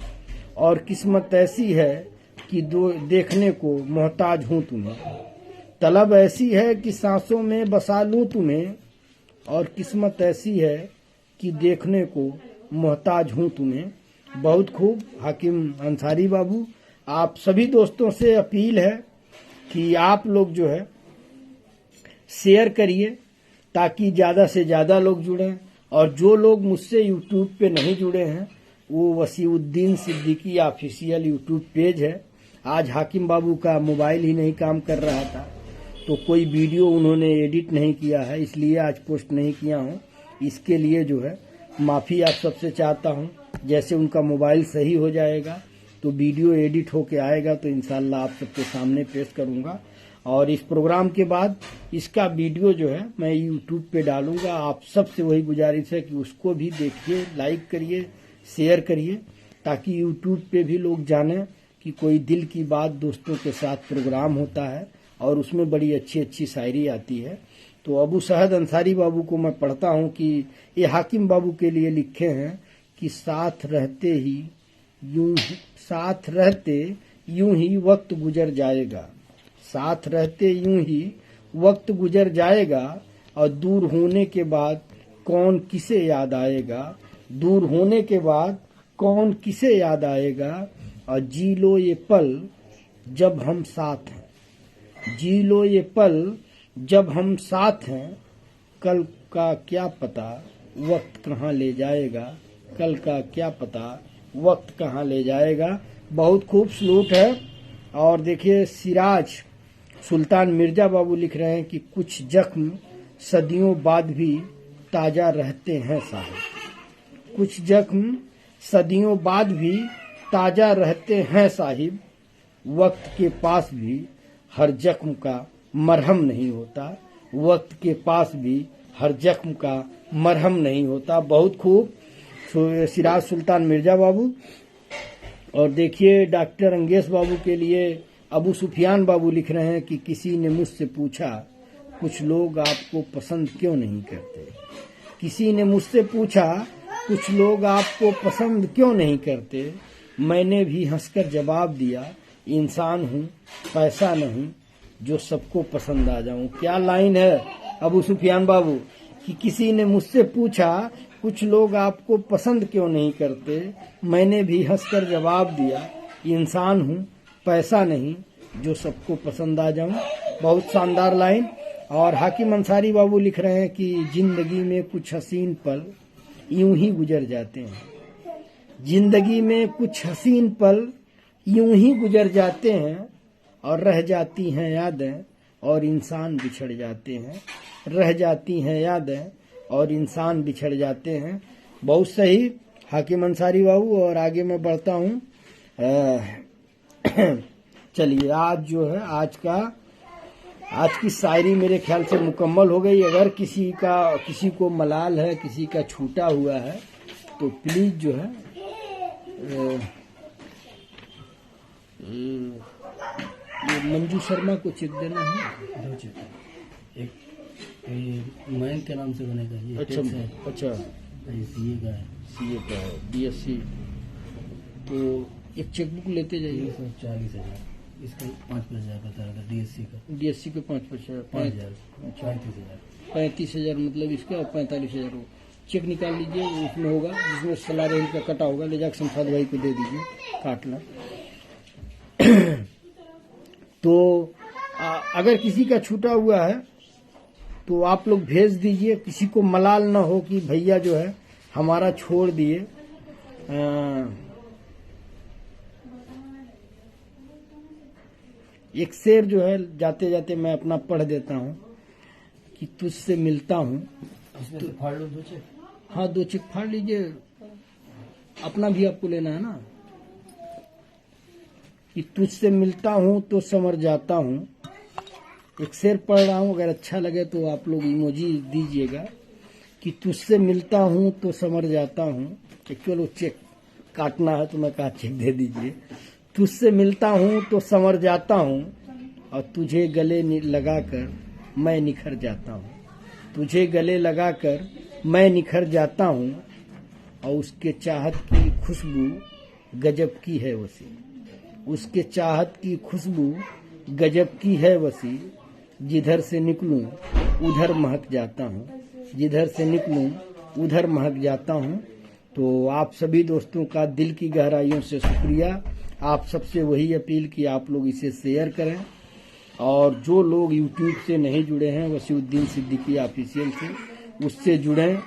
S1: और किस्मत ऐसी है कि देखने को मोहताज हूं तुम्हें। तलब ऐसी है कि सांसों में बसा लूं तुम्हें, और किस्मत ऐसी है कि देखने को मोहताज हूं तुम्हें। बहुत खूब हाकिम अंसारी बाबू। आप सभी दोस्तों से अपील है कि आप लोग जो है शेयर करिए ताकि ज़्यादा से ज़्यादा लोग जुड़ें। और जो लोग मुझसे यूट्यूब पे नहीं जुड़े हैं वो Wasiuddin Siddiqui official YouTube page है। आज हाकिम बाबू का मोबाइल ही नहीं काम कर रहा था, तो कोई वीडियो उन्होंने एडिट नहीं किया है, इसलिए आज पोस्ट नहीं किया हूँ। इसके लिए जो है माफ़ी आप सबसे चाहता हूँ। जैसे उनका मोबाइल सही हो जाएगा तो वीडियो एडिट होके आएगा तो इंशाल्लाह आप सबके सामने पेश करूँगा। और इस प्रोग्राम के बाद इसका वीडियो जो है मैं यूट्यूब पे डालूंगा। आप सबसे वही गुजारिश है कि उसको भी देखिए, लाइक करिए, शेयर करिए, ताकि यूट्यूब पे भी लोग जानें कि कोई दिल की बात दोस्तों के साथ प्रोग्राम होता है और उसमें बड़ी अच्छी अच्छी शायरी आती है। तो अबू शहद अंसारी बाबू को मैं पढ़ता हूँ कि ये हाकिम बाबू के लिए लिखे हैं कि साथ रहते यूं ही वक्त गुजर जाएगा, साथ रहते यूं ही वक्त गुजर जाएगा, और दूर होने के बाद कौन किसे याद आएगा, दूर होने के बाद कौन किसे याद आएगा। और जी लो ये पल जब हम साथ हैं, जी लो ये पल जब हम साथ हैं, कल का क्या पता वक्त कहाँ ले जाएगा, कल का क्या पता वक्त कहाँ ले जाएगा। बहुत खूब सलूट है। और देखिए सिराज सुल्तान मिर्जा बाबू लिख रहे हैं कि कुछ जख्म सदियों बाद भी ताजा रहते हैं साहिब। कुछ जख्म सदियों बाद भी ताजा रहते हैं साहिब। वक्त के पास भी हर जख्म का मरहम नहीं होता। वक्त के पास भी हर जख्म का मरहम नहीं होता। बहुत खूब सिराज सुल्तान मिर्जा बाबू। और देखिए डॉक्टर अंगेश बाबू के लिए अबू सुफियान बाबू लिख रहे हैं कि किसी ने मुझसे पूछा कुछ लोग आपको पसंद क्यों नहीं करते। किसी ने मुझसे पूछा कुछ लोग आपको पसंद क्यों नहीं करते। मैंने भी हंसकर जवाब दिया इंसान हूँ पैसा नहीं जो सबको पसंद आ जाऊं। क्या लाइन है अबू सुफियान बाबू कि किसी ने मुझसे पूछा कुछ लोग आपको पसंद क्यों नहीं करते। मैंने भी हंसकर जवाब दिया इंसान हूँ पैसा नहीं जो सबको पसंद आ जाऊं। बहुत शानदार लाइन। और हाकिम अंसारी बाबू लिख रहे हैं कि जिंदगी में कुछ हसीन पल यूं ही गुजर जाते हैं। जिंदगी में कुछ हसीन पल यूं ही गुजर जाते हैं और रह जाती हैं यादें और इंसान बिछड़ जाते हैं। रह जाती हैं यादें और इंसान बिछड़ जाते हैं। बहुत सही हाकिम अंसारी बाबू। और आगे मैं बढ़ता हूँ। चलिए आज जो है आज की शायरी मेरे ख्याल से मुकम्मल हो गई। अगर किसी को मलाल है, किसी का छूटा हुआ है तो प्लीज जो है ये मंजू शर्मा को चेक देना है।
S2: एक मयंक के नाम से बनेगा ये।
S1: अच्छा
S2: सीए का है।
S1: सीए का है बीएससी। तो एक चेकबुक लेते जाइए।
S2: 40,000 इसका 5% बता रहा था। डीएससी का
S1: 5%
S2: 35,000
S1: मतलब इसका 45,000 हो। चेक निकाल लीजिए उसमें होगा जिसमें सैलरी का कटा होगा। ले जाकर संफाद भाई को दे दीजिए काटना। तो अगर किसी का छूटा हुआ है तो आप लोग भेज दीजिए। किसी को मलाल ना हो कि भैया जो है हमारा छोड़ दिए। एक शेर जो है जाते जाते मैं अपना पढ़ देता हूँ कि तुझसे मिलता हूँ।
S2: तो फाड़ लो 2 चेक।
S1: हाँ 2 चेक फाड़ लीजिए। अपना भी आपको लेना है ना। कि तुझसे मिलता हूँ तो समझ जाता हूँ। एक शेर पढ़ रहा हूँ, अगर अच्छा लगे तो आप लोग इमोजी दीजिएगा। कि तुझसे मिलता हूँ तो समझ जाता हूँ। चलो चेक काटना है तो मैं कहा चेक दे दीजिए। तुझसे मिलता हूँ तो समझ जाता हूँ और तुझे गले लगाकर मैं निखर जाता हूँ। तुझे गले लगाकर मैं निखर जाता हूँ और उसके चाहत की खुशबू गजब की है वसी। उसके चाहत की खुशबू गजब की है वसी। जिधर से निकलूं उधर महक जाता हूँ। जिधर से निकलूं उधर महक जाता हूँ। तो आप सभी दोस्तों का दिल की गहराइयों से शुक्रिया। आप सबसे वही अपील कि आप लोग इसे शेयर करें। और जो लोग यूट्यूब से नहीं जुड़े हैं वसीउद्दीन सिद्दीकी ऑफिशियल से उससे जुड़ें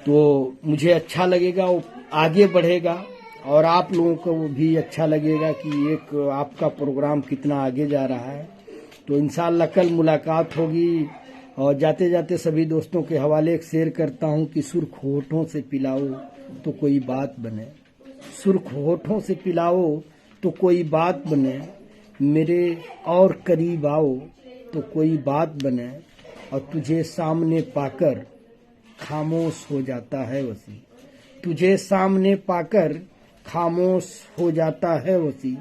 S1: तो मुझे अच्छा लगेगा, वो आगे बढ़ेगा और आप लोगों को भी अच्छा लगेगा कि एक आपका प्रोग्राम कितना आगे जा रहा है। तो इंशाअल्लाह कल मुलाकात होगी। और जाते जाते सभी दोस्तों के हवाले एक शेर करता हूँ कि सुर्ख होठों से पिलाओ तो कोई बात बने। सुर्ख होठों से पिलाओ तो कोई बात बने। मेरे और करीब आओ तो कोई बात बने। और तुझे सामने पाकर खामोश हो जाता है वसी। तुझे सामने पाकर खामोश हो जाता है वसी।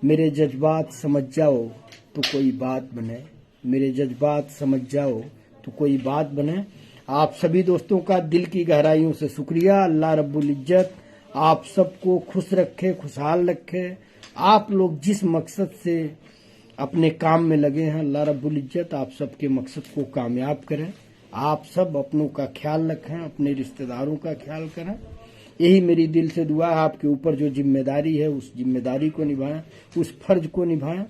S1: मेरे जज्बात समझ जाओ तो कोई बात बने। मेरे जज्बात समझ जाओ तो कोई बात बने। आप सभी दोस्तों का दिल की गहराइयों से शुक्रिया। अल्लाह रब्बुल इज्जत आप सबको खुश रखे, खुशहाल रखे। आप लोग जिस मकसद से अपने काम में लगे हैं अल्लाह रब्बुल इज्जत आप सबके मकसद को कामयाब करें। आप सब अपनों का ख्याल रखें, अपने रिश्तेदारों का ख्याल करें। यही मेरी दिल से दुआ है। आपके ऊपर जो जिम्मेदारी है उस जिम्मेदारी को निभाएं, उस फर्ज को निभाएं।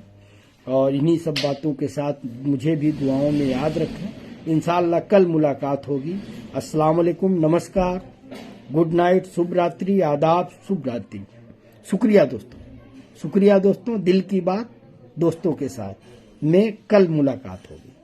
S1: और इन्हीं सब बातों के साथ मुझे भी दुआओं में याद रखें। इंशाअल्लाह कल मुलाकात होगी। अस्सलाम वालेकुम, नमस्कार, गुड नाइट, शुभ रात्रि, आदाब, शुभ रात्रि। शुक्रिया दोस्तों, शुक्रिया दोस्तों। दिल की बात दोस्तों के साथ में कल मुलाकात होगी।